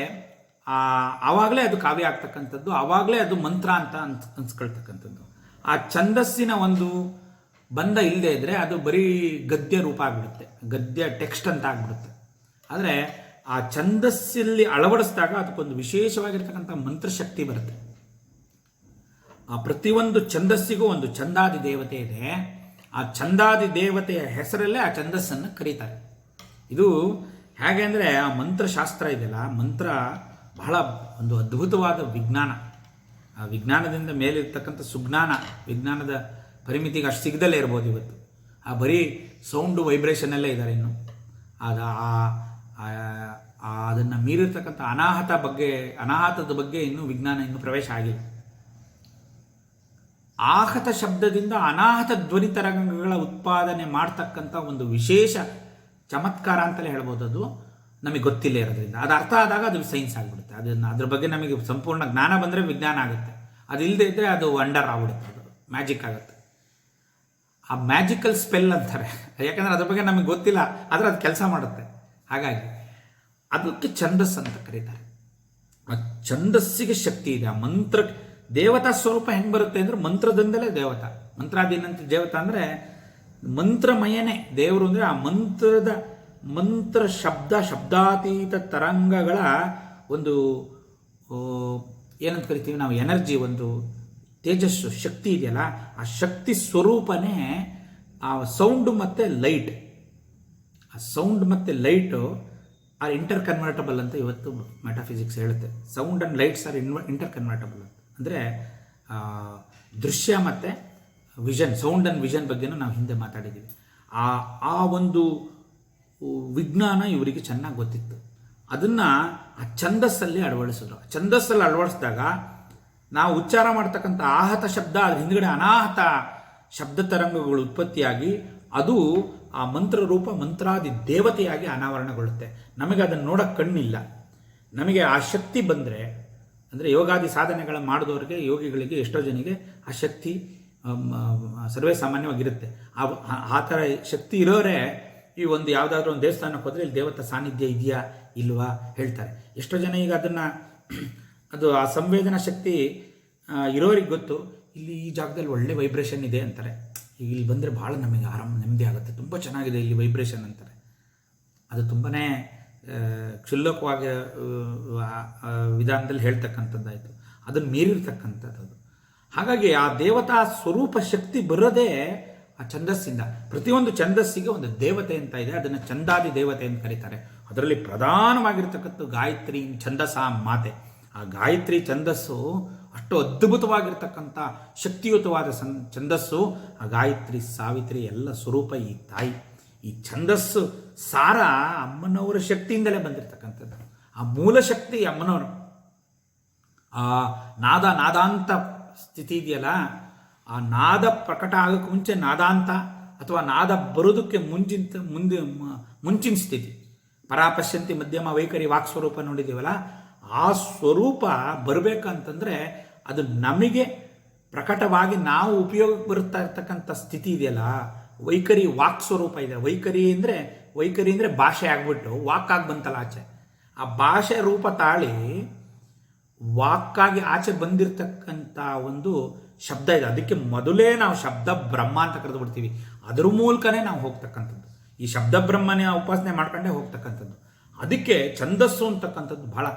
ಆವಾಗಲೇ ಅದು ಕಾವ್ಯ ಆಗ್ತಕ್ಕಂಥದ್ದು, ಆವಾಗಲೇ ಅದು ಮಂತ್ರ ಅಂತ ಅನ್ಸ್ಕೊಳ್ತಕ್ಕಂಥದ್ದು. ಆ ಛಂದಸ್ಸಿನ ಒಂದು ಬಂಧ ಇಲ್ಲದೆ ಇದ್ದರೆ ಅದು ಬರೀ ಗದ್ಯ ರೂಪ ಆಗಿಬಿಡುತ್ತೆ, ಗದ್ಯ ಟೆಕ್ಸ್ಟ್ ಅಂತ ಆಗಿಬಿಡುತ್ತೆ. ಆದರೆ ಆ ಛಂದಸ್ಸಲ್ಲಿ ಅಳವಡಿಸಿದಾಗ ಅದಕ್ಕೊಂದು ವಿಶೇಷವಾಗಿರ್ತಕ್ಕಂಥ ಮಂತ್ರಶಕ್ತಿ ಬರುತ್ತೆ. ಆ ಪ್ರತಿಯೊಂದು ಛಂದಸ್ಸಿಗೂ ಒಂದು ಛಂದಾದಿ ದೇವತೆ ಇದೆ. ಆ ಛಂದಾದಿ ದೇವತೆಯ ಹೆಸರಲ್ಲೇ ಆ ಛಂದಸ್ಸನ್ನು ಕರೀತಾರೆ. ಇದು ಹೇಗೆ ಅಂದರೆ ಆ ಮಂತ್ರಶಾಸ್ತ್ರ ಇದೆಯಲ್ಲ, ಮಂತ್ರ ಬಹಳ ಒಂದು ಅದ್ಭುತವಾದ ವಿಜ್ಞಾನ. ಆ ವಿಜ್ಞಾನದಿಂದ ಮೇಲಿರ್ತಕ್ಕಂಥ ಸುಜ್ಞಾನ, ವಿಜ್ಞಾನದ ಪರಿಮಿತಿಗೆ ಅಷ್ಟು ಸಿಗದಲ್ಲೇ ಇರ್ಬೋದು ಇವತ್ತು. ಆ ಬರೀ ಸೌಂಡು ವೈಬ್ರೇಷನಲ್ಲೇ ಇದ್ದಾರೆ. ಇನ್ನು ಅದನ್ನು ಮೀರಿರ್ತಕ್ಕಂಥ ಅನಾಹತದ ಬಗ್ಗೆ ಇನ್ನೂ ವಿಜ್ಞಾನ ಇನ್ನೂ ಪ್ರವೇಶ ಆಗಿಲ್ಲ. ಆಹತ ಶಬ್ದದಿಂದ ಅನಾಹತ ಧ್ವನಿ ತರಂಗಗಳ ಉತ್ಪಾದನೆ ಮಾಡ್ತಕ್ಕಂಥ ಒಂದು ವಿಶೇಷ ಚಮತ್ಕಾರ ಅಂತಲೇ ಹೇಳ್ಬೋದು. ಅದು ನಮಗೆ ಗೊತ್ತಿಲ್ಲ ಇರೋದ್ರಿಂದ, ಅದು ಅರ್ಥ ಆದಾಗ ಅದು ಸೈನ್ಸ್ ಆಗಿಬಿಡುತ್ತೆ. ಅದ್ರ ಬಗ್ಗೆ ನಮಗೆ ಸಂಪೂರ್ಣ ಜ್ಞಾನ ಬಂದರೆ ವಿಜ್ಞಾನ ಆಗುತ್ತೆ. ಅದು ಇಲ್ಲದೆ ಇದ್ದರೆ ಅದು ವಂಡರ್ ಆಗ್ಬಿಡುತ್ತೆ, ಅದು ಮ್ಯಾಜಿಕ್ ಆಗುತ್ತೆ. ಆ ಮ್ಯಾಜಿಕಲ್ ಸ್ಪೆಲ್ ಅಂತಾರೆ, ಯಾಕಂದರೆ ಅದ್ರ ಬಗ್ಗೆ ನಮಗೆ ಗೊತ್ತಿಲ್ಲ, ಆದರೆ ಅದು ಕೆಲಸ ಮಾಡುತ್ತೆ. ಹಾಗಾಗಿ ಅದಕ್ಕೆ ಛಂದಸ್ ಅಂತ ಕರೀತಾರೆ. ಆ ಛಂದಸ್ಸಿಗೆ ಶಕ್ತಿ ಇದೆ. ಆ ಮಂತ್ರ ದೇವತಾ ಸ್ವರೂಪ ಹೆಂಗೆ ಬರುತ್ತೆ ಅಂದರೆ ಮಂತ್ರದಿಂದಲೇ ದೇವತಾ. ಮಂತ್ರಾಧೀನಂತ ದೇವತಾ ಅಂದರೆ ಮಂತ್ರಮಯನೇ ದೇವರು. ಅಂದರೆ ಆ ಮಂತ್ರ ಶಬ್ದಾತೀತ ತರಂಗಗಳ ಒಂದು ಏನಂತ ಕರಿತೀವಿ ನಾವು, ಎನರ್ಜಿ, ಒಂದು ತೇಜಸ್ಸು, ಶಕ್ತಿ ಇದೆಯಲ್ಲ, ಆ ಶಕ್ತಿ ಸ್ವರೂಪನೇ ಆ ಸೌಂಡು ಮತ್ತು ಲೈಟ್. ಆ ಸೌಂಡ್ ಮತ್ತು ಲೈಟು ಆರ್ ಇಂಟರ್ ಕನ್ವರ್ಟಬಲ್ ಅಂತ ಇವತ್ತು ಮೆಟಾಫಿಸಿಕ್ಸ್ ಹೇಳುತ್ತೆ. Sound and lights R inter convertible ಅಂತ. ಅಂದರೆ ದೃಶ್ಯ ಮತ್ತು ವಿಷನ್, ಸೌಂಡ್ ಆ್ಯಂಡ್ ವಿಷನ್ ಬಗ್ಗೆನೂ ನಾವು ಹಿಂದೆ ಮಾತಾಡಿದ್ದೀವಿ. ಆ ಒಂದು ವಿಜ್ಞಾನ ಇವರಿಗೆ ಚೆನ್ನಾಗಿ ಗೊತ್ತಿತ್ತು. ಅದನ್ನು ಆ ಛಂದಸ್ಸಲ್ಲಿ ಅಳವಡಿಸಿದ್ರು. ಛಂದಸ್ಸಲ್ಲಿ ಅಳವಡಿಸಿದಾಗ ನಾವು ಉಚ್ಚಾರ ಮಾಡ್ತಕ್ಕಂಥ ಆಹತ ಶಬ್ದ, ಅದ್ರ ಹಿಂದ್ಗಡೆ ಅನಾಹತ ಶಬ್ದ ತರಂಗಗಳು ಉತ್ಪತ್ತಿಯಾಗಿ ಅದು ಆ ಮಂತ್ರರೂಪ, ಮಂತ್ರಾದಿ ದೇವತೆಯಾಗಿ ಅನಾವರಣಗೊಳ್ಳುತ್ತೆ. ನಮಗೆ ಅದನ್ನು ನೋಡೋಕ್ಕೆ ಕಣ್ಣಿಲ್ಲ. ನಮಗೆ ಆ ಶಕ್ತಿ ಬಂದರೆ, ಅಂದರೆ ಯೋಗಾದಿ ಸಾಧನೆಗಳ ಮಾಡಿದವ್ರಿಗೆ, ಯೋಗಿಗಳಿಗೆ, ಎಷ್ಟೋ ಜನಿಗೆ ಆ ಶಕ್ತಿ ಸರ್ವೇ ಸಾಮಾನ್ಯವಾಗಿರುತ್ತೆ. ಆ ಥರ ಶಕ್ತಿ ಇರೋರೇ ಈ ಒಂದು ಯಾವುದಾದ್ರೂ ಒಂದು ದೇವಸ್ಥಾನಕ್ಕೆ ಹೋದರೆ ಇಲ್ಲಿ ದೇವತಾ ಸಾನ್ನಿಧ್ಯ ಇದೆಯಾ ಇಲ್ವಾ ಹೇಳ್ತಾರೆ. ಎಷ್ಟೋ ಜನ ಈಗ ಅದು ಆ ಸಂವೇದನಾ ಶಕ್ತಿ ಇರೋರಿಗೆ ಗೊತ್ತು, ಇಲ್ಲಿ ಈ ಜಾಗದಲ್ಲಿ ಒಳ್ಳೆ ವೈಬ್ರೇಷನ್ ಇದೆ ಅಂತಾರೆ. ಈಗ ಇಲ್ಲಿ ಬಂದರೆ ಭಾಳ ನಮಗೆ ನೆಮ್ಮದಿ ಆಗುತ್ತೆ, ತುಂಬ ಚೆನ್ನಾಗಿದೆ ಇಲ್ಲಿ ವೈಬ್ರೇಷನ್ ಅಂತಾರೆ. ಅದು ತುಂಬಾ ಕ್ಷುಲ್ಲಕವಾಗಿ ವಿಧಾನದಲ್ಲಿ ಹೇಳ್ತಕ್ಕಂಥದ್ದಾಯಿತು. ಅದನ್ನು ಮೀರಿರ್ತಕ್ಕಂಥದ್ದು. ಹಾಗಾಗಿ ಆ ದೇವತಾ ಸ್ವರೂಪ ಶಕ್ತಿ ಬರೋದೇ ಆ ಛಂದಸ್ಸಿಂದ. ಪ್ರತಿಯೊಂದು ಛಂದಸ್ಸಿಗೆ ಒಂದು ದೇವತೆ ಅಂತ ಇದೆ, ಅದನ್ನು ಛಂದಾದಿ ದೇವತೆ ಅಂತ ಕರೀತಾರೆ. ಅದರಲ್ಲಿ ಪ್ರಧಾನವಾಗಿರ್ತಕ್ಕಂಥ ಗಾಯತ್ರಿ ಛಂದಸ ಮಾತೆ. ಆ ಗಾಯತ್ರಿ ಛಂದಸ್ಸು ಅಷ್ಟು ಅದ್ಭುತವಾಗಿರ್ತಕ್ಕಂಥ ಶಕ್ತಿಯುತವಾದ ಛಂದಸ್ಸು. ಆ ಗಾಯತ್ರಿ, ಸಾವಿತ್ರಿ ಎಲ್ಲ ಸ್ವರೂಪ ಈ ತಾಯಿ. ಈ ಛಂದಸ್ಸು ಸಾರ ಅಮ್ಮನವರ ಶಕ್ತಿಯಿಂದಲೇ ಬಂದಿರತಕ್ಕಂಥದ್ದು. ಆ ಮೂಲ ಶಕ್ತಿ ಅಮ್ಮನವರು. ಆ ನಾದಾಂತ ಸ್ಥಿತಿ ಇದೆಯಲ್ಲ, ಆ ನಾದ ಪ್ರಕಟ ಆಗೋಕ್ಕೆ ಮುಂಚೆ ನಾದಾಂತ ಅಥವಾ ನಾದ ಬರೋದಕ್ಕೆ ಮುಂಚಿನ ಸ್ಥಿತಿ, ಪರಾಪಶ್ಯಂತಿ ಮಧ್ಯಮ ವೈಖರಿ ವಾಕ್ ಸ್ವರೂಪ ನೋಡಿದ್ದೀವಲ್ಲ, ಆ ಸ್ವರೂಪ ಬರಬೇಕಂತಂದರೆ ಅದು ನಮಗೆ ಪ್ರಕಟವಾಗಿ ನಾವು ಉಪಯೋಗಕ್ಕೆ ಬರುತ್ತಾ ಇರ್ತಕ್ಕಂಥ ಸ್ಥಿತಿ ಇದೆಯಲ್ಲ, ವೈಖರಿ ವಾಕ್ ಸ್ವರೂಪ ಇದೆ. ವೈಖರಿ ಅಂದರೆ ಭಾಷೆ ಆಗ್ಬಿಟ್ಟು ವಾಕ್ಕಾಗಿ ಬಂತಲ್ಲ ಆಚೆ. ಆ ಭಾಷೆ ರೂಪ ತಾಳಿ ವಾಕ್ಕಾಗಿ ಆಚೆ ಬಂದಿರತಕ್ಕಂಥ ಒಂದು ಶಬ್ದ ಇದೆ. ಅದಕ್ಕೆ ಮೊದಲೇ ನಾವು ಶಬ್ದ ಬ್ರಹ್ಮ ಅಂತ ಕರೆದು ಬಿಡ್ತೀವಿ. ಅದ್ರ ಮೂಲಕನೇ ನಾವು ಹೋಗ್ತಕ್ಕಂಥದ್ದು. ಈ ಶಬ್ದ ಬ್ರಹ್ಮನೇ ಉಪಾಸನೆ ಮಾಡ್ಕೊಂಡೇ ಹೋಗ್ತಕ್ಕಂಥದ್ದು. ಅದಕ್ಕೆ ಛಂದಸ್ಸು ಅಂತಕ್ಕಂಥದ್ದು ಬಹಳ,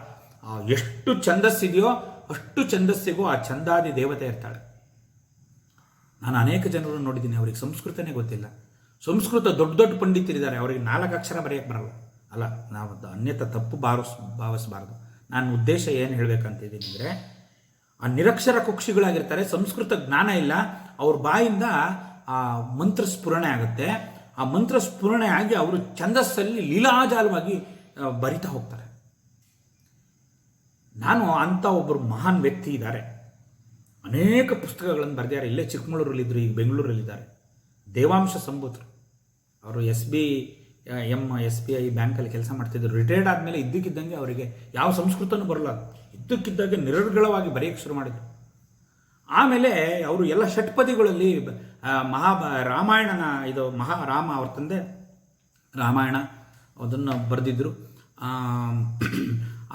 ಎಷ್ಟು ಛಂದಸ್ಸಿದೆಯೋ ಅಷ್ಟು ಛಂದಸ್ಸಿಗೂ ಆ ಛಂದಾದಿ ದೇವತೆ ಇರ್ತಾಳೆ. ನಾನು ಅನೇಕ ಜನರನ್ನು ನೋಡಿದ್ದೀನಿ, ಅವರಿಗೆ ಸಂಸ್ಕೃತನೇ ಗೊತ್ತಿಲ್ಲ. ಸಂಸ್ಕೃತ ದೊಡ್ಡ ದೊಡ್ಡ ಪಂಡಿತರಿದ್ದಾರೆ, ಅವರಿಗೆ 4 ಅಕ್ಷರ ಬರೆಯೋಕ್ಕೆ ಬರಲ್ಲ. ಅಲ್ಲ, ನಾವು ಅನ್ಯಥ ತಪ್ಪು ಭಾವಿಸಬಾರ್ದು. ನಾನು ಉದ್ದೇಶ ಏನು ಹೇಳಬೇಕಂತಿದ್ದೀನಿ ಅಂದರೆ, ಆ ನಿರಕ್ಷರ ಕುಕ್ಷಿಗಳಾಗಿರ್ತಾರೆ, ಸಂಸ್ಕೃತ ಜ್ಞಾನ ಇಲ್ಲ, ಅವ್ರ ಬಾಯಿಂದ ಆ ಮಂತ್ರ ಸ್ಫುರಣೆ ಆಗುತ್ತೆ. ಆ ಮಂತ್ರ ಸ್ಫುರಣೆ ಆಗಿ ಅವರು ಛಂದಸ್ಸಲ್ಲಿ ಲೀಲಾಜಾಲವಾಗಿ ಬರಿತಾ ಹೋಗ್ತಾರೆ. ನಾನು ಅಂಥ ಒಬ್ಬರು ಮಹಾನ್ ವ್ಯಕ್ತಿ ಇದ್ದಾರೆ, ಅನೇಕ ಪುಸ್ತಕಗಳನ್ನು ಬರೆದಿದ್ದಾರೆ. ಇಲ್ಲೇ ಚಿಕ್ಕಮಗಳೂರಲ್ಲಿದ್ದರು, ಈಗ ಬೆಂಗಳೂರಲ್ಲಿದ್ದಾರೆ. ದೇವಾಂಶ ಸಂಭೂತರು. ಅವರು SBI ಬ್ಯಾಂಕಲ್ಲಿ ಕೆಲಸ ಮಾಡ್ತಿದ್ದರು. ರಿಟೈರ್ಡ್ ಆದಮೇಲೆ ಇದ್ದಕ್ಕಿದ್ದಂಗೆ ಅವರಿಗೆ ಯಾವ ಸಂಸ್ಕೃತನೂ ಬರಲ್ಲ, ಇದ್ದಕ್ಕಿದ್ದಂಗೆ ನಿರರ್ಗಳವಾಗಿ ಬರೆಯೋಕ್ಕೆ ಶುರು ಮಾಡಿದರು. ಆಮೇಲೆ ಅವರು ಎಲ್ಲ ಷಟ್ಪದಿಗಳಲ್ಲಿ ರಾಮಾಯಣನ ಮಹಾರಾಮ ಅವ್ರ ತಂದೆ ರಾಮಾಯಣ ಅದನ್ನು ಬರೆದಿದ್ದರು.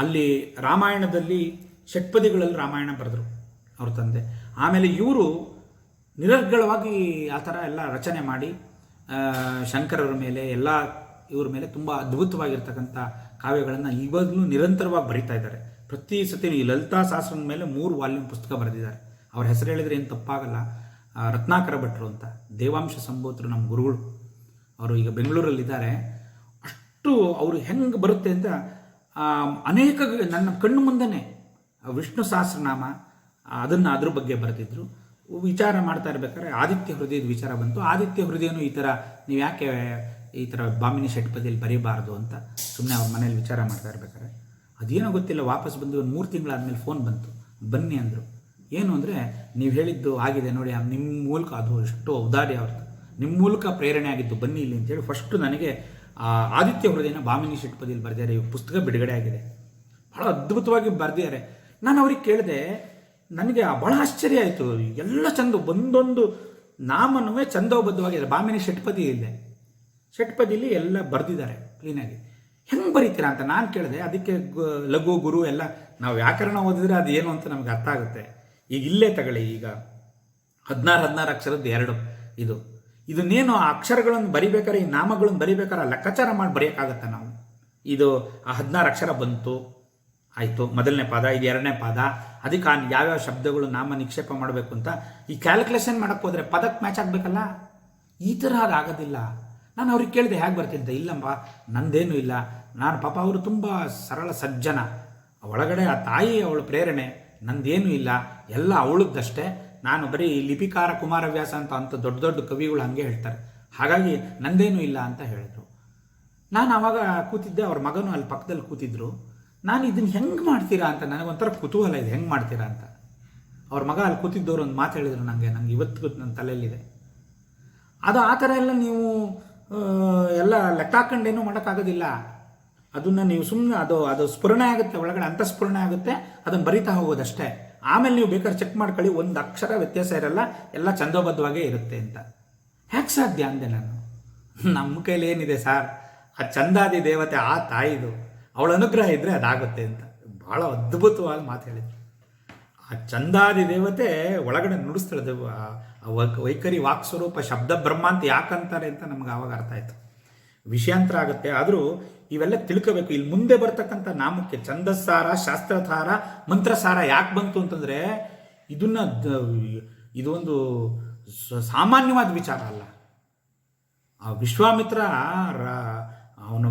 ಅಲ್ಲಿ ರಾಮಾಯಣದಲ್ಲಿ ಷಟ್ಪದಿಗಳಲ್ಲಿ ರಾಮಾಯಣ ಬರೆದರು ಅವ್ರ ತಂದೆ. ಆಮೇಲೆ ಇವರು ನಿರರ್ಗಳವಾಗಿ ಆ ಥರ ಎಲ್ಲ ರಚನೆ ಮಾಡಿ ಶಂಕರರ ಮೇಲೆ ಎಲ್ಲ ಇವ್ರ ಮೇಲೆ ತುಂಬ ಅದ್ಭುತವಾಗಿರ್ತಕ್ಕಂಥ ಕಾವ್ಯಗಳನ್ನು ಇವಾಗಲೂ ನಿರಂತರವಾಗಿ ಬರೀತಾ ಇದ್ದಾರೆ. ಪ್ರತಿ ಸತಿ ಈ ಲಲಿತಾ ಸಹಸ್ರದ ಮೇಲೆ 3 ವಾಲ್ಯೂಮ್ ಪುಸ್ತಕ ಬರೆದಿದ್ದಾರೆ. ಅವ್ರ ಹೆಸರು ಹೇಳಿದರೆ ಏನು ತಪ್ಪಾಗಲ್ಲ, ರತ್ನಾಕರ ಭಟ್ರು ಅಂತ. ದೇವಾಂಶ ಸಂಭೂತರು ನಮ್ಮ ಗುರುಗಳು. ಅವರು ಈಗ ಬೆಂಗಳೂರಲ್ಲಿದ್ದಾರೆ. ಅಷ್ಟು ಅವರು ಹೆಂಗೆ ಬರುತ್ತೆ ಅಂತ ಅನೇಕ ನನ್ನ ಕಣ್ಣು ಮುಂದೆನೇ ವಿಷ್ಣು ಸಹಸ್ರನಾಮ ಅದನ್ನು ಅದ್ರ ಬಗ್ಗೆ ಬರೆದಿದ್ರು. ವಿಚಾರ ಮಾಡ್ತಾ ಇರ್ಬೇಕಾದ್ರೆ ಆದಿತ್ಯ ಹೃದಯದ ವಿಚಾರ ಬಂತು. ಆದಿತ್ಯ ಹೃದಯನೂ ಈ ಥರ ನೀವು ಯಾಕೆ ಈ ಥರ ಬಾಮಿನಿ ಷಟ್ಪದಿಯಲ್ಲಿ ಬರೀಬಾರ್ದು ಅಂತ ಸುಮ್ಮನೆ ಅವ್ರ ಮನೇಲಿ ವಿಚಾರ ಮಾಡ್ತಾ ಇರ್ಬೇಕಾದ್ರೆ ಅದೇನೋ ಗೊತ್ತಿಲ್ಲ, ವಾಪಸ್ ಬಂದು ಒಂದು 3 ತಿಂಗಳಾದಮೇಲೆ ಫೋನ್ ಬಂತು, ಬನ್ನಿ ಅಂದರು. ಏನು ಅಂದರೆ, ನೀವು ಹೇಳಿದ್ದು ಆಗಿದೆ ನೋಡಿ, ನಿಮ್ಮ ಮೂಲಕ ಅದು ಎಷ್ಟು ಔದಾರ್ಯ ಅವ್ರದ್ದು, ನಿಮ್ಮ ಮೂಲಕ ಪ್ರೇರಣೆ ಆಗಿದ್ದು, ಬನ್ನಿ ಇಲ್ಲಿ ಅಂತೇಳಿ ಫಸ್ಟು ನನಗೆ ಆದಿತ್ಯ ಹೃದಯನ ಬಾಮಿನಿ ಷಟ್ಪದಿಯಲ್ಲಿ ಬರೆದಿದ್ದಾರೆ. ಈ ಪುಸ್ತಕ ಬಿಡುಗಡೆ ಆಗಿದೆ, ಭಾಳ ಅದ್ಭುತವಾಗಿ ಬರೆದಿದ್ದಾರೆ. ನಾನು ಅವ್ರಿಗೆ ಕೇಳಿದೆ, ನನಗೆ ಭಾಳ ಆಶ್ಚರ್ಯ ಆಯಿತು. ಎಲ್ಲ ಚಂದ, ಒಂದೊಂದು ನಾಮನೂ ಚಂದೋಬದ್ಧವಾಗಿದೆ. ಬಾಮಿನಿ ಷಟ್ಪದಿಯಲ್ಲಿ ಎಲ್ಲ ಬರೆದಿದ್ದಾರೆ ಕ್ಲೀನಾಗಿ. ಹೆಂಗೆ ಬರೀತೀರಾ ಅಂತ ನಾನು ಕೇಳಿದೆ. ಅದಕ್ಕೆ ಲಘು ಗುರು ಎಲ್ಲ ನಾವು ವ್ಯಾಕರಣ ಓದಿದ್ರೆ ಅದು ಏನು ಅಂತ ನಮ್ಗೆ ಅರ್ಥ ಆಗುತ್ತೆ. ಈಗ ಇಲ್ಲೇ ತಗೊಳ್ಳಿ, ಈಗ 16 ಅಕ್ಷರದ್ದು 2 ಇದನ್ನೇನು ಆ ಅಕ್ಷರಗಳನ್ನು ಬರಿಬೇಕಾದ್ರೆ, ಈ ನಾಮಗಳನ್ನು ಬರಿಬೇಕಾದ್ರೆ ಲೆಕ್ಕಾಚಾರ ಮಾಡಿ ಬರೆಯೋಕ್ಕಾಗತ್ತೆ ನಾವು. ಇದು ಆ 16 ಅಕ್ಷರ ಬಂತು, ಆಯಿತು, ಮೊದಲನೇ ಪಾದ, ಇದು 2ನೇ ಪಾದ, ಅದಕ್ಕೆ ಯಾವ್ಯಾವ ಶಬ್ದಗಳು ನಾಮ ನಿಕ್ಷೇಪ ಮಾಡಬೇಕು ಅಂತ ಈ ಕ್ಯಾಲ್ಕುಲೇಷನ್ ಮಾಡೋಕ್ಕೆ ಹೋದರೆ ಪದಕ್ಕೆ ಮ್ಯಾಚ್ ಆಗಬೇಕಲ್ಲ. ಈ ಥರ ಅದಾಗೋದಿಲ್ಲ. ನಾನು ಅವ್ರಿಗೆ ಕೇಳಿದೆ ಹೇಗೆ ಬರ್ತಿದ್ದೆ. ಇಲ್ಲಮ್ಮ, ನಂದೇನೂ ಇಲ್ಲ, ನಾನು ಪಾಪ ಅವರು ತುಂಬ ಸರಳ ಸಜ್ಜನ, ಒಳಗಡೆ ಆ ತಾಯಿ ಅವಳ ಪ್ರೇರಣೆ, ನಂದೇನೂ ಇಲ್ಲ, ಎಲ್ಲ ಅವಳದ್ದಷ್ಟೇ. ನಾನು ಬರೀ ಲಿಪಿಕಾರ ಕುಮಾರವ್ಯಾಸ ಅಂತ ದೊಡ್ಡ ದೊಡ್ಡ ಕವಿಗಳು ಹಾಗೆ ಹೇಳ್ತಾರೆ, ಹಾಗಾಗಿ ನಂದೇನೂ ಇಲ್ಲ ಅಂತ ಹೇಳಿದ್ರು. ನಾನು ಆವಾಗ ಕೂತಿದ್ದೆ, ಅವ್ರ ಮಗನೂ ಅಲ್ಲಿ ಪಕ್ಕದಲ್ಲಿ ಕೂತಿದ್ರು. ನಾನು ಇದನ್ನು ಹೆಂಗೆ ಮಾಡ್ತೀರಾ ಅಂತ ನನಗೊಂಥರ ಕುತೂಹಲ ಇದೆ, ಹೆಂಗೆ ಮಾಡ್ತೀರಾ ಅಂತ. ಅವ್ರ ಮಗ ಅಲ್ಲಿ ಕೂತಿದ್ದವ್ರು ಒಂದು ಮಾತು ಹೇಳಿದ್ರು ನನಗೆ ಇವತ್ತು ನನ್ನ ತಲೆಯಲ್ಲಿದೆ. ಅದು ಆ ಥರ ಎಲ್ಲ ನೀವು ಎಲ್ಲ ಲೆಕ್ಕ ಹಾಕೊಂಡೇನೂ ಮಾಡೋಕ್ಕಾಗೋದಿಲ್ಲ. ಅದನ್ನು ನೀವು ಸುಮ್ಮನೆ ಅದು ಸ್ಫುರಣೆ ಆಗುತ್ತೆ, ಒಳಗಡೆ ಅಂತಃಸ್ಫುರಣೆ ಆಗುತ್ತೆ, ಅದನ್ನು ಬರಿತಾ ಹೋಗೋದಷ್ಟೇ. ಆಮೇಲೆ ನೀವು ಬೇಕಾದ್ರೆ ಚೆಕ್ ಮಾಡ್ಕೊಳ್ಳಿ, ಒಂದು ಅಕ್ಷರ ವ್ಯತ್ಯಾಸ ಇರಲ್ಲ, ಎಲ್ಲ ಚಂದೋಬದ್ಧವಾಗೇ ಇರುತ್ತೆ ಅಂತ. ಹೇಗೆ ಸಾಧ್ಯ ಅಂದೆ ನಾನು. ನಮ್ಮ ಕೈಲಿ ಏನಿದೆ ಸರ್, ಆ ಚಂದಾದಿ ದೇವತೆ ಆ ತಾಯಿದು, ಅವಳ ಅನುಗ್ರಹ ಇದ್ದರೆ ಅದಾಗುತ್ತೆ ಅಂತ ಭಾಳ ಅದ್ಭುತವಾಗಿ ಮಾತು ಹೇಳಿದ್ರು. ಆ ಚಂದಾದಿ ದೇವತೆ ಒಳಗಡೆ ನುಡಿಸ್ತಾಳೆ. ವೈಖರಿ ವಾಕ್ಸ್ವರೂಪ ಶಬ್ದ ಬ್ರಹ್ಮ ಅಂತ ಯಾಕಂತಾರೆ ಅಂತ ನಮ್ಗೆ ಆವಾಗ ಅರ್ಥ ಆಯಿತು. ವಿಷಯಾಂತರ ಆಗುತ್ತೆ. ಆದರೂ ಇವೆಲ್ಲ ತಿಳ್ಕೋಬೇಕು. ಇಲ್ಲಿ ಮುಂದೆ ಬರ್ತಕ್ಕಂಥ ನಾಮಕ್ಕೆ ಛಂದಸ್ಸಾರ, ಶಾಸ್ತ್ರಧಾರ, ಮಂತ್ರಸಾರ ಯಾಕೆ ಬಂತು ಅಂತಂದರೆ, ಇದು ಒಂದು ಸಾಮಾನ್ಯವಾದ ವಿಚಾರ ಅಲ್ಲ. ಆ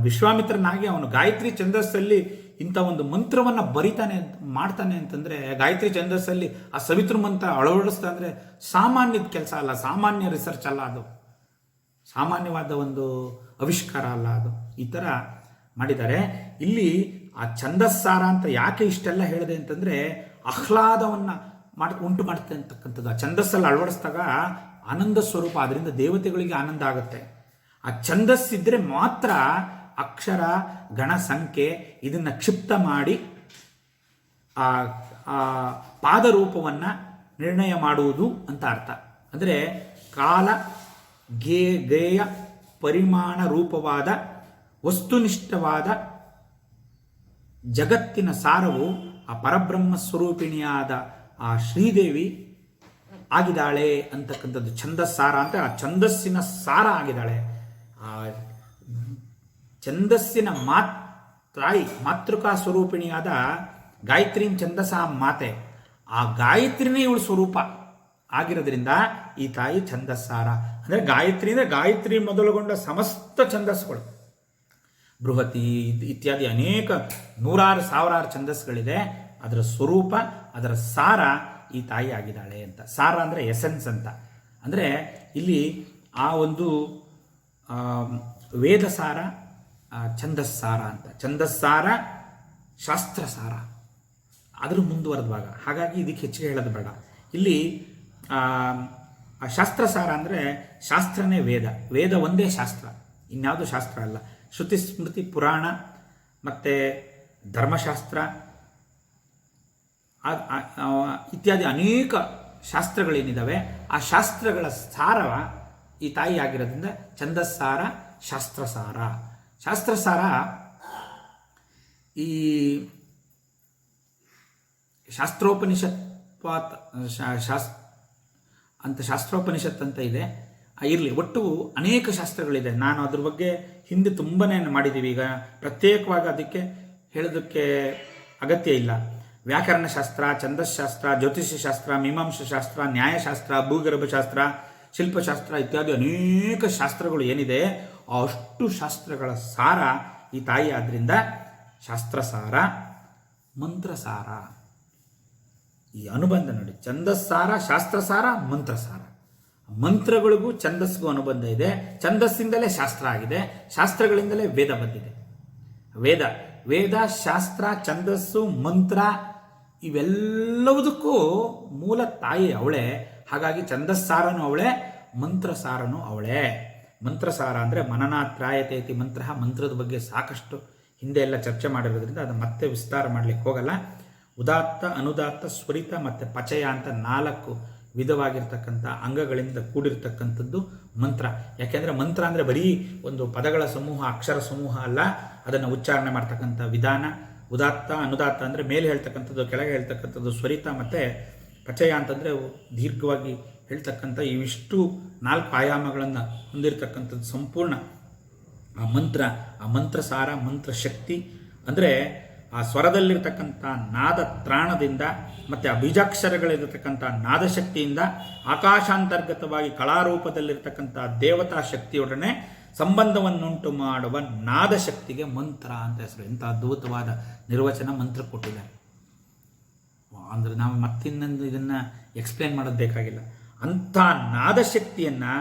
ವಿಶ್ವಾಮಿತ್ರನಾಗಿ ಅವನು ಗಾಯತ್ರಿ ಛಂದಸ್ಸಲ್ಲಿ ಇಂಥ ಒಂದು ಮಂತ್ರವನ್ನು ಮಾಡ್ತಾನೆ ಅಂತಂದರೆ, ಗಾಯತ್ರಿ ಛಂದಸ್ಸಲ್ಲಿ ಆ ಸವಿತೃ ಮಂತ್ರ ಅಳವಡಿಸ್ತಾ ಅಂದರೆ ಸಾಮಾನ್ಯದ ಕೆಲಸ ಅಲ್ಲ, ಸಾಮಾನ್ಯ ರಿಸರ್ಚ್ ಅಲ್ಲ, ಅದು ಸಾಮಾನ್ಯವಾದ ಒಂದು ಆವಿಷ್ಕಾರ ಅಲ್ಲ. ಅದು ಈ ಥರ ಮಾಡಿದ್ದಾರೆ. ಇಲ್ಲಿ ಆ ಛಂದಸ್ಸಾರ ಅಂತ ಯಾಕೆ ಇಷ್ಟೆಲ್ಲ ಹೇಳಿದೆ ಅಂತಂದರೆ, ಆಹ್ಲಾದವನ್ನು ಉಂಟು ಮಾಡುತ್ತೆ ಅಂತಕ್ಕಂಥದ್ದು. ಆ ಛಂದಸ್ಸಲ್ಲಿ ಅಳವಡಿಸಿದಾಗ ಆನಂದ ಸ್ವರೂಪ, ಅದರಿಂದ ದೇವತೆಗಳಿಗೆ ಆನಂದ ಆಗುತ್ತೆ. ಆ ಛಂದಸ್ಸಿದ್ರೆ ಮಾತ್ರ ಅಕ್ಷರ, ಗಣ, ಸಂಖ್ಯೆ ಇದನ್ನು ಕ್ಷಿಪ್ತ ಮಾಡಿ ಆ ಪಾದರೂಪವನ್ನು ನಿರ್ಣಯ ಮಾಡುವುದು ಅಂತ ಅರ್ಥ. ಅಂದರೆ ಕಾಲ, ಗೇಯ, ಪರಿಮಾಣ ರೂಪವಾದ ವಸ್ತುನಿಷ್ಠವಾದ ಜಗತ್ತಿನ ಸಾರವು ಆ ಪರಬ್ರಹ್ಮ ಸ್ವರೂಪಿಣಿಯಾದ ಆ ಶ್ರೀದೇವಿ ಆಗಿದ್ದಾಳೆ ಅಂತಕ್ಕಂಥದ್ದು ಛಂದಸ್ಸಾರ ಅಂತ. ಆ ಛಂದಸ್ಸಿನ ಸಾರ ಆಗಿದ್ದಾಳೆ. ಆ ಛಂದಸ್ಸಿನ ತಾಯಿ, ಮಾತೃಕಾ ಸ್ವರೂಪಿಣಿಯಾದ ಗಾಯತ್ರಿ ಛಂದಸ ಮಾತೆ, ಆ ಗಾಯತ್ರಿನೇ ಇವಳು ಸ್ವರೂಪ. ಆಗಿರೋದ್ರಿಂದ ಈ ತಾಯಿ ಛಂದಸ್ಸಾರ. ಅಂದರೆ ಗಾಯತ್ರಿ ಅಂದರೆ ಗಾಯತ್ರಿ ಮೊದಲುಗೊಂಡ ಸಮಸ್ತ ಛಂದಸ್ಸುಗಳು, ಬೃಹತಿ ಇತ್ಯಾದಿ ಅನೇಕ ನೂರಾರು ಸಾವಿರಾರು ಛಂದಸ್ಗಳಿದೆ. ಅದರ ಸ್ವರೂಪ, ಅದರ ಸಾರ ಈ ತಾಯಿ ಆಗಿದ್ದಾಳೆ ಅಂತ. ಸಾರ ಅಂದರೆ ಎಸೆನ್ಸ್ ಅಂತ. ಅಂದರೆ ಇಲ್ಲಿ ಆ ಒಂದು ವೇದಸಾರ, ಛಂದಸ್ಸಾರ ಅಂತ. ಛಂದಸ್ಸಾರ, ಶಾಸ್ತ್ರಸಾರ, ಅದ್ರ ಮುಂದುವರೆದ ಭಾಗ. ಹಾಗಾಗಿ ಇದಕ್ಕೆ ಹೆಚ್ಚಿಗೆ ಹೇಳೋದು ಬೇಡ. ಇಲ್ಲಿ ಶಾಸ್ತ್ರಸಾರ ಅಂದರೆ ಶಾಸ್ತ್ರನೇ ವೇದ, ವೇದ ಒಂದೇ ಶಾಸ್ತ್ರ, ಇನ್ಯಾವುದು ಶಾಸ್ತ್ರ ಅಲ್ಲ. ಶ್ರುತಿ ಸ್ಮೃತಿ ಪುರಾಣ ಮತ್ತು ಧರ್ಮಶಾಸ್ತ್ರ ಇತ್ಯಾದಿ ಅನೇಕ ಶಾಸ್ತ್ರಗಳೇನಿದ್ದಾವೆ, ಆ ಶಾಸ್ತ್ರಗಳ ಸಾರ ಈ ತಾಯಿ ಆಗಿರೋದ್ರಿಂದ ಛಂದಸ್ಸಾರ, ಶಾಸ್ತ್ರಸಾರ. ಶಾಸ್ತ್ರಸಾರ ಈ ಶಾಸ್ತ್ರೋಪನಿಷತ್ವಾತ್ ಶಾಸ್ತ್ರೋಪನಿಷತ್ ಅಂತ ಇದೆ. ಇರಲಿ, ಒಟ್ಟು ಅನೇಕ ಶಾಸ್ತ್ರಗಳಿದೆ. ನಾನು ಅದ್ರ ಬಗ್ಗೆ ಹಿಂದೆ ತುಂಬಾ ಮಾಡಿದ್ದೀವಿ. ಈಗ ಪ್ರತ್ಯೇಕವಾಗಿ ಅದಕ್ಕೆ ಹೇಳೋದಕ್ಕೆ ಅಗತ್ಯ ಇಲ್ಲ. ವ್ಯಾಕರಣಶಾಸ್ತ್ರ, ಛಂದಸ್ಶಾಸ್ತ್ರ, ಜ್ಯೋತಿಷ್ಯಶಾಸ್ತ್ರ, ಮೀಮಾಂಸಾಶಾಸ್ತ್ರ, ನ್ಯಾಯಶಾಸ್ತ್ರ, ಭೂಗರ್ಭಶಾಸ್ತ್ರ, ಶಿಲ್ಪಶಾಸ್ತ್ರ ಇತ್ಯಾದಿ ಅನೇಕ ಶಾಸ್ತ್ರಗಳು ಏನಿದೆ, ಅಷ್ಟು ಶಾಸ್ತ್ರಗಳ ಸಾರ ಈ ತಾಯಿ. ಆದ್ದರಿಂದ ಶಾಸ್ತ್ರಸಾರ, ಮಂತ್ರಸಾರ. ಈ ಅನುಬಂಧ ನೋಡಿ, ಛಂದಸ್ಸಾರ, ಶಾಸ್ತ್ರಸಾರ, ಮಂತ್ರಸಾರ. ಮಂತ್ರಗಳಿಗೂ ಛಂದಸ್ಸಿಗೂ ಅನುಬಂಧ ಇದೆ. ಛಂದಸ್ಸಿಂದಲೇ ಶಾಸ್ತ್ರ ಆಗಿದೆ, ಶಾಸ್ತ್ರಗಳಿಂದಲೇ ವೇದ ಬಂದಿದೆ. ವೇದ, ಶಾಸ್ತ್ರ, ಛಂದಸ್ಸು, ಮಂತ್ರ ಇವೆಲ್ಲವುದಕ್ಕೂ ಮೂಲ ತಾಯಿ ಅವಳೇ. ಹಾಗಾಗಿ ಛಂದಸ್ಸಾರನು ಅವಳೇ, ಮಂತ್ರಸಾರನು ಅವಳೇ. ಮಂತ್ರಸಾರ ಅಂದರೆ ಮನನಾತ್ರಾಯತೇತಿ ಮಂತ್ರ. ಮಂತ್ರದ ಬಗ್ಗೆ ಸಾಕಷ್ಟು ಹಿಂದೆ ಎಲ್ಲ ಚರ್ಚೆ ಮಾಡಿರೋದ್ರಿಂದ ಅದು ಮತ್ತೆ ವಿಸ್ತಾರ ಮಾಡಲಿಕ್ಕೆ ಹೋಗಲ್ಲ. ಉದಾತ್ತ, ಅನುದಾತ್ತ, ಸ್ವರಿತ ಮತ್ತು ಪಚಯ ಅಂತ 4 ವಿಧವಾಗಿರ್ತಕ್ಕಂಥ ಅಂಗಗಳಿಂದ ಕೂಡಿರ್ತಕ್ಕಂಥದ್ದು ಮಂತ್ರ. ಯಾಕೆಂದರೆ ಮಂತ್ರ ಅಂದರೆ ಬರೀ ಒಂದು ಪದಗಳ ಸಮೂಹ, ಅಕ್ಷರ ಸಮೂಹ ಅಲ್ಲ, ಅದನ್ನು ಉಚ್ಚಾರಣೆ ಮಾಡ್ತಕ್ಕಂಥ ವಿಧಾನ. ಉದಾತ್ತ, ಅನುದಾತ್ತ ಅಂದರೆ ಮೇಲೆ ಹೇಳ್ತಕ್ಕಂಥದ್ದು, ಕೆಳಗೆ ಹೇಳ್ತಕ್ಕಂಥದ್ದು. ಸ್ವರಿತ ಮತ್ತು ಪಚಯ ಅಂತಂದರೆ ದೀರ್ಘವಾಗಿ ಹೇಳ್ತಕ್ಕಂಥ ಇವಿಷ್ಟು 4 ಆಯಾಮಗಳನ್ನು ಹೊಂದಿರತಕ್ಕಂಥದ್ದು ಸಂಪೂರ್ಣ ಆ ಮಂತ್ರ. ಆ ಮಂತ್ರಸಾರ, ಮಂತ್ರಶಕ್ತಿ ಅಂದರೆ ಆ ಸ್ವರದಲ್ಲಿರ್ತಕ್ಕಂಥ ನಾದ ತ್ರಾಣದಿಂದ ಮತ್ತು ಆ ಬೀಜಾಕ್ಷರಗಳಿರತಕ್ಕಂಥ ನಾದಶಕ್ತಿಯಿಂದ ಆಕಾಶಾಂತರ್ಗತವಾಗಿ ಕಲಾರೂಪದಲ್ಲಿರ್ತಕ್ಕಂಥ ದೇವತಾ ಶಕ್ತಿಯೊಡನೆ ಸಂಬಂಧವನ್ನುಂಟು ಮಾಡುವ ನಾದಶಕ್ತಿಗೆ ಮಂತ್ರ ಅಂತ ಹೆಸರು. ಎಂಥ ಅದ್ಭುತವಾದ ನಿರ್ವಚನ ಮಂತ್ರ ಕೊಟ್ಟಿದ್ದಾರೆ. ಅಂದರೆ ನಾವು ಮತ್ತಿನ್ನೊಂದು ಇದನ್ನು ಎಕ್ಸ್ಪ್ಲೇನ್ ಮಾಡೋದು ಬೇಕಾಗಿಲ್ಲ. ಅಂಥ ನಾದಶಕ್ತಿಯನ್ನು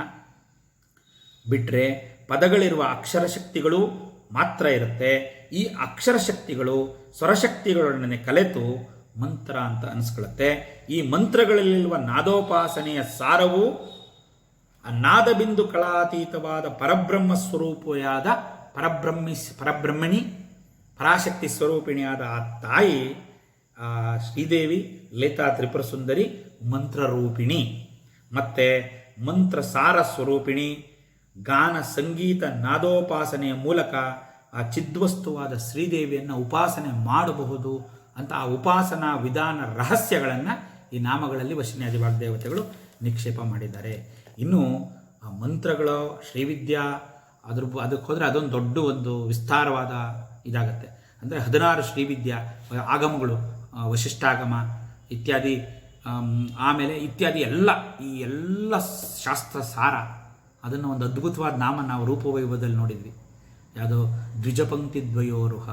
ಬಿಟ್ಟರೆ ಪದಗಳಿರುವ ಅಕ್ಷರಶಕ್ತಿಗಳು ಮಾತ್ರ ಇರುತ್ತೆ. ಈ ಅಕ್ಷರಶಕ್ತಿಗಳು ಸ್ವರಶಕ್ತಿಗಳೊಡನೆ ಕಲೆತು ಮಂತ್ರ ಅಂತ ಅನಿಸ್ಕೊಳ್ಳುತ್ತೆ. ಈ ಮಂತ್ರಗಳಲ್ಲಿರುವ ನಾದೋಪಾಸನೆಯ ಸಾರವು ಆ ನಾದಬಿಂದು ಕಳಾತೀತವಾದ ಪರಬ್ರಹ್ಮ ಸ್ವರೂಪಿಯಾದ ಪರಬ್ರಹ್ಮಣಿ ಪರಾಶಕ್ತಿ ಸ್ವರೂಪಿಣಿಯಾದ ಆ ತಾಯಿ ಶ್ರೀದೇವಿ ಲಲಿತಾ ತ್ರಿಪುರ ಸುಂದರಿ ಮಂತ್ರರೂಪಿಣಿ ಮತ್ತು ಮಂತ್ರಸಾರ ಸ್ವರೂಪಿಣಿ. ಗಾನ, ಸಂಗೀತ, ನಾದೋಪಾಸನೆಯ ಮೂಲಕ ಆ ಚಿದ್ವಸ್ತುವಾದ ಶ್ರೀದೇವಿಯನ್ನು ಉಪಾಸನೆ ಮಾಡಬಹುದು ಅಂತ ಆ ಉಪಾಸನಾ ವಿಧಾನ ರಹಸ್ಯಗಳನ್ನು ಈ ನಾಮಗಳಲ್ಲಿ ವಶಿನ್ಯಾದಿ ವಾಗ್ದೇವತೆಗಳು ನಿಕ್ಷೇಪ ಮಾಡಿದ್ದಾರೆ. ಇನ್ನು ಆ ಮಂತ್ರಗಳು, ಶ್ರೀವಿದ್ಯಾ ಅದಕ್ಕೆ ಹೋದರೆ ಅದೊಂದು ದೊಡ್ಡ ಒಂದು ವಿಸ್ತಾರವಾದ ಇದಾಗತ್ತೆ. ಅಂದರೆ 16 ಶ್ರೀವಿದ್ಯಾ ಆಗಮಗಳು, ವಶಿಷ್ಠಾಗಮ ಇತ್ಯಾದಿ, ಆಮೇಲೆ ಇತ್ಯಾದಿ ಎಲ್ಲ ಈ ಎಲ್ಲ ಶಾಸ್ತ್ರ ಸಾರ. ಅದನ್ನು ಒಂದು ಅದ್ಭುತವಾದ ನಾಮ ನಾವು ರೂಪವೈಭವದಲ್ಲಿ ನೋಡಿದ್ವಿ. ಯಾವುದೋ ದ್ವಿಜಪಂಕ್ತಿ ದ್ವಯೋರುಹ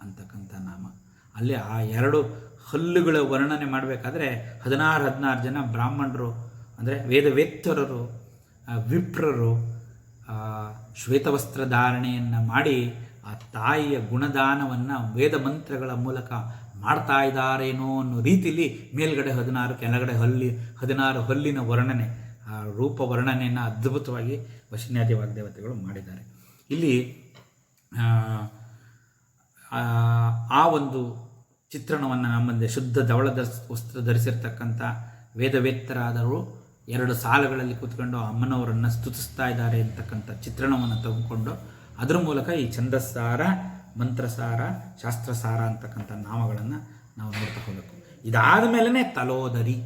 ಅಂತಕ್ಕಂಥ ನಾಮ. ಅಲ್ಲಿ ಆ 2 ಹಲ್ಲುಗಳ ವರ್ಣನೆ ಮಾಡಬೇಕಾದ್ರೆ 16 ಜನ ಬ್ರಾಹ್ಮಣರು, ಅಂದರೆ ವೇದವೇತ್ತರರು, ವಿಪ್ರರು ಶ್ವೇತವಸ್ತ್ರ ಧಾರಣೆಯನ್ನು ಮಾಡಿ ಆ ತಾಯಿಯ ಗುಣದಾನವನ್ನು ವೇದ ಮಂತ್ರಗಳ ಮೂಲಕ ಮಾಡ್ತಾ ಇದ್ದಾರೇನೋ ಅನ್ನೋ ರೀತಿಯಲ್ಲಿ ಮೇಲ್ಗಡೆ 16, ಕೆಳಗಡೆ 16 ಹಲ್ಲಿನ ವರ್ಣನೆ, ಆ ರೂಪ ವರ್ಣನೆಯನ್ನು ಅದ್ಭುತವಾಗಿ ವಶಿನ್ಯಾದಿ ವಾಗ್ದೇವತೆಗಳು ಮಾಡಿದ್ದಾರೆ. ಇಲ್ಲಿ ಆ ಒಂದು ಚಿತ್ರಣವನ್ನು ನಮ್ಮಂದೆ ಶುದ್ಧ ಧವಳದ ವಸ್ತ್ರ ಧರಿಸಿರ್ತಕ್ಕಂಥ ವೇದವೇತ್ತರಾದವರು 2 ಸಾಲುಗಳಲ್ಲಿ ಕೂತ್ಕೊಂಡು ಅಮ್ಮನವರನ್ನು ಸ್ತುತಿಸ್ತಾ ಇದ್ದಾರೆ ಅಂತಕ್ಕಂಥ ಚಿತ್ರಣವನ್ನು ತೆಗೆದುಕೊಂಡು ಅದರ ಮೂಲಕ ಈ ಛಂದಸ್ಸಾರ, ಮಂತ್ರಸಾರ, ಶಾಸ್ತ್ರಸಾರ ಅಂತಕ್ಕಂಥ ನಾಮಗಳನ್ನು ನಾವು ನೋಡ್ತಾ ಹೋಗಬೇಕು. ಇದಾದ ಮೇಲೇ ತಲೋದರಿ.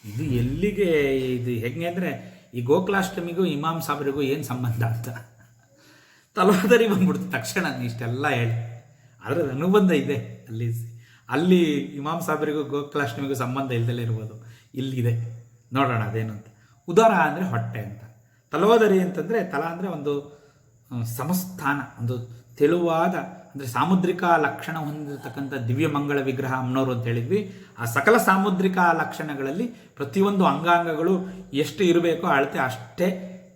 ಇದು ಎಲ್ಲಿಗೆ, ಇದು ಹೇಗೆ ಅಂದರೆ ಈ ಗೋಕುಲಾಷ್ಟಮಿಗೂ ಇಮಾಮ್ ಸಾಬರಿಗೂ ಏನು ಸಂಬಂಧ ಅಂತ ತಲೋದರಿ ಬಂದ್ಬಿಡ್ತು ತಕ್ಷಣ. ಇಷ್ಟೆಲ್ಲ ಹೇಳಿ ಅದರ ಅನುಬಂಧ ಇದೆ. ಅಲ್ಲಿ ಇಮಾಮ್ ಸಾಬರಿಗೂ ಗೋಕುಲಾಷ್ಟಮಿಗೂ ಸಂಬಂಧ ಇಲ್ದಲೇ ಇರ್ಬೋದು, ಇಲ್ಲಿದೆ. ನೋಡೋಣ ಅದೇನು ಅಂತ. ಉದರ ಅಂದರೆ ಹೊಟ್ಟೆ ಅಂತ, ತಲೋದರಿ ಅಂತಂದರೆ ತಲ ಅಂದರೆ ಒಂದು ಸಮಸ್ಥಾನ, ಒಂದು ತೆಳುವಾದ ಅಂದರೆ ಸಾಮುದ್ರಿಕ ಲಕ್ಷಣ ಹೊಂದಿರತಕ್ಕಂಥ ದಿವ್ಯ ಮಂಗಳ ವಿಗ್ರಹ ಅಮ್ಮನವರು ಅಂತ ಹೇಳಿದ್ವಿ. ಆ ಸಕಲ ಸಾಮುದ್ರಿಕ ಲಕ್ಷಣಗಳಲ್ಲಿ ಪ್ರತಿಯೊಂದು ಅಂಗಾಂಗಗಳು ಎಷ್ಟು ಇರಬೇಕೋ ಅಳತೆ ಅಷ್ಟೇ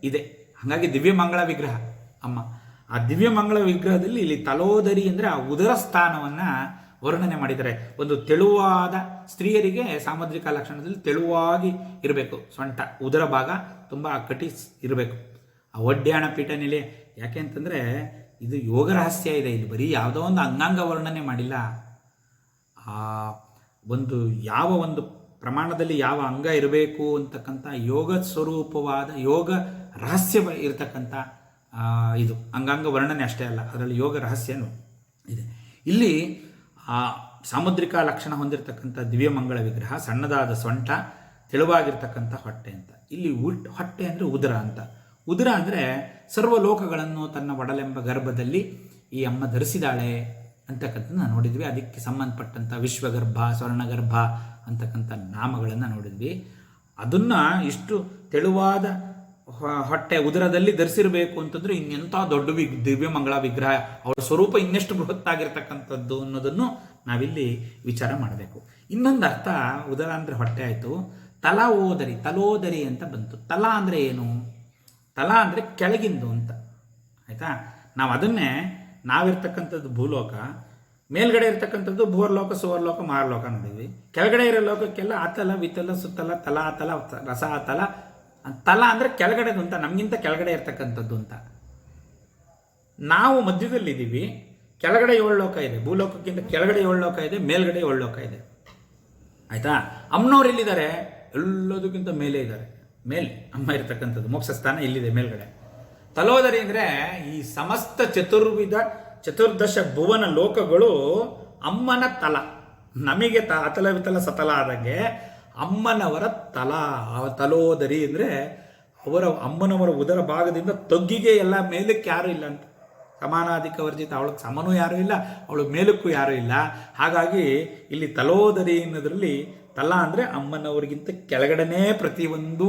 ಇದೆ. ಹಾಗಾಗಿ ದಿವ್ಯ ಮಂಗಳ ವಿಗ್ರಹ ಅಮ್ಮ. ಆ ದಿವ್ಯ ಮಂಗಳ ವಿಗ್ರಹದಲ್ಲಿ ಇಲ್ಲಿ ತಲೋದರಿ ಅಂದರೆ ಆ ಉದರ ಸ್ಥಾನವನ್ನು ವರ್ಣನೆ ಮಾಡಿದ್ದಾರೆ. ಒಂದು ತೆಳುವಾದ ಸ್ತ್ರೀಯರಿಗೆ ಸಾಮುದ್ರಿಕ ಲಕ್ಷಣದಲ್ಲಿ ತೆಳುವಾಗಿ ಇರಬೇಕು, ಸೊಂಟ ಉದರ ಭಾಗ ತುಂಬ ಕಟಿ ಇರಬೇಕು. ಆ ಒಡ್ಯಾಣ ಪೀಠ ನೆಲೆ, ಯಾಕೆ ಅಂತಂದರೆ ಇದು ಯೋಗ ರಹಸ್ಯ ಇದೆ. ಇಲ್ಲಿ ಬರೀ ಯಾವುದೋ ಒಂದು ಅಂಗಾಂಗ ವರ್ಣನೆ ಮಾಡಿಲ್ಲ. ಆ ಒಂದು ಯಾವ ಒಂದು ಪ್ರಮಾಣದಲ್ಲಿ ಯಾವ ಅಂಗ ಇರಬೇಕು ಅಂತಕ್ಕಂಥ ಯೋಗ ಸ್ವರೂಪವಾದ ಯೋಗ ರಹಸ್ಯ ಇರತಕ್ಕಂಥ ಇದು ಅಂಗಾಂಗ ವರ್ಣನೆ ಅಷ್ಟೇ ಅಲ್ಲ, ಅದರಲ್ಲಿ ಯೋಗ ರಹಸ್ಯನೂ ಇದೆ. ಇಲ್ಲಿ ಆ ಸಾಮುದ್ರಿಕ ಲಕ್ಷಣ ಹೊಂದಿರತಕ್ಕಂಥ ದಿವ್ಯಮಂಗಳ ವಿಗ್ರಹ, ಸಣ್ಣದಾದ ಸೊಂಟ, ತೆಳುವಾಗಿರ್ತಕ್ಕಂಥ ಹೊಟ್ಟೆ ಅಂತ. ಇಲ್ಲಿ ಹೊಟ್ಟೆ ಅಂದರೆ ಉದರ ಅಂತ. ಉದರ ಅಂದರೆ ಸರ್ವಲೋಕಗಳನ್ನು ತನ್ನ ಒಡಲೆಂಬ ಗರ್ಭದಲ್ಲಿ ಈ ಅಮ್ಮ ಧರಿಸಿದಾಳೆ ಅಂತಕ್ಕಂಥದ್ದು ನಾವು ನೋಡಿದ್ವಿ. ಅದಕ್ಕೆ ಸಂಬಂಧಪಟ್ಟಂಥ ವಿಶ್ವಗರ್ಭ, ಸ್ವರ್ಣಗರ್ಭ ಅಂತಕ್ಕಂಥ ನಾಮಗಳನ್ನು ನೋಡಿದ್ವಿ. ಅದನ್ನು ಇಷ್ಟು ತೆಳುವಾದ ಹೊಟ್ಟೆ ಉದರದಲ್ಲಿ ಧರಿಸಿರಬೇಕು ಅಂತಂದರೆ ಇನ್ನೆಂಥ ದೊಡ್ಡ ದಿವ್ಯಮಂಗಳ ವಿಗ್ರಹ, ಅವಳ ಸ್ವರೂಪ ಇನ್ನೆಷ್ಟು ಬೃಹತ್ತಾಗಿರ್ತಕ್ಕಂಥದ್ದು ಅನ್ನೋದನ್ನು ನಾವಿಲ್ಲಿ ವಿಚಾರ ಮಾಡಬೇಕು. ಇನ್ನೊಂದು ಅರ್ಥ, ಉದರ ಅಂದರೆ ಹೊಟ್ಟೆ ಆಯಿತು, ತಲೋದರಿ, ತಲೋದರಿ ಅಂತ ಬಂತು. ತಲ ಅಂದರೆ ಏನು? ತಲ ಅಂದರೆ ಕೆಳಗಿಂದು ಅಂತ, ಆಯಿತಾ. ನಾವು ಅದನ್ನೇ ನಾವಿರ್ತಕ್ಕಂಥದ್ದು ಭೂಲೋಕ, ಮೇಲ್ಗಡೆ ಇರ್ತಕ್ಕಂಥದ್ದು ಭೂರ್ಲೋಕ, ಸುವರ್ಲೋಕ, ಮಹಾರ್ಲೋಕ ನೋಡಿದ್ವಿ. ಕೆಳಗಡೆ ಇರೋ ಲೋಕಕ್ಕೆಲ್ಲ ಅತಲ, ವಿತಲ, ಸುತ್ತಲ, ತಲ, ಅತಲ, ರಸ ಅತಲ. ತಲ ಅಂದರೆ ಕೆಳಗಡೆದು ಅಂತ, ನಮಗಿಂತ ಕೆಳಗಡೆ ಇರ್ತಕ್ಕಂಥದ್ದು ಅಂತ. ನಾವು ಮಧ್ಯದಲ್ಲಿದ್ದೀವಿ. ಕೆಳಗಡೆ 7 ಲೋಕ ಇದೆ, ಭೂಲೋಕಕ್ಕಿಂತ ಕೆಳಗಡೆ 7 ಲೋಕ ಇದೆ, ಮೇಲ್ಗಡೆ 7 ಲೋಕ ಇದೆ, ಆಯಿತಾ. ಅಮ್ಮನವ್ರು ಎಲ್ಲಿದ್ದಾರೆ? ಎಲ್ಲದಕ್ಕಿಂತ ಮೇಲೆ ಇದ್ದಾರೆ. ಮೇಲೆ ಅಮ್ಮ ಇರ್ತಕ್ಕಂಥದ್ದು ಮೋಕ್ಷ ಸ್ಥಾನ ಇಲ್ಲಿದೆ ಮೇಲ್ಗಡೆ. ತಲೋದರಿ ಅಂದರೆ ಈ ಸಮಸ್ತ ಚತುರ್ದಶ ಭುವನ ಲೋಕಗಳು ಅಮ್ಮನ ತಲ. ನಮಗೆ ಅತಲ ವಿತಲ ಸತಲ ಆದಂಗೆ ಅಮ್ಮನವರ ತಲ, ತಲೋದರಿ ಅಂದರೆ ಅಮ್ಮನವರ ಉದರ ಭಾಗದಿಂದ ತಗ್ಗಿಗೆ ಎಲ್ಲ ಮೇಲಕ್ಕೆ ಯಾರೂ ಇಲ್ಲ ಅಂತ. ಸಮಾನಾಧಿಕ ವರ್ಜಿತ, ಅವಳಿಗೆ ಸಮನೂ ಯಾರೂ ಇಲ್ಲ, ಅವಳು ಮೇಲಕ್ಕೂ ಯಾರೂ ಇಲ್ಲ. ಹಾಗಾಗಿ ಇಲ್ಲಿ ತಲೋದರಿ ಅನ್ನೋದ್ರಲ್ಲಿ ತಲ ಅಂದರೆ ಅಮ್ಮನವರಿಗಿಂತ ಕೆಳಗಡೆನೇ ಪ್ರತಿಯೊಂದು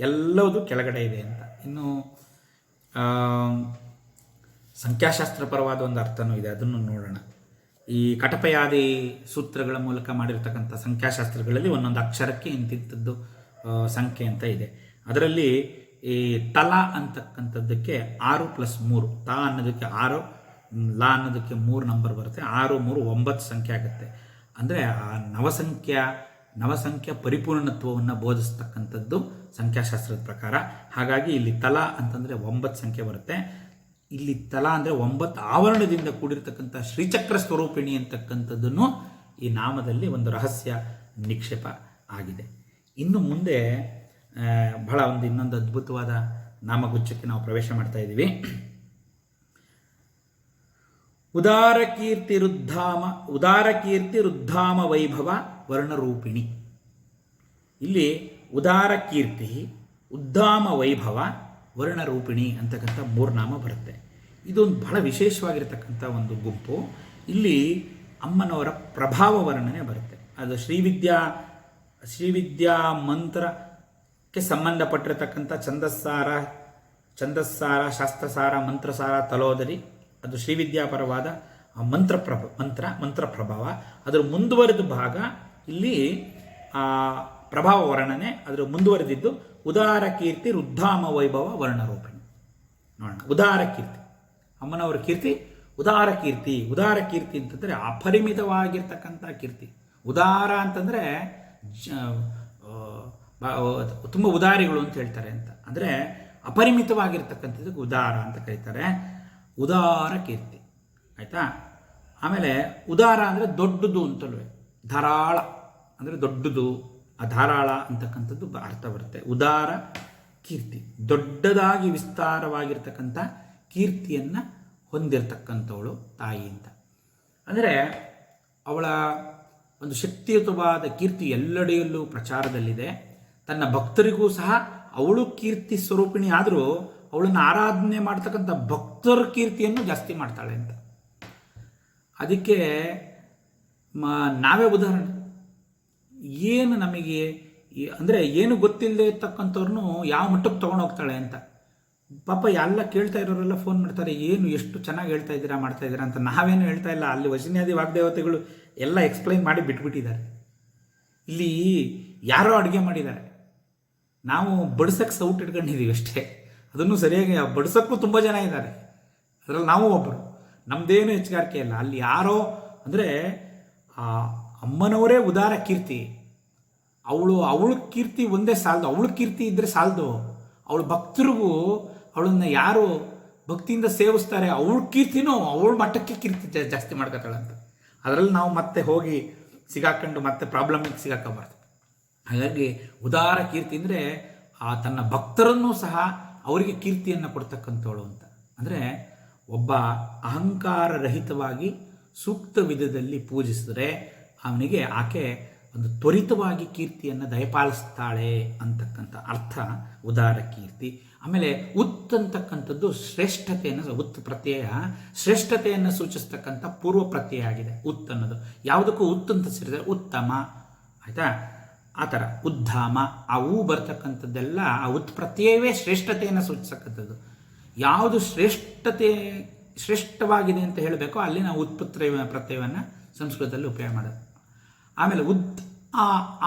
ಎಲ್ಲವೂ ಕೆಳಗಡೆ ಇದೆ ಅಂತ. ಇನ್ನು ಸಂಖ್ಯಾಶಾಸ್ತ್ರಪರವಾದ ಒಂದು ಅರ್ಥನೂ ಇದೆ, ಅದನ್ನು ನೋಡೋಣ. ಈ ಕಟಪಯಾದಿ ಸೂತ್ರಗಳ ಮೂಲಕ ಮಾಡಿರ್ತಕ್ಕಂಥ ಸಂಖ್ಯಾಶಾಸ್ತ್ರಗಳಲ್ಲಿ ಒಂದೊಂದು ಅಕ್ಷರಕ್ಕೆ ಇಂತಿಂಥದ್ದು ಸಂಖ್ಯೆ ಅಂತ ಇದೆ. ಅದರಲ್ಲಿ ಈ ತಲ ಅಂತಕ್ಕಂಥದ್ದಕ್ಕೆ 6 + 3, ತ ಅನ್ನೋದಕ್ಕೆ 6, ಲಾ ಅನ್ನೋದಕ್ಕೆ 3 ನಂಬರ್ ಬರುತ್ತೆ. 6, 3, 9 ಸಂಖ್ಯೆ ಆಗುತ್ತೆ. ಅಂದರೆ ಆ ನವಸಂಖ್ಯಾ ಪರಿಪೂರ್ಣತ್ವವನ್ನು ಬೋಧಿಸ್ತಕ್ಕಂಥದ್ದು ಸಂಖ್ಯಾಶಾಸ್ತ್ರದ ಪ್ರಕಾರ. ಹಾಗಾಗಿ ಇಲ್ಲಿ ತಲ ಅಂತಂದರೆ 9 ಸಂಖ್ಯೆ ಬರುತ್ತೆ. ಇಲ್ಲಿ ತಲ ಅಂದರೆ 9 ಆವರಣದಿಂದ ಕೂಡಿರ್ತಕ್ಕಂಥ ಶ್ರೀಚಕ್ರ ಸ್ವರೂಪಿಣಿ ಅಂತಕ್ಕಂಥದ್ದನ್ನು ಈ ನಾಮದಲ್ಲಿ ಒಂದು ರಹಸ್ಯ ನಿಕ್ಷೇಪ ಆಗಿದೆ. ಇನ್ನು ಮುಂದೆ ಬಹಳ ಇನ್ನೊಂದು ಅದ್ಭುತವಾದ ನಾಮಗುಚ್ಛಕ್ಕೆ ನಾವು ಪ್ರವೇಶ ಮಾಡ್ತಾ ಇದ್ದೀವಿ. ಉದಾರ ಕೀರ್ತಿ ರುದ್ಧಾಮ ವೈಭವ ವರ್ಣರೂಪಿಣಿ. ಇಲ್ಲಿ ಉದಾರ ಕೀರ್ತಿ, ಉದ್ಧಾಮ ವೈಭವ, ವರ್ಣರೂಪಿಣಿ ಅಂತಕ್ಕಂಥ 3 ನಾಮ ಬರುತ್ತೆ. ಇದೊಂದು ಬಹಳ ವಿಶೇಷವಾಗಿರ್ತಕ್ಕಂಥ ಒಂದು ಗುಂಪು. ಇಲ್ಲಿ ಅಮ್ಮನವರ ಪ್ರಭಾವ ವರ್ಣನೆ ಬರುತ್ತೆ. ಅದು ಶ್ರೀವಿದ್ಯಾ ಮಂತ್ರಕ್ಕೆ ಸಂಬಂಧಪಟ್ಟಿರತಕ್ಕಂಥ ಛಂದಸ್ಸಾರ, ಶಾಸ್ತ್ರಸಾರ, ಮಂತ್ರಸಾರ, ತಲೋದರಿ, ಅದು ಶ್ರೀವಿದ್ಯಾಪರವಾದ ಮಂತ್ರ ಪ್ರಭಾವ. ಅದರ ಮುಂದುವರೆದ ಭಾಗ ಇಲ್ಲಿ ಪ್ರಭಾವ ವರ್ಣನೆ. ಅದರ ಮುಂದುವರೆದಿದ್ದು ಉದಾರ ಕೀರ್ತಿ ರುದ್ಧಾಮ ವೈಭವ ವರ್ಣರೂಪಿಣಿ. ನೋಡೋಣ. ಉದಾರ ಕೀರ್ತಿ, ಅಮ್ಮನವರ ಕೀರ್ತಿ ಉದಾರ ಕೀರ್ತಿ. ಉದಾರ ಕೀರ್ತಿ ಅಂತಂದರೆ ಅಪರಿಮಿತವಾಗಿರ್ತಕ್ಕಂಥ ಕೀರ್ತಿ. ಉದಾರ ಅಂತಂದರೆ ತುಂಬ ಉದಾರಿಗಳು ಅಂತ ಹೇಳ್ತಾರೆ ಅಂತ. ಅಂದರೆ ಅಪರಿಮಿತವಾಗಿರ್ತಕ್ಕಂಥದ್ದಕ್ಕೆ ಉದಾರ ಅಂತ ಕರೀತಾರೆ. ಉದಾರ ಕೀರ್ತಿ, ಆಯಿತಾ. ಆಮೇಲೆ ಉದಾರ ಅಂದರೆ ದೊಡ್ಡದು ಅಂತಲ್ವೇ. ಧಾರಾಳ ಅಂದರೆ ದೊಡ್ಡದು, ಆ ಧಾರಾಳ ಅಂತಕ್ಕಂಥದ್ದು ಅರ್ಥ ಬರುತ್ತೆ. ಉದಾರ ಕೀರ್ತಿ, ದೊಡ್ಡದಾಗಿ ವಿಸ್ತಾರವಾಗಿರ್ತಕ್ಕಂಥ ಕೀರ್ತಿಯನ್ನು ಹೊಂದಿರತಕ್ಕಂಥವಳು ತಾಯಿ ಅಂತ. ಅಂದರೆ ಅವಳ ಒಂದು ಶಕ್ತಿಯುತವಾದ ಕೀರ್ತಿ ಎಲ್ಲೆಡೆಯಲ್ಲೂ ಪ್ರಚಾರದಲ್ಲಿದೆ. ತನ್ನ ಭಕ್ತರಿಗೂ ಸಹ ಅವಳು ಕೀರ್ತಿ ಸ್ವರೂಪಿಣಿ ಆದರೂ ಅವಳನ್ನು ಆರಾಧನೆ ಮಾಡ್ತಕ್ಕಂಥ ಭಕ್ತರ ಕೀರ್ತಿಯನ್ನು ಜಾಸ್ತಿ ಮಾಡ್ತಾಳೆ ಅಂತ. ಅದಕ್ಕೆ ನಾವೇ ಉದಾಹರಣೆ. ಏನು ನಮಗೆ ಅಂದರೆ ಏನು ಗೊತ್ತಿಲ್ಲದೆ ಇರ್ತಕ್ಕಂಥವ್ರನ್ನು ಯಾವ ಮಟ್ಟಕ್ಕೆ ತೊಗೊಂಡೋಗ್ತಾಳೆ ಅಂತ. ಪಾಪ ಎಲ್ಲ ಕೇಳ್ತಾ ಇರೋರೆಲ್ಲ ಫೋನ್ ಮಾಡ್ತಾರೆ, ಏನು ಎಷ್ಟು ಚೆನ್ನಾಗಿ ಹೇಳ್ತಾ ಇದ್ದೀರಾ ಮಾಡ್ತಾ ಇದ್ದೀರಾ ಅಂತ. ನಾವೇನು ಹೇಳ್ತಾ ಇಲ್ಲ, ಅಲ್ಲಿ ವಚನ್ಯಾದಿ ವಾಗ್ದೇವತೆಗಳು ಎಲ್ಲ ಎಕ್ಸ್ಪ್ಲೈನ್ ಮಾಡಿ ಬಿಟ್ಬಿಟ್ಟಿದ್ದಾರೆ. ಇಲ್ಲಿ ಯಾರೋ ಅಡುಗೆ ಮಾಡಿದ್ದಾರೆ, ನಾವು ಬಡ್ಸಕ್ಕೆ ಸೌಟ್ ಇಟ್ಕೊಂಡಿದ್ದೀವಿ ಅಷ್ಟೇ. ಅದನ್ನು ಸರಿಯಾಗಿ ಬಡ್ಸೋಕ್ಕೂ ತುಂಬ ಜನ ಇದ್ದಾರೆ, ಅದರಲ್ಲಿ ನಾವು ಒಬ್ಬರು. ನಮ್ಮದೇನು ಹೆಚ್ಚುಗಾರಿಕೆ ಇಲ್ಲ. ಅಲ್ಲಿ ಯಾರೋ ಅಂದರೆ ಅಮ್ಮನವರೇ ಉದಾರ ಕೀರ್ತಿ. ಅವಳ ಕೀರ್ತಿ ಒಂದೇ ಸಾಲದು, ಅವಳ ಕೀರ್ತಿ ಇದ್ದರೆ ಸಾಲದು. ಅವಳ ಭಕ್ತರಿಗೂ ಅವಳನ್ನು ಯಾರು ಭಕ್ತಿಯಿಂದ ಸೇವಿಸ್ತಾರೆ ಅವಳ ಕೀರ್ತಿನೂ ಅವಳ ಮಟ್ಟಕ್ಕೆ ಕೀರ್ತಿ ಜಾಸ್ತಿ ಮಾಡ್ಕೊತಾಳಂತ. ಅದರಲ್ಲಿ ನಾವು ಮತ್ತೆ ಹೋಗಿ ಸಿಗಾಕೊಂಡು ಮತ್ತೆ ಪ್ರಾಬ್ಲಮಿಗೆ ಸಿಗಾಕಬಾರ್ದು. ಹಾಗಾಗಿ ಉದಾರ ಕೀರ್ತಿ ಅಂದರೆ ತನ್ನ ಭಕ್ತರನ್ನೂ ಸಹ ಅವರಿಗೆ ಕೀರ್ತಿಯನ್ನು ಕೊಡ್ತಕ್ಕಂಥವಳು ಅಂತ. ಅಂದರೆ ಒಬ್ಬ ಅಹಂಕಾರ ರಹಿತವಾಗಿ ಸೂಕ್ತ ವಿಧದಲ್ಲಿ ಪೂಜಿಸಿದ್ರೆ ಅವನಿಗೆ ಆಕೆ ಒಂದು ತ್ವರಿತವಾಗಿ ಕೀರ್ತಿಯನ್ನು ದಯಪಾಲಿಸ್ತಾಳೆ ಅಂತಕ್ಕಂಥ ಅರ್ಥ ಉದಾರ ಕೀರ್ತಿ. ಆಮೇಲೆ ಉತ್ ಅಂತಕ್ಕಂಥದ್ದು ಶ್ರೇಷ್ಠತೆಯನ್ನು, ಉತ್ ಪ್ರತ್ಯಯ ಶ್ರೇಷ್ಠತೆಯನ್ನು ಸೂಚಿಸ್ತಕ್ಕಂಥ ಪೂರ್ವ ಪ್ರತ್ಯಯ ಆಗಿದೆ ಉತ್ ಅನ್ನೋದು. ಯಾವುದಕ್ಕೂ ಉತ್ ಅಂತ ಸೇರಿದರೆ ಉತ್ತಮ, ಆಯಿತಾ, ಆ ಥರ ಉದ್ಧಾಮ, ಆ ಹೂ ಬರ್ತಕ್ಕಂಥದ್ದೆಲ್ಲ ಆ ಉತ್ ಪ್ರತ್ಯಯವೇ ಶ್ರೇಷ್ಠತೆಯನ್ನು ಸೂಚಿಸ್ತಕ್ಕಂಥದ್ದು. ಯಾವುದು ಶ್ರೇಷ್ಠವಾಗಿದೆ ಅಂತ ಹೇಳಬೇಕೋ ಅಲ್ಲಿ ನಾವು ಪ್ರತ್ಯಯವನ್ನು ಸಂಸ್ಕೃತದಲ್ಲಿ ಉಪಯೋಗ ಮಾಡೋದು. ಆಮೇಲೆ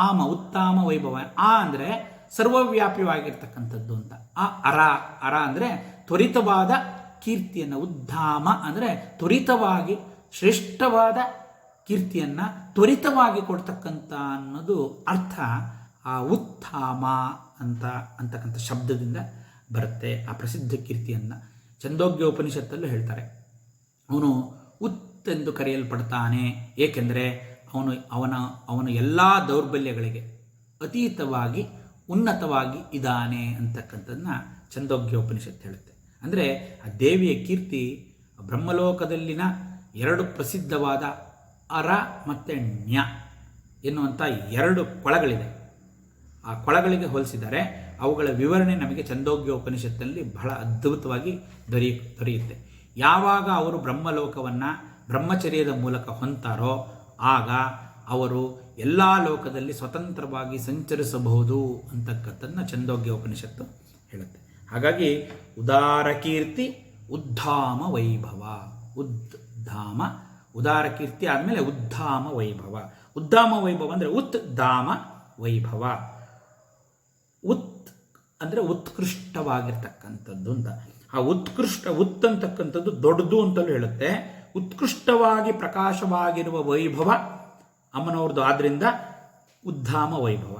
ಆಮ ಉತ್ತಾಮ ವೈಭವ. ಅಂದರೆ ಸರ್ವವ್ಯಾಪಿಯಾಗಿರ್ತಕ್ಕಂಥದ್ದು ಅಂತ. ಅರ ಅಂದರೆ ತ್ವರಿತವಾದ ಕೀರ್ತಿಯನ್ನು, ಉದ್ಧಾಮ ಅಂದರೆ ತ್ವರಿತವಾಗಿ ಶ್ರೇಷ್ಠವಾದ ಕೀರ್ತಿಯನ್ನು ತ್ವರಿತವಾಗಿ ಕೊಡ್ತಕ್ಕಂಥ ಅನ್ನೋದು ಅರ್ಥ ಆ ಉತ್ಥಾಮ ಅಂತಕ್ಕಂಥ ಶಬ್ದದಿಂದ ಬರುತ್ತೆ. ಆ ಪ್ರಸಿದ್ಧ ಕೀರ್ತಿಯನ್ನು ಛಂದೋಗ್ಯ ಉಪನಿಷತ್ತಲ್ಲೂ ಹೇಳ್ತಾರೆ. ಅವನು ಉತ್ತೆಂದು ಕರೆಯಲ್ಪಡ್ತಾನೆ, ಏಕೆಂದರೆ ಅವನು ಎಲ್ಲ ದೌರ್ಬಲ್ಯಗಳಿಗೆ ಅತೀತವಾಗಿ ಉನ್ನತವಾಗಿ ಇದ್ದಾನೆ ಅಂತಕ್ಕಂಥದ್ದನ್ನ ಛಂದೋಗ್ಯ ಉಪನಿಷತ್ತು ಹೇಳುತ್ತೆ. ಅಂದರೆ ಆ ದೇವಿಯ ಕೀರ್ತಿ ಬ್ರಹ್ಮಲೋಕದಲ್ಲಿನ ಎರಡು ಪ್ರಸಿದ್ಧವಾದ ಅರ ಮತ್ತು ಣ್ಯ ಎನ್ನುವಂಥ ಎರಡು ಕೊಳಗಳಿದೆ. ಆ ಕೊಳಗಳಿಗೆ ಹೋಲಿಸಿದರೆ ಅವುಗಳ ವಿವರಣೆ ನಮಗೆ ಛಂದೋಗ್ಯ ಉಪನಿಷತ್ತಿನಲ್ಲಿ ಬಹಳ ಅದ್ಭುತವಾಗಿ ದೊರೆಯುತ್ತೆ. ಯಾವಾಗ ಅವರು ಬ್ರಹ್ಮಲೋಕವನ್ನು ಬ್ರಹ್ಮಚರ್ಯದ ಮೂಲಕ ಹೊಂತಾರೋ ಆಗ ಅವರು ಎಲ್ಲ ಲೋಕದಲ್ಲಿ ಸ್ವತಂತ್ರವಾಗಿ ಸಂಚರಿಸಬಹುದು ಅಂತಕ್ಕಂಥದ್ದನ್ನ ಛಂದೋಗ್ಯ ಉಪನಿಷತ್ತು ಹೇಳುತ್ತೆ. ಹಾಗಾಗಿ ಉದಾರ ಕೀರ್ತಿ ಉದ್ಧಾಮ ವೈಭವ. ಉದಾರ ಕೀರ್ತಿ ಆದಮೇಲೆ ಉದ್ಧಾಮ ವೈಭವ. ಉದ್ಧಾಮ ವೈಭವ ಅಂದರೆ ಉತ್ಧಾಮ ವೈಭವ. ಅಂದರೆ ಉತ್ಕೃಷ್ಟವಾಗಿರ್ತಕ್ಕಂಥದ್ದು ಅಂತ. ಆ ಉತ್ ಅಂತಕ್ಕಂಥದ್ದು ದೊಡ್ಡದು ಅಂತಲೂ ಹೇಳುತ್ತೆ. ಉತ್ಕೃಷ್ಟವಾಗಿ ಪ್ರಕಾಶವಾಗಿರುವ ವೈಭವ ಅಮ್ಮನವ್ರದ್ದು, ಆದ್ದರಿಂದ ಉದ್ಧಾಮ ವೈಭವ.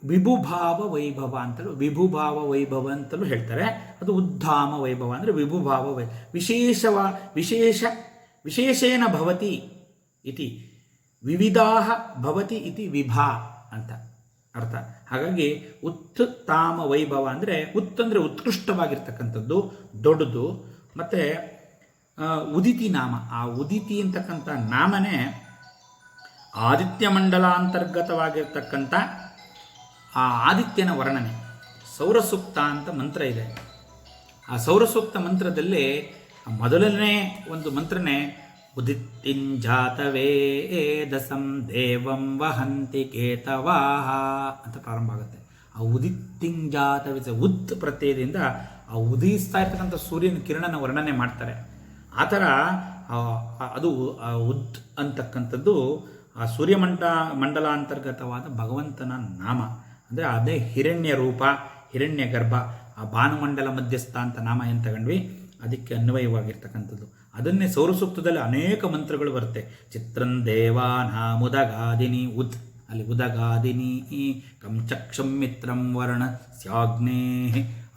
ವಿಭುಭಾವ ವೈಭವ ಅಂತಲೂ ಹೇಳ್ತಾರೆ. ಅದು ಉದ್ಧಾಮ ವೈಭವ ಅಂದರೆ ವಿಭುಭಾವ ವಿಶೇಷೇಣ ಭವತಿ ಇತಿ ವಿವಿಧಾಹ ಭವತಿ ಇತಿ ವಿಭಾ ಅಂತ ಅರ್ಥ. ಹಾಗಾಗಿ ಉತ್ತಾಮ ವೈಭವ ಅಂದರೆ ಅಂದರೆ ಉತ್ಕೃಷ್ಟವಾಗಿರ್ತಕ್ಕಂಥದ್ದು, ದೊಡ್ಡದು. ಮತ್ತು ಉದಿತಿ ನಾಮ, ಆ ಉದಿತಿ ಅಂತಕ್ಕಂಥ ನಾಮನೇ ಆದಿತ್ಯ ಮಂಡಲಾಂತರ್ಗತವಾಗಿರ್ತಕ್ಕಂಥ ಆ ಆದಿತ್ಯನ ವರ್ಣನೆ. ಸೌರಸೂಕ್ತ ಅಂತ ಮಂತ್ರ ಇದೆ. ಆ ಸೌರಸೂಕ್ತ ಮಂತ್ರದಲ್ಲಿ ಮೊದಲನೇ ಒಂದು ಮಂತ್ರನೇ ಉದಿತ್ತಿಂಜಾತವೇ ದಸಂ ದೇವಂ ವಹಂತಿ ಕೇತವಾಹ ಅಂತ ಪ್ರಾರಂಭ ಆಗುತ್ತೆ. ಆ ಉದಿತ್ತಿಂಜಾತವೇ ಉತ್ ಪ್ರತ್ಯಯದಿಂದ ಆ ಉದಯಿಸ್ತಾ ಇರ್ತಕ್ಕಂಥ ಸೂರ್ಯನ ಕಿರಣನ ವರ್ಣನೆ ಮಾಡ್ತಾರೆ. ಆ ಥರ ಅದು ಉದ್ ಅಂತಕ್ಕಂಥದ್ದು ಆ ಮಂಡಲಾಂತರ್ಗತವಾದ ಭಗವಂತನ ನಾಮ. ಅಂದರೆ ಅದೇ ಹಿರಣ್ಯ ರೂಪ, ಹಿರಣ್ಯ ಗರ್ಭ, ಆ ಭಾನುಮಂಡಲ ಮಧ್ಯಸ್ಥ ಅಂತ ನಾಮ ಏನು ತಗೊಂಡ್ವಿ, ಅದಕ್ಕೆ ಅನ್ವಯವಾಗಿರ್ತಕ್ಕಂಥದ್ದು. ಅದನ್ನೇ ಸೌರಸೂಕ್ತದಲ್ಲಿ ಅನೇಕ ಮಂತ್ರಗಳು ಬರುತ್ತೆ. ಚಿತ್ರಂ ದೇವಾನಾಮುದಗಾದಿನಿ ಉದ್, ಅಲ್ಲಿ ಉದಗಾದಿನಿ ಕಂಚಕ್ಷಂ ಮಿತ್ರಂ ವರ್ಣ ಸ್ಯಾಗ್ನೇ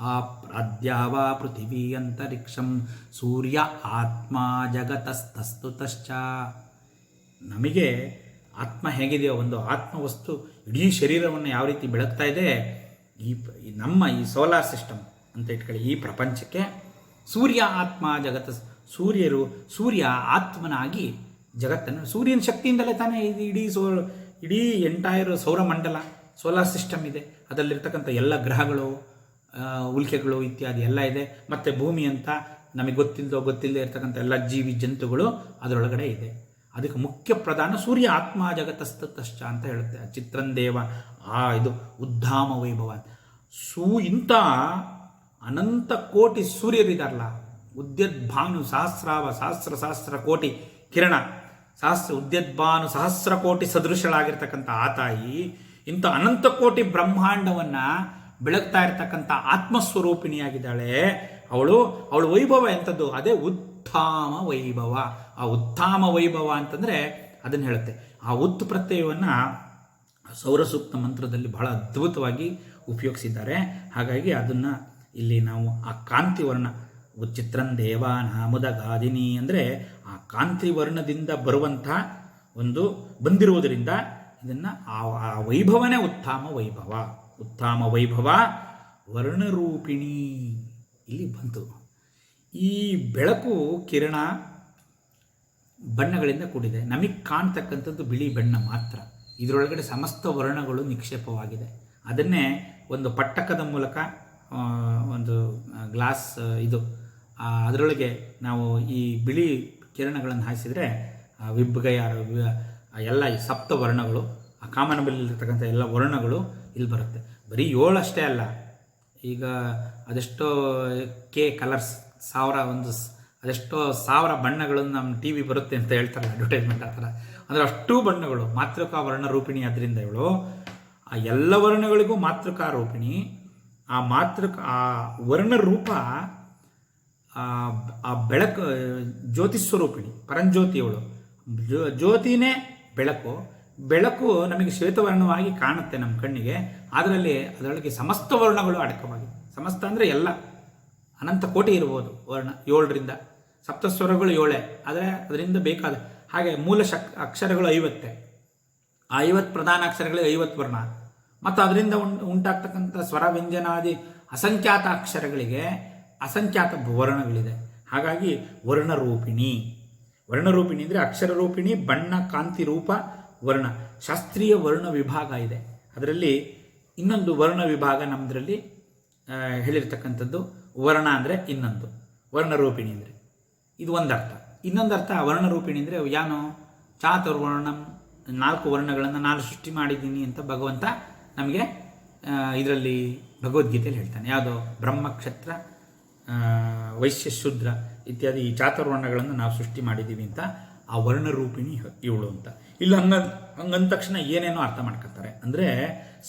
ಆ ಪ್ರಾದ್ಯಾವ ಪೃಥಿವೀ ಅಂತರಿಕ್ಷಂ ಸೂರ್ಯ ಆತ್ಮ ಜಗತಸ್ತಸ್ತುತಶ್ಚ. ನಮಗೆ ಆತ್ಮ ಹೇಗಿದೆಯೋ, ಒಂದು ಆತ್ಮವಸ್ತು ಇಡೀ ಶರೀರವನ್ನು ಯಾವ ರೀತಿ ಬೆಳಗ್ತಾ ಇದೆ, ನಮ್ಮ ಈ ಸೋಲಾರ್ ಸಿಸ್ಟಮ್ ಅಂತ ಇಟ್ಕೊಳ್ಳಿ, ಈ ಪ್ರಪಂಚಕ್ಕೆ ಸೂರ್ಯ ಆತ್ಮ ಜಗತ್ತ, ಸೂರ್ಯ ಆತ್ಮನಾಗಿ ಜಗತ್ತನ್ನು, ಸೂರ್ಯನ ಶಕ್ತಿಯಿಂದಲೇ ತಾನೇ ಇಡೀ ಎಂಟೈರ್ ಸೌರಮಂಡಲ ಸೋಲಾರ್ ಸಿಸ್ಟಮ್ ಇದೆ. ಅದರಲ್ಲಿರ್ತಕ್ಕಂಥ ಎಲ್ಲ ಗ್ರಹಗಳು, ಉಲ್ಕೆಗಳು ಇತ್ಯಾದಿ ಎಲ್ಲ ಇದೆ. ಮತ್ತು ಭೂಮಿ ಅಂತ ನಮಗೆ ಗೊತ್ತಿಲ್ಲದೆ ಇರ್ತಕ್ಕಂಥ ಎಲ್ಲ ಜೀವಿ ಜಂತುಗಳು ಅದರೊಳಗಡೆ ಇದೆ. ಅದಕ್ಕೆ ಮುಖ್ಯ ಪ್ರಧಾನ ಸೂರ್ಯ ಆತ್ಮ ಜಗತಸ್ತಶ್ಚ ಅಂತ ಹೇಳುತ್ತೆ. ಚಿತ್ರಂದೇವ ಇದು ಉದ್ಧಾಮ ವೈಭವ. ಇಂಥ ಅನಂತ ಕೋಟಿ ಸೂರ್ಯರಿದಾರಲ್ಲ, ಉದ್ಯದ್ಭಾನು ಸಹಸ್ರ ಕೋಟಿ ಕಿರಣ, ಉದ್ಯದ್ಭಾನು ಸಹಸ್ರ ಕೋಟಿ ಸದೃಶಳಾಗಿರ್ತಕ್ಕಂಥ ಆ ತಾಯಿ ಇಂಥ ಅನಂತ ಕೋಟಿ ಬ್ರಹ್ಮಾಂಡವನ್ನು ಬೆಳಗ್ತಾ ಇರ್ತಕ್ಕಂಥ ಆತ್ಮಸ್ವರೂಪಿಣಿಯಾಗಿದ್ದಾಳೆ. ಅವಳ ವೈಭವ ಎಂಥದ್ದು? ಅದೇ ಉತ್ಥಾಮ ವೈಭವ. ಆ ಉತ್ಥಾಮ ವೈಭವ ಅಂತಂದರೆ ಅದನ್ನು ಹೇಳುತ್ತೆ. ಆ ಉತ್ ಪ್ರತ್ಯಯವನ್ನು ಸೌರಸೂಕ್ತ ಮಂತ್ರದಲ್ಲಿ ಬಹಳ ಅದ್ಭುತವಾಗಿ ಉಪಯೋಗಿಸಿದ್ದಾರೆ. ಹಾಗಾಗಿ ಅದನ್ನು ಇಲ್ಲಿ ನಾವು ಆ ಕಾಂತಿವರ್ಣ ಚಿತ್ರಂದೇವ ನಾಮುದಗಾದಿನಿ ಅಂದರೆ ಆ ಕಾಂತಿವರ್ಣದಿಂದ ಬರುವಂತಹ ಬಂದಿರುವುದರಿಂದ ಇದನ್ನು ಆ ವೈಭವನೇ ಉತ್ಥಾಮ ವೈಭವ ವರ್ಣರೂಪಿಣಿ ಇಲ್ಲಿ ಬಂತು. ಈ ಬೆಳಕು ಕಿರಣ ಬಣ್ಣಗಳಿಂದ ಕೂಡಿದೆ. ನಮಗೆ ಕಾಣ್ತಕ್ಕಂಥದ್ದು ಬಿಳಿ ಬಣ್ಣ ಮಾತ್ರ. ಇದರೊಳಗಡೆ ಸಮಸ್ತ ವರ್ಣಗಳು ನಿಕ್ಷೇಪವಾಗಿದೆ. ಅದನ್ನೇ ಒಂದು ಪಟ್ಟಕದ ಮೂಲಕ ಒಂದು ಗ್ಲಾಸ್ ಅದರೊಳಗೆ ನಾವು ಈ ಬಿಳಿ ಕಿರಣಗಳನ್ನು ಹಾಯಿಸಿದರೆ ವಿಬ್ಗಯ ಎಲ್ಲ ಈ ಸಪ್ತ ವರ್ಣಗಳು, ಆ ಕಾಮನಬಿಲ್ಲಿರ್ತಕ್ಕಂಥ ಎಲ್ಲ ವರ್ಣಗಳು ಇಲ್ಲಿ ಬರುತ್ತೆ. ಬರೀ 7 ಅಷ್ಟೇ ಅಲ್ಲ, ಈಗ ಅದೆಷ್ಟೋ ಕಲರ್ಸ್ ಅದೆಷ್ಟೋ 1000 ಬಣ್ಣಗಳನ್ನು ನಮ್ಮ ಟಿ ವಿ ಬರುತ್ತೆ ಅಂತ ಹೇಳ್ತಾರೆ, ಅಡ್ವರ್ಟೈಸ್ಮೆಂಟ್ ಆ ಥರ. ಅಂದರೆ ಅಷ್ಟೂ ಬಣ್ಣಗಳು ಮಾತೃಕಾ ವರ್ಣರೂಪಿಣಿ. ಅದರಿಂದ ಇವಳು ಆ ಎಲ್ಲ ವರ್ಣಗಳಿಗೂ ಮಾತೃಕಾ ರೂಪಿಣಿ. ಆ ವರ್ಣರೂಪ ಆ ಬೆಳಕು ಜ್ಯೋತಿಸ್ವರೂಪಿಣಿ, ಪರಂಜ್ಯೋತಿಯವಳು. ಜ್ಯೋತಿನೇ ಬೆಳಕು ನಮಗೆ ಶ್ವೇತವರ್ಣವಾಗಿ ಕಾಣುತ್ತೆ ನಮ್ಮ ಕಣ್ಣಿಗೆ. ಅದರೊಳಗೆ ಸಮಸ್ತ ವರ್ಣಗಳು ಅಡಕವಾಗಿದೆ. ಸಮಸ್ತ ಅಂದರೆ ಎಲ್ಲ ಅನಂತ ಕೋಟಿ ಇರ್ಬೋದು ವರ್ಣ. 7ರಿಂದ ಸಪ್ತಸ್ವರಗಳು 7, ಆದರೆ ಅದರಿಂದ ಬೇಕಾದ ಹಾಗೆ ಮೂಲ ಅಕ್ಷರಗಳು 50. ಆ 50 ಪ್ರಧಾನ ಅಕ್ಷರಗಳಿಗೆ 50 ವರ್ಣ. ಮತ್ತು ಅದರಿಂದ ಉಂಟಾಗ್ತಕ್ಕಂಥ ಸ್ವರ ವ್ಯಂಜನಾದಿ ಅಸಂಖ್ಯಾತ ಅಕ್ಷರಗಳಿಗೆ ಅಸಂಖ್ಯಾತ ವರ್ಣಗಳಿದೆ. ಹಾಗಾಗಿ ವರ್ಣರೂಪಿಣಿ ಅಂದರೆ ಅಕ್ಷರ ರೂಪಿಣಿ, ಬಣ್ಣ, ಕಾಂತಿ, ರೂಪ, ವರ್ಣ. ಶಾಸ್ತ್ರೀಯ ವರ್ಣ ವಿಭಾಗ ಇದೆ. ಅದರಲ್ಲಿ ಇನ್ನೊಂದು ವರ್ಣ ವಿಭಾಗ ನಮ್ಮದ್ರಲ್ಲಿ ಹೇಳಿರ್ತಕ್ಕಂಥದ್ದು. ವರ್ಣ ಅಂದರೆ ಇನ್ನೊಂದು, ವರ್ಣರೂಪಿಣಿ ಅಂದರೆ ಇದು ಒಂದರ್ಥ. ಇನ್ನೊಂದು ಅರ್ಥ ವರ್ಣರೂಪಿಣಿ ಅಂದರೆ ಚಾತುರ್ವರ್ಣಂ, 4 ವರ್ಣಗಳನ್ನು ನಾನು ಸೃಷ್ಟಿ ಮಾಡಿದ್ದೀನಿ ಅಂತ ಭಗವಂತ ನಮಗೆ ಇದರಲ್ಲಿ ಭಗವದ್ಗೀತೆಯಲ್ಲಿ ಹೇಳ್ತಾನೆ. ಯಾವುದೋ ಬ್ರಹ್ಮಕ್ಷತ್ರ ವೈಶ್ಯ ಶೂದ್ರ ಇತ್ಯಾದಿ ಈ ಚಾತುರ್ವರ್ಣಗಳನ್ನು ನಾವು ಸೃಷ್ಟಿ ಮಾಡಿದ್ದೀವಿ ಅಂತ ಆ ವರ್ಣರೂಪಿಣಿ ಇವಳು ಅಂತ. ಇಲ್ಲ ಹಂಗಂದ ತಕ್ಷಣ ಏನೇನೋ ಅರ್ಥ ಮಾಡ್ಕೊತಾರೆ. ಅಂದರೆ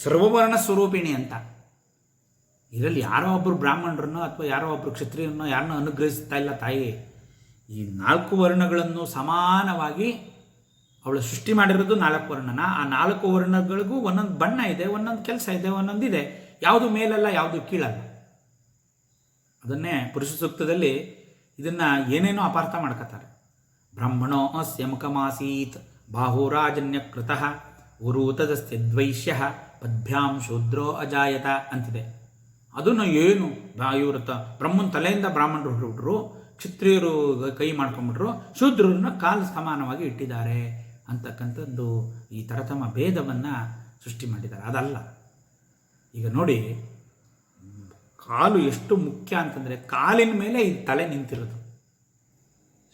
ಸರ್ವವರ್ಣ ಸ್ವರೂಪಿಣಿ ಅಂತ. ಇದರಲ್ಲಿ ಯಾರೋ ಒಬ್ಬರು ಬ್ರಾಹ್ಮಣರನ್ನು ಅಥವಾ ಯಾರೋ ಒಬ್ಬರು ಕ್ಷತ್ರಿಯರನ್ನು ಯಾರನ್ನೂ ಅನುಗ್ರಹಿಸ್ತಾ ಇಲ್ಲ ತಾಯಿ. ಈ 4 ವರ್ಣಗಳನ್ನು ಸಮಾನವಾಗಿ ಅವಳು ಸೃಷ್ಟಿ ಮಾಡಿರೋದು 4 ವರ್ಣನ. ಆ 4 ವರ್ಣಗಳಿಗೂ ಒಂದೊಂದು ಬಣ್ಣ ಇದೆ, ಒಂದೊಂದು ಕೆಲಸ ಇದೆ, ಒಂದೊಂದಿದೆ. ಯಾವುದು ಮೇಲಲ್ಲ, ಯಾವುದು ಕೀಳಲ್ಲ. ಅದನ್ನೇ ಪುರುಷ ಸೂಕ್ತದಲ್ಲಿ ಇದನ್ನು ಏನೇನೋ ಅಪಾರ್ಥ ಮಾಡ್ಕೋತಾರೆ. ಬ್ರಾಹ್ಮಣೋ ಅಸ್ಯ ಮುಖಮಾಸೀತ್ ಬಾಹುರಾಜನ್ಯಕೃತಃ ಉರೂತದಸ್ಯ ದ್ವೈಷ್ಯ ಪದ್ಭ್ಯಾಂ ಶೂದ್ರೋ ಅಜಾಯತ ಅಂತಿದೆ. ಅದನ್ನು ಏನು ಇವ್ರ ಬ್ರಹ್ಮನ ತಲೆಯಿಂದ ಬ್ರಾಹ್ಮಣರು ಹೊರಬಿಟ್ರು, ಕ್ಷತ್ರಿಯರು ಕೈ ಮಾಡ್ಕೊಂಡ್ಬಿಟ್ರು, ಶೂದ್ರರನ್ನ ಕಾಲು ಸಮಾನವಾಗಿ ಇಟ್ಟಿದ್ದಾರೆ ಅಂತಕ್ಕಂಥದ್ದು ಈ ತರತಮ ಭೇದವನ್ನು ಸೃಷ್ಟಿ ಮಾಡಿದ್ದಾರೆ. ಅದಲ್ಲ. ಈಗ ನೋಡಿ, ಕಾಲು ಎಷ್ಟು ಮುಖ್ಯ ಅಂತಂದರೆ ಕಾಲಿನ ಮೇಲೆ ಈ ತಲೆ ನಿಂತಿರೋದು.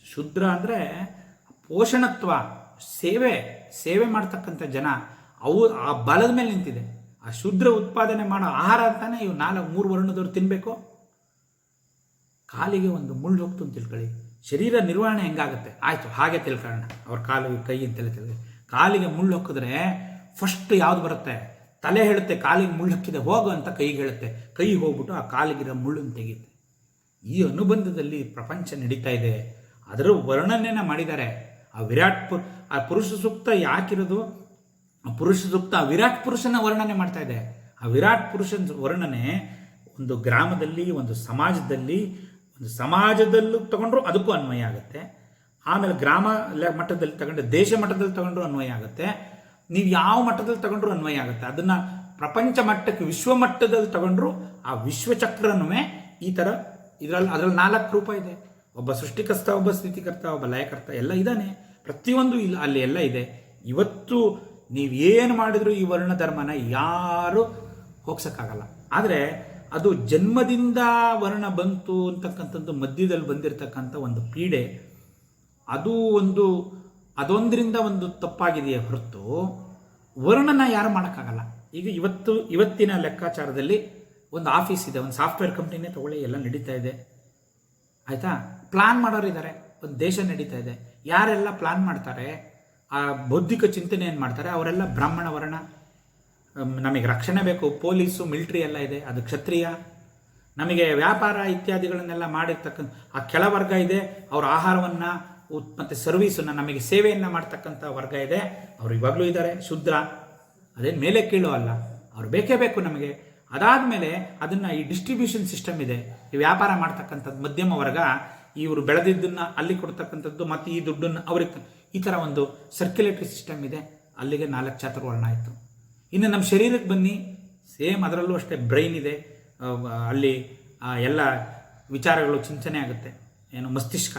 ಶೂದ್ರ ಅಂದರೆ ಪೋಷಣತ್ವ, ಸೇವೆ ಮಾಡ್ತಕ್ಕಂಥ ಜನ, ಅವು ಆ ಬಲದ ಮೇಲೆ ನಿಂತಿದೆ. ಆ ಶೂದ್ರ ಉತ್ಪಾದನೆ ಮಾಡೋ ಆಹಾರ ಅಂತಾನೆ ಇವು 3 ವರ್ಣದವ್ರು ತಿನ್ನಬೇಕು. ಕಾಲಿಗೆ ಒಂದು ಮುಳ್ಳು ಹೋಗ್ತು ಅಂತ ತಿಳ್ಕೊಳ್ಳಿ, ಶರೀರ ನಿರ್ವಹಣೆ ಹೆಂಗಾಗುತ್ತೆ? ಆಯಿತು, ಹಾಗೆ ತಿಳ್ಕೊಳ್ಳೋಣ. ಅವ್ರ ಕಾಲು ಕೈ ಅಂತೆಲ್ಲ ಕಾಲಿಗೆ ಮುಳ್ಳು ಹಾಕಿದ್ರೆ ಫಸ್ಟ್ ಯಾವ್ದು ಬರುತ್ತೆ? ತಲೆ ಹೇಳುತ್ತೆ ಕಾಲಿಗೆ ಮುಳ್ಳು ಹಾಕಿದೆ ಹೋಗು ಅಂತ ಕೈಗೆ ಹೇಳುತ್ತೆ. ಕೈ ಹೋಗ್ಬಿಟ್ಟು ಆ ಕಾಲಿಗಿರೋ ಮುಳ್ಳನ್ನು ತೆಗೆಯುತ್ತೆ. ಈ ಅನುಬಂಧದಲ್ಲಿ ಪ್ರಪಂಚ ನಡೀತಾ ಇದೆ. ಅದರ ವರ್ಣನೆಯನ್ನು ಮಾಡಿದ್ದಾರೆ. ಆ ಪುರುಷ ಸೂಕ್ತ ಯಾಕಿರೋದು? ಆ ಪುರುಷ ಸೂಕ್ತ ವಿರಾಟ್ ಪುರುಷನ ವರ್ಣನೆ ಮಾಡ್ತಾ ಇದೆ. ಆ ವಿರಾಟ್ ಪುರುಷನ ವರ್ಣನೆ ಒಂದು ಗ್ರಾಮದಲ್ಲಿ, ಒಂದು ಸಮಾಜದಲ್ಲೂ ತಗೊಂಡ್ರು ಅದಕ್ಕೂ ಅನ್ವಯ ಆಗುತ್ತೆ. ಆಮೇಲೆ ಗ್ರಾಮ ಮಟ್ಟದಲ್ಲಿ ತಗೊಂಡ್ರೆ, ದೇಶ ಮಟ್ಟದಲ್ಲಿ ತಗೊಂಡ್ರು ಅನ್ವಯ ಆಗುತ್ತೆ. ನೀವು ಯಾವ ಮಟ್ಟದಲ್ಲಿ ತಗೊಂಡ್ರು ಅನ್ವಯ ಆಗುತ್ತೆ. ಅದನ್ನು ಪ್ರಪಂಚ ಮಟ್ಟಕ್ಕೆ, ವಿಶ್ವ ಮಟ್ಟದಲ್ಲಿ ತಗೊಂಡ್ರು ಆ ವಿಶ್ವಚಕ್ರನೂ ಈ ಥರ ಅದರಲ್ಲಿ 4 ರೂಪ ಇದೆ. ಒಬ್ಬ ಸೃಷ್ಟಿಕರ್ತ, ಒಬ್ಬ ಸ್ಥಿತಿಕರ್ತ, ಒಬ್ಬ ಲಯಕರ್ತ, ಎಲ್ಲ ಇದ್ದಾನೆ. ಪ್ರತಿಯೊಂದು ಇಲ್ಲ ಅಲ್ಲಿ ಎಲ್ಲ ಇದೆ. ಇವತ್ತು ನೀವೇನು ಮಾಡಿದ್ರು ಈ ವರ್ಣಧರ್ಮನ ಯಾರು ಹೋಗ್ಸೋಕ್ಕಾಗಲ್ಲ. ಆದರೆ ಅದು ಜನ್ಮದಿಂದ ವರ್ಣ ಬಂತು ಅಂತಕ್ಕಂಥದ್ದು ಮಧ್ಯದಲ್ಲಿ ಬಂದಿರತಕ್ಕಂಥ ಒಂದು ಪೀಡೆ. ಅದು ಒಂದು ಅದೊಂದರಿಂದ ಒಂದು ತಪ್ಪಾಗಿದೆಯೇ ಹೊರತು ವರ್ಣನ ಯಾರು ಮಾಡೋಕ್ಕಾಗಲ್ಲ. ಈಗ ಇವತ್ತಿನ ಲೆಕ್ಕಾಚಾರದಲ್ಲಿ ಒಂದು ಆಫೀಸ್ ಇದೆ, ಒಂದು ಸಾಫ್ಟ್ವೇರ್ ಕಂಪ್ನಿನೇ ತಗೊಳ್ಳಿ, ಎಲ್ಲ ನಡೀತಾ ಇದೆ ಆಯಿತಾ. ಪ್ಲಾನ್ ಮಾಡೋರು ಇದ್ದಾರೆ, ಒಂದು ದೇಶ ನಡೀತಾ ಇದೆ. ಯಾರೆಲ್ಲ ಪ್ಲಾನ್ ಮಾಡ್ತಾರೆ, ಆ ಬೌದ್ಧಿಕ ಚಿಂತನೆ ಏನು ಮಾಡ್ತಾರೆ, ಅವರೆಲ್ಲ ಬ್ರಾಹ್ಮಣ ವರ್ಣ. ನಮಗೆ ರಕ್ಷಣೆ ಬೇಕು, ಪೊಲೀಸು ಮಿಲಿಟ್ರಿ ಎಲ್ಲ ಇದೆ, ಅದು ಕ್ಷತ್ರಿಯ. ನಮಗೆ ವ್ಯಾಪಾರ ಇತ್ಯಾದಿಗಳನ್ನೆಲ್ಲ ಮಾಡಿರ್ತಕ್ಕಂಥ ಆ ಕೆಳವರ್ಗ ಇದೆ, ಅವರ ಆಹಾರವನ್ನು ಮತ್ತು ಸರ್ವೀಸನ್ನು, ನಮಗೆ ಸೇವೆಯನ್ನು ಮಾಡ್ತಕ್ಕಂಥ ವರ್ಗ ಇದೆ, ಅವರು ಇವಾಗಲೂ ಇದ್ದಾರೆ, ಶೂದ್ರ. ಅದೇನು ಮೇಲೆ ಕೀಳು ಅಲ್ಲ, ಅವ್ರು ಬೇಕೇ ಬೇಕು ನಮಗೆ. ಅದಾದಮೇಲೆ ಅದನ್ನು ಈ ಡಿಸ್ಟ್ರಿಬ್ಯೂಷನ್ ಸಿಸ್ಟಮ್ ಇದೆ, ಈ ವ್ಯಾಪಾರ ಮಾಡ್ತಕ್ಕಂಥದ್ದು ಮಧ್ಯಮ ವರ್ಗ, ಇವರು ಬೆಳೆದಿದ್ದನ್ನು ಅಲ್ಲಿ ಕೊಡ್ತಕ್ಕಂಥದ್ದು ಮತ್ತು ಈ ದುಡ್ಡನ್ನು ಅವ್ರಿಗೆ, ಈ ಥರ ಒಂದು ಸರ್ಕ್ಯುಲೇಟರಿ ಸಿಸ್ಟಮ್ ಇದೆ. ಅಲ್ಲಿಗೆ 4 ಚಾತುರ್ವರ್ಣ ಆಯಿತು. ಇನ್ನು ನಮ್ಮ ಶರೀರಕ್ಕೆ ಬನ್ನಿ, ಸೇಮ್ ಅದರಲ್ಲೂ ಅಷ್ಟೇ ಬ್ರೈನ್ ಇದೆ, ಅಲ್ಲಿ ಎಲ್ಲ ವಿಚಾರಗಳು ಚಿಂತನೆ ಆಗುತ್ತೆ, ಏನು ಮಸ್ತಿಷ್ಕ.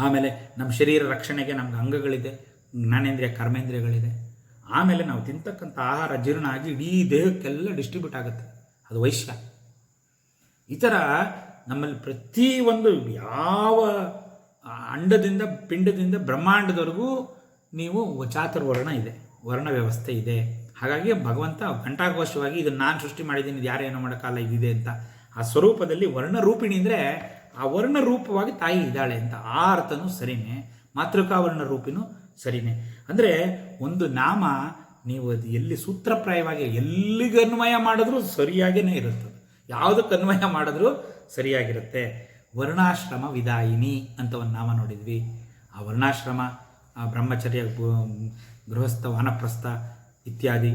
ಆಮೇಲೆ ನಮ್ಮ ಶರೀರ ರಕ್ಷಣೆಗೆ ನಮ್ಗೆ ಅಂಗಗಳಿದೆ, ಜ್ಞಾನೇಂದ್ರಿಯ ಕರ್ಮೇಂದ್ರಿಯಗಳಿದೆ. ಆಮೇಲೆ ನಾವು ತಿಂತಕ್ಕಂಥ ಆಹಾರ ಜೀರ್ಣ ಆಗಿ ಇಡೀ ದೇಹಕ್ಕೆಲ್ಲ ಡಿಸ್ಟ್ರಿಬ್ಯೂಟ್ ಆಗುತ್ತೆ, ಅದು ವೈಶ್ಯ. ಈ ಥರ ನಮ್ಮಲ್ಲಿ ಪ್ರತಿಯೊಂದು ಯಾವ ಅಂಡದಿಂದ ಪಿಂಡದಿಂದ ಬ್ರಹ್ಮಾಂಡದವರೆಗೂ ನೀವು ಚಾತುರ್ವರ್ಣ ಇದೆ, ವರ್ಣ ವ್ಯವಸ್ಥೆ ಇದೆ. ಹಾಗಾಗಿ ಭಗವಂತ ಘಂಟಾಘೋಷವಾಗಿ ಇದನ್ನು ನಾನು ಸೃಷ್ಟಿ ಮಾಡಿದ್ದೀನಿ, ಇದು ಯಾರೇನೋ ಮಾಡೋಕ್ಕಲ್ಲ, ಇದಿದೆ ಅಂತ. ಆ ಸ್ವರೂಪದಲ್ಲಿ ವರ್ಣರೂಪಿಣಿ ಅಂದರೆ ಆ ವರ್ಣರೂಪವಾಗಿ ತಾಯಿ ಇದ್ದಾಳೆ ಅಂತ. ಆ ಅರ್ಥನೂ ಸರಿನೇ, ಮಾತೃಕಾ ವರ್ಣರೂಪಿನೂ ಸರಿನೇ. ಅಂದರೆ ಒಂದು ನಾಮ ನೀವು ಅದು ಎಲ್ಲಿ ಸೂತ್ರಪ್ರಾಯವಾಗಿ ಎಲ್ಲಿಗೆ ಅನ್ವಯ ಮಾಡಿದ್ರೂ ಸರಿಯಾಗೇ ಇರುತ್ತೆ, ಯಾವುದಕ್ಕೆ ಅನ್ವಯ ಮಾಡಿದ್ರೂ ಸರಿಯಾಗಿರುತ್ತೆ. ವರ್ಣಾಶ್ರಮ ವಿದಾಯಿನಿ ಅಂತ ಒಂದು ನಾಮ ನೋಡಿದ್ವಿ. ಆ ವರ್ಣಾಶ್ರಮ, ಆ ಬ್ರಹ್ಮಚರ್ಯ, ಗೃಹಸ್ಥ, ವಾನಪ್ರಸ್ಥ ಇತ್ಯಾದಿ,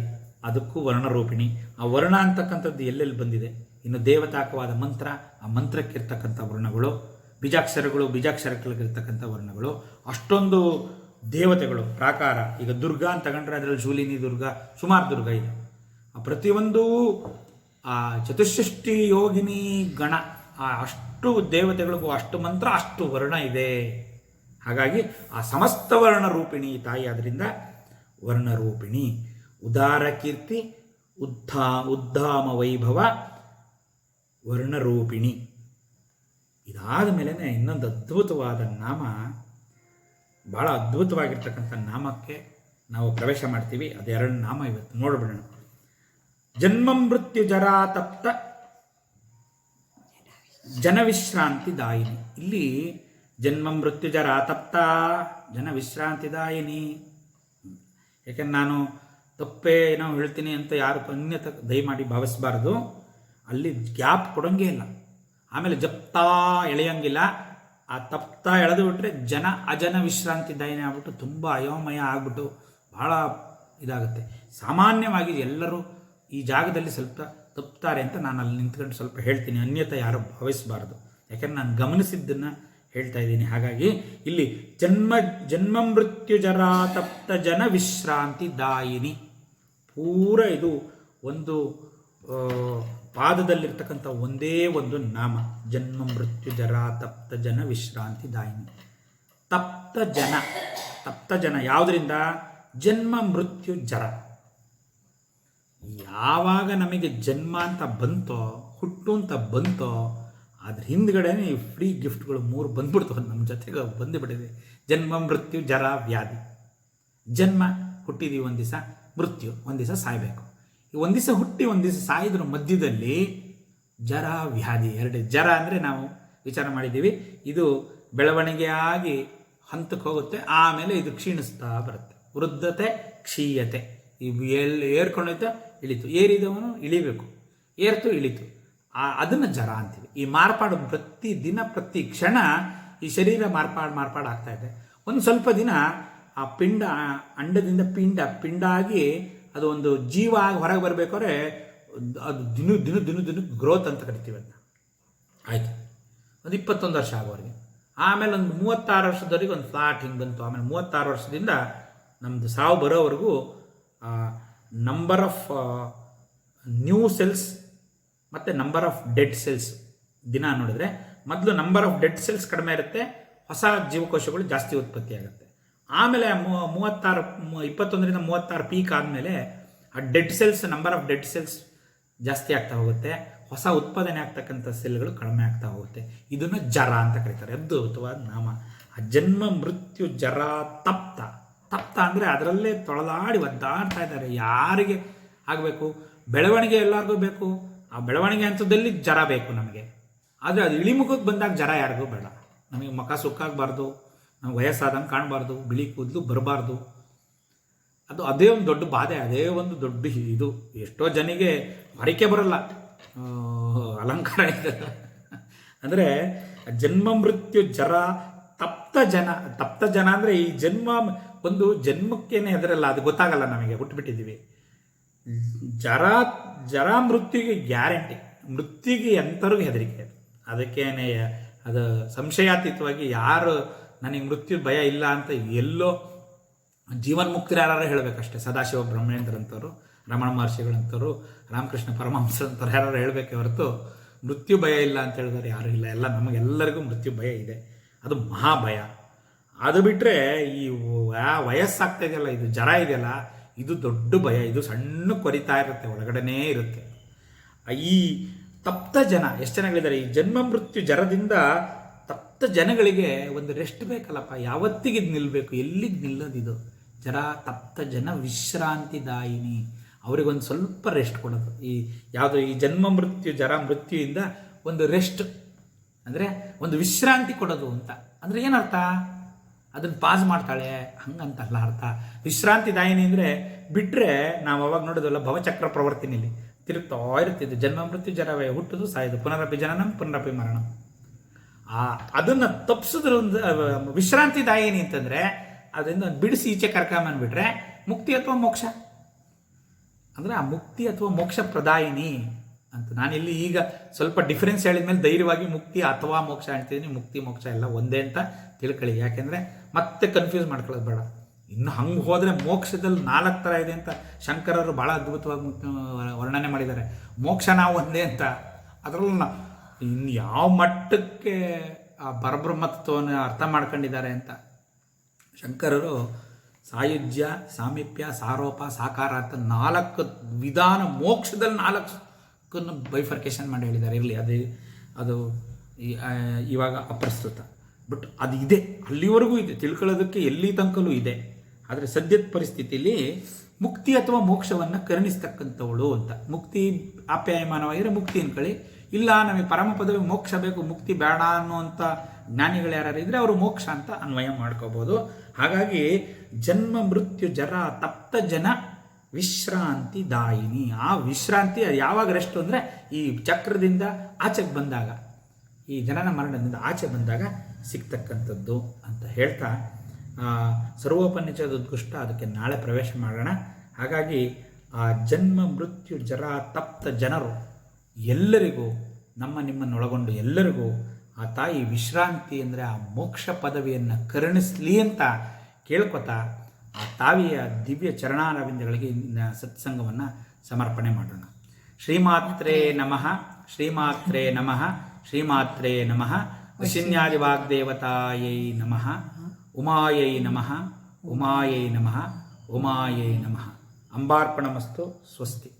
ಅದಕ್ಕೂ ವರ್ಣರೂಪಿಣಿ. ಆ ವರ್ಣ ಅಂತಕ್ಕಂಥದ್ದು ಎಲ್ಲೆಲ್ಲಿ ಬಂದಿದೆ, ಇನ್ನು ದೇವತಾಕವಾದ ಮಂತ್ರ, ಆ ಮಂತ್ರಕ್ಕಿರ್ತಕ್ಕಂಥ ವರ್ಣಗಳು, ಬೀಜಾಕ್ಷರಗಳಿರ್ತಕ್ಕಂಥ ವರ್ಣಗಳು, ಅಷ್ಟೊಂದು ದೇವತೆಗಳು ಪ್ರಾಕಾರ. ಈಗ ದುರ್ಗಾ ಅಂತ ತಗೊಂಡ್ರೆ ಅದರಲ್ಲಿ ಶೂಲಿನಿ ದುರ್ಗಾ, ಸುಮಾರು ದುರ್ಗ ಇದೆ. ಆ ಪ್ರತಿಯೊಂದು ಆ ಚತುಷ್ಷಷ್ಟಿ ಯೋಗಿನಿ ಗಣ, ಆ ಅಷ್ಟು ದೇವತೆಗಳಿಗೂ ಅಷ್ಟು ಮಂತ್ರ, ಅಷ್ಟು ವರ್ಣ ಇದೆ. ಹಾಗಾಗಿ ಆ ಸಮಸ್ತ ವರ್ಣ ರೂಪಿಣಿ ತಾಯಿ, ಆದ್ದರಿಂದ ವರ್ಣರೂಪಿಣಿ. ಉದಾರ ಕೀರ್ತಿ, ಉದ್ಧಾಮ ವೈಭವ, ವರ್ಣರೂಪಿಣಿ. ಇದಾದ ಮೇಲೆ ಇನ್ನೊಂದು ಅದ್ಭುತವಾದ ನಾಮ, ಭಾಳ ಅದ್ಭುತವಾಗಿರ್ತಕ್ಕಂಥ ನಾಮಕ್ಕೆ ನಾವು ಪ್ರವೇಶ ಮಾಡ್ತೀವಿ. ಅದೆರಡು ನಾಮ ಇವತ್ತು ನೋಡ್ಬಿಡೋಣ. ಜನ್ಮ ಮೃತ್ಯು ಜರಾ ತಪ್ತ ಜನವಿಶ್ರಾಂತಿದಾಯಿನಿ. ಇಲ್ಲಿ ಜನ್ಮ ಮೃತ್ಯು ಜರಾ ತಪ್ತ ಜನವಿಶ್ರಾಂತಿದಾಯಿನಿ. ಯಾಕೆಂದ್ರೆ ನಾನು ತಪ್ಪೇ ಏನೋ ಹೇಳ್ತೀನಿ ಅಂತ ಯಾರು ಅನ್ಯತ ದಯಮಾಡಿ ಭಾವಿಸಬಾರ್ದು. ಅಲ್ಲಿ ಗ್ಯಾಪ್ ಕೊಡೋಂಗೇ ಇಲ್ಲ, ಆಮೇಲೆ ಜಪ್ತಾ ಎಳೆಯೋಂಗಿಲ್ಲ. ಆ ತಪ್ತಾ ಎಳೆದು ಬಿಟ್ಟರೆ ಅಜನ ವಿಶ್ರಾಂತಿದಾಯಿನಿ ಆಗ್ಬಿಟ್ಟು ತುಂಬ ಅಯೋಮಯ ಆಗ್ಬಿಟ್ಟು ಭಾಳ ಇದಾಗುತ್ತೆ. ಸಾಮಾನ್ಯವಾಗಿ ಎಲ್ಲರೂ ಈ ಜಾಗದಲ್ಲಿ ಸ್ವಲ್ಪ ತಪ್ತಾರೆ ಅಂತ ನಾನು ಅಲ್ಲಿ ನಿಂತ್ಕೊಂಡು ಸ್ವಲ್ಪ ಹೇಳ್ತೀನಿ, ಅನ್ಯತ ಯಾರು ಭಾವಿಸಬಾರ್ದು. ಯಾಕೆಂದ್ರೆ ನಾನು ಗಮನಿಸಿದ್ದನ್ನು ಹೇಳ್ತಾ ಇದ್ದೀನಿ. ಹಾಗಾಗಿ ಇಲ್ಲಿ ಜನ್ಮ ಮೃತ್ಯು ಜರಾ ತಪ್ತ ಜನ ವಿಶ್ರಾಂತಿದಾಯಿನಿ. ಪೂರ ಇದು ಒಂದು ಪಾದದಲ್ಲಿರ್ತಕ್ಕಂಥ ಒಂದೇ ಒಂದು ನಾಮ, ಜನ್ಮ ಮೃತ್ಯು ಜರಾ ತಪ್ತ ಜನ ವಿಶ್ರಾಂತಿದಾಯಿನಿ. ತಪ್ತ ಜನ ಯಾವುದರಿಂದ? ಜನ್ಮ ಮೃತ್ಯು ಜರ. ಯಾವಾಗ ನಮಗೆ ಜನ್ಮ ಅಂತ ಬಂತೋ, ಹುಟ್ಟು ಅಂತ ಬಂತೋ, ಅದ್ರ ಹಿಂದ್ಗಡೆನೇ ಈ ಫ್ರೀ ಗಿಫ್ಟ್ಗಳು 3 ಬಂದ್ಬಿಡ್ತವೆ ನಮ್ಮ ಜೊತೆಗೆ ಬಂದುಬಿಟ್ಟಿದೆ. ಜನ್ಮ ಮೃತ್ಯು ಜರ ವ್ಯಾಧಿ. ಜನ್ಮ, ಹುಟ್ಟಿದೀವಿ ಒಂದು ದಿವಸ, ಮೃತ್ಯು ಒಂದು ದಿವಸ ಸಾಯಬೇಕು. ಈ ಒಂದು ದಿವಸ ಹುಟ್ಟಿ ಒಂದು ದಿವಸ ಸಾಯಿದ್ರ ಮಧ್ಯದಲ್ಲಿ ಜರ ವ್ಯಾಧಿ, 2 ಜರ ಅಂದರೆ ನಾವು ವಿಚಾರ ಮಾಡಿದ್ದೀವಿ. ಇದು ಬೆಳವಣಿಗೆ ಆಗಿ ಹಂತಕ್ಕೆ ಹೋಗುತ್ತೆ, ಆಮೇಲೆ ಇದು ಕ್ಷೀಣಿಸ್ತಾ ಬರುತ್ತೆ. ವೃದ್ಧತೆ, ಕ್ಷೀಯತೆ. ಇವು ಏರ್ಕೊಂಡೋಯ್ತು ಇಳಿತು, ಏರಿದವನು ಇಳಿಬೇಕು, ಏರ್ತು ಇಳಿತು, ಅದನ್ನು ಜರ ಅಂತೀವಿ. ಈ ಮಾರ್ಪಾಡು ಪ್ರತಿ ದಿನ ಪ್ರತಿ ಕ್ಷಣ ಈ ಶರೀರ ಮಾರ್ಪಾಡು ಆಗ್ತಾ ಇದೆ. ಒಂದು ಸ್ವಲ್ಪ ದಿನ ಆ ಪಿಂಡ, ಅಂಡದಿಂದ ಪಿಂಡ ಆಗಿ ಅದು ಒಂದು ಜೀವ ಆಗಿ ಹೊರಗೆ ಬರಬೇಕಾದ್ರೆ ಅದು ದಿನ ಗ್ರೋತ್ ಅಂತ ಕರಿತೀವಿ ಅದನ್ನ. ಆಯಿತು, ಒಂದು 21 ವರ್ಷ ಆಗೋವರೆಗೆ. ಆಮೇಲೆ ಒಂದು 36 ವರ್ಷದವರೆಗೆ ಒಂದು ಫ್ಲಾಟ್ ಹಿಂಗೆ ಬಂತು. ಆಮೇಲೆ 36 ವರ್ಷದಿಂದ ನಮ್ಮದು ಸಾವು ಬರೋವರೆಗೂ ನಂಬರ್ ಆಫ್ ನ್ಯೂ ಸೆಲ್ಸ್ ಮತ್ತು ನಂಬರ್ ಆಫ್ ಡೆಡ್ ಸೆಲ್ಸ್ ದಿನ ನೋಡಿದ್ರೆ, ಮೊದಲು ನಂಬರ್ ಆಫ್ ಡೆಡ್ ಸೆಲ್ಸ್ ಕಡಿಮೆ ಇರುತ್ತೆ, ಹೊಸ ಜೀವಕೋಶಗಳು ಜಾಸ್ತಿ ಉತ್ಪತ್ತಿ ಆಗುತ್ತೆ. ಆಮೇಲೆ 21ರಿಂದ 36 ಪೀಕ್ ಆದಮೇಲೆ ಆ dead cells, number of dead cells ಜಾಸ್ತಿ ಆಗ್ತಾ ಹೋಗುತ್ತೆ, ಹೊಸ ಉತ್ಪಾದನೆ ಆಗ್ತಕ್ಕಂಥ ಸೆಲ್ಗಳು ಕಡಿಮೆ ಆಗ್ತಾ ಹೋಗುತ್ತೆ. ಇದನ್ನು ಜರ ಅಂತ ಕರೀತಾರೆ. ಅದ್ಭುತವಾದ ನಾಮ. ಆ ಜನ್ಮ ಮೃತ್ಯು ಜರ ತಪ್ತ. ತಪ್ತ ಅಂದರೆ ಅದರಲ್ಲೇ ತೊಳಲಾಡಿ ಒದ್ದಾಡ್ತಾ ಇದ್ದಾರೆ. ಯಾರಿಗೆ ಆಗಬೇಕು? ಬೆಳವಣಿಗೆ ಎಲ್ಲರಿಗೂ ಬೇಕು. ಆ ಬೆಳವಣಿಗೆ ಹಂತದಲ್ಲಿ ಜರ ಬೇಕು ನಮಗೆ. ಆದರೆ ಅದು ಇಳಿಮುಖಕ್ಕೆ ಬಂದಾಗ ಜರ ಯಾರಿಗೂ ಬೇಡ. ನಮಗೆ ಮುಖ ಸುಕ್ಕಾಗಬಾರ್ದು, ನಮ್ಗೆ ವಯಸ್ಸಾದಂಗೆ ಕಾಣಬಾರ್ದು, ಬಿಳಿ ಕೂದಲು ಬರಬಾರ್ದು. ಅದೇ ಒಂದು ದೊಡ್ಡ ಬಾಧೆ, ಅದೇ ಒಂದು ದೊಡ್ಡ ಇದು. ಎಷ್ಟೋ ಜನಿಗೆ ಹೊರಕೆ ಬರಲ್ಲ, ಅಲಂಕಾರ ಇದೆ. ಅಂದರೆ ಜನ್ಮ ಮೃತ್ಯು ಜರ ತಪ್ತ ಜನ ಅಂದರೆ ಈ ಜನ್ಮ ಒಂದು ಜನ್ಮಕ್ಕೇನೆ ಹೆದರಲ್ಲ, ಅದು ಗೊತ್ತಾಗಲ್ಲ ನಮಗೆ, ಹುಟ್ಟುಬಿಟ್ಟಿದ್ದೀವಿ. ಜರ ಮೃತ್ಯುಗೆ ಗ್ಯಾರಂಟಿ, ಮೃತ್ಯುಗೆ ಎಂಥವ್ರಿಗೂ ಹೆದರಿಕೆ. ಅದಕ್ಕೇನೆ ಅದು ಸಂಶಯಾತೀತವಾಗಿ ಯಾರು ನನಗೆ ಮೃತ್ಯು ಭಯ ಇಲ್ಲ ಅಂತ ಎಲ್ಲೋ ಜೀವನ್ಮುಕ್ತರು ಯಾರು ಹೇಳಬೇಕಷ್ಟೇ. ಸದಾಶಿವ ಬ್ರಹ್ಮೇಂದ್ರಂಥವ್ರು, ರಮಣ ಮಹರ್ಷಿಗಳಂಥವ್ರು, ರಾಮಕೃಷ್ಣ ಪರಮಹಂಸರಂಥವ್ರು ಯಾರು ಹೇಳಬೇಕೆ ಹೊರತು ಮೃತ್ಯು ಭಯ ಇಲ್ಲ ಅಂತ ಹೇಳಿದ್ರೆ ಯಾರೂ ಇಲ್ಲ. ಎಲ್ಲ ನಮಗೆಲ್ಲರಿಗೂ ಮೃತ್ಯು ಭಯ ಇದೆ, ಅದು ಮಹಾಭಯ. ಅದು ಬಿಟ್ಟರೆ ಈ ವಯಸ್ಸಾಗ್ತಾ ಇದೆಯಲ್ಲ, ಇದು ಜರ ಇದೆಯಲ್ಲ, ಇದು ದೊಡ್ಡ ಭಯ. ಇದು ಸಣ್ಣ ಕೊರಿತಾ ಇರುತ್ತೆ, ಒಳಗಡೆನೇ ಇರುತ್ತೆ. ಈ ತಪ್ತ ಜನ ಎಷ್ಟು ಜನಗಳಿದ್ದಾರೆ ಈ ಜನ್ಮ ಮೃತ್ಯು ಜರದಿಂದ. ತಪ್ತ ಜನಗಳಿಗೆ ಒಂದು ರೆಸ್ಟ್ ಬೇಕಲ್ಲಪ್ಪ, ಯಾವತ್ತಿಗೆ ಇದು ನಿಲ್ಲಬೇಕು, ಎಲ್ಲಿಗೆ ನಿಲ್ಲೋದಿದು? ಜರ ತಪ್ತ ಜನ ವಿಶ್ರಾಂತಿದಾಯಿನಿ, ಅವರಿಗೊಂದು ಸ್ವಲ್ಪ ರೆಸ್ಟ್ ಕೊಡೋದು. ಈ ಯಾವುದು ಈ ಜನ್ಮ ಮೃತ್ಯು ಜರ ಮೃತ್ಯುವಿಂದ ಒಂದು ರೆಸ್ಟ್ ಅಂದರೆ ಒಂದು ವಿಶ್ರಾಂತಿ ಕೊಡೋದು ಅಂತ. ಅಂದರೆ ಏನರ್ಥ? ಅದನ್ನು ಪಾಸ್ ಮಾಡ್ತಾಳೆ ಹಂಗಂತಲ್ಲ ಅರ್ಥ. ವಿಶ್ರಾಂತಿದಾಯಿನಿ ಅಂದರೆ ಬಿಟ್ಟರೆ ನಾವು ಅವಾಗ ನೋಡೋದಲ್ಲ, ಭವಚಕ್ರ ಪ್ರವರ್ತಿನಿಲಿ ತಿರುಗ್ತಾ ಇರ್ತಿದ್ದು. ಜನ್ಮ ಮೃತ್ಯು ಜರವೇ, ಹುಟ್ಟುದು ಸಾಯೋದು, ಪುನರಪಿ ಜನನಂ ಪುನರಪಿ ಮರಣಂ. ಅದನ್ನು ತಪ್ಪಿಸೋದ್ರಿಂದ ವಿಶ್ರಾಂತಿದಾಯಿನಿ ಅಂತಂದರೆ ಅದರಿಂದ ಬಿಡಿಸಿ ಈಚೆ ಕರ್ಕೊಂಬಂದ್ಬಿಟ್ರೆ ಮುಕ್ತಿ ಅಥವಾ ಮೋಕ್ಷ. ಅಂದರೆ ಆ ಮುಕ್ತಿ ಅಥವಾ ಮೋಕ್ಷ ಪ್ರದಾಯಿನಿ ಅಂತ. ನಾನಿಲ್ಲಿ ಈಗ ಸ್ವಲ್ಪ ಡಿಫ್ರೆನ್ಸ್ ಹೇಳಿದ್ಮೇಲೆ ಧೈರ್ಯವಾಗಿ ಮುಕ್ತಿ ಅಥವಾ ಮೋಕ್ಷ ಹೇಳ್ತಿದ್ದೀನಿ. ಮುಕ್ತಿ ಮೋಕ್ಷ ಎಲ್ಲ ಒಂದೇ ಅಂತ ತಿಳ್ಕೊಳ್ಳಿ. ಯಾಕೆಂದರೆ ಮತ್ತೆ ಕನ್ಫ್ಯೂಸ್ ಮಾಡ್ಕೊಳ್ಳೋದು ಬೇಡ. ಇನ್ನು ಹಂಗೆ ಹೋದರೆ ಮೋಕ್ಷದಲ್ಲಿ 4 ಥರ ಇದೆ ಅಂತ ಶಂಕರರು ಭಾಳ ಅದ್ಭುತವಾಗಿ ವರ್ಣನೆ ಮಾಡಿದ್ದಾರೆ. ಮೋಕ್ಷ ನಾವು ಒಂದೇ ಅಂತ. ಅದರಲ್ಲೂ ಇನ್ನು ಯಾವ ಮಟ್ಟಕ್ಕೆ ಆ ಪರಬ್ರಹ್ಮ ತತ್ವವನ್ನು ಅರ್ಥ ಮಾಡ್ಕೊಂಡಿದ್ದಾರೆ ಅಂತ ಶಂಕರರು ಸಾಯುಜ್ಯ, ಸಾಮೀಪ್ಯ, ಸಾರೋಪ, ಸಾಕಾರ ಅಂತ 4 ವಿಧಾನ, ಮೋಕ್ಷದಲ್ಲಿ 4 ಬೈಫರ್ಕೇಶನ್ ಮಾಡಿ ಹೇಳಿದ್ದಾರೆ. ಇರಲಿ, ಅದು ಇವಾಗ ಅಪ್ರಸ್ತುತ. ಬಟ್ ಅದು ಇದೆ, ಅಲ್ಲಿವರೆಗೂ ಇದೆ, ತಿಳ್ಕೊಳ್ಳೋದಕ್ಕೆ ಎಲ್ಲಿ ತನಕಲೂ ಇದೆ. ಆದರೆ ಸದ್ಯದ ಪರಿಸ್ಥಿತಿಯಲ್ಲಿ ಮುಕ್ತಿ ಅಥವಾ ಮೋಕ್ಷವನ್ನು ಕರುಣಿಸ್ತಕ್ಕಂಥವಳು ಅಂತ. ಮುಕ್ತಿ ಆಪ್ಯಾಯಮಾನವಾಗಿರೋ ಮುಕ್ತಿ ಅನ್ಕೊಳ್ಳಿ. ಇಲ್ಲ ನಮಗೆ ಪರಮ ಪದವಿ ಮೋಕ್ಷ ಬೇಕು, ಮುಕ್ತಿ ಬೇಡ ಅನ್ನುವಂಥ ಜ್ಞಾನಿಗಳು ಯಾರು ಇದ್ದರೆ ಅವರು ಮೋಕ್ಷ ಅಂತ ಅನ್ವಯ ಮಾಡ್ಕೋಬೋದು. ಹಾಗಾಗಿ ಜನ್ಮ ಮೃತ್ಯು ಜರ ತಪ್ತ ಜನ ವಿಶ್ರಾಂತಿದಾಯಿನಿ. ಆ ವಿಶ್ರಾಂತಿ ಅದು ಯಾವಾಗ ರೆಸ್ಟ್ ಅಂದರೆ ಈ ಚಕ್ರದಿಂದ ಆಚೆಗೆ ಬಂದಾಗ, ಈ ಜನನ ಮರಣದಿಂದ ಆಚೆ ಬಂದಾಗ ಸಿಗ್ತಕ್ಕಂಥದ್ದು ಅಂತ ಹೇಳ್ತಾ ಸರ್ವೋಪನಿಷದ ಉದ್ಕೃಷ್ಟ ಅದಕ್ಕೆ ನಾಳೆ ಪ್ರವೇಶ ಮಾಡೋಣ. ಹಾಗಾಗಿ ಆ ಜನ್ಮ ಮೃತ್ಯು ಜರ ತಪ್ತ ಜನರು ಎಲ್ಲರಿಗೂ, ನಿಮ್ಮನ್ನೊಳಗೊಂಡು ಎಲ್ಲರಿಗೂ ಆ ತಾಯಿ ವಿಶ್ರಾಂತಿ ಅಂದರೆ ಆ ಮೋಕ್ಷ ಪದವಿಯನ್ನು ಕರುಣಿಸಲಿ ಅಂತ ಕೇಳ್ಕೊತಾ ಆ ತಾಯಿಯ ದಿವ್ಯ ಚರಣಾರವಿಂದಗಳಿಗೆ ಸತ್ಸಂಗವನ್ನು ಸಮರ್ಪಣೆ ಮಾಡೋಣ. ಶ್ರೀಮಾತ್ರೇ ನಮಃ, ಶ್ರೀಮಾತ್ರೇ ನಮಃ, ಶ್ರೀಮಾತ್ರೇ ನಮಃ. ವಶಿನ್ಯಾದಿ ವಾಗ್ದೇವತಾಯೈ ನಮಃ. ಉಮಾಯೈ ನಮಃ, ಉಮಾಯೈ ನಮಃ, ಉಮಾಯೈ ನಮಃ. ಅಂಬಾರ್ಪಣಮಸ್ತು. ಸ್ವಸ್ತಿ.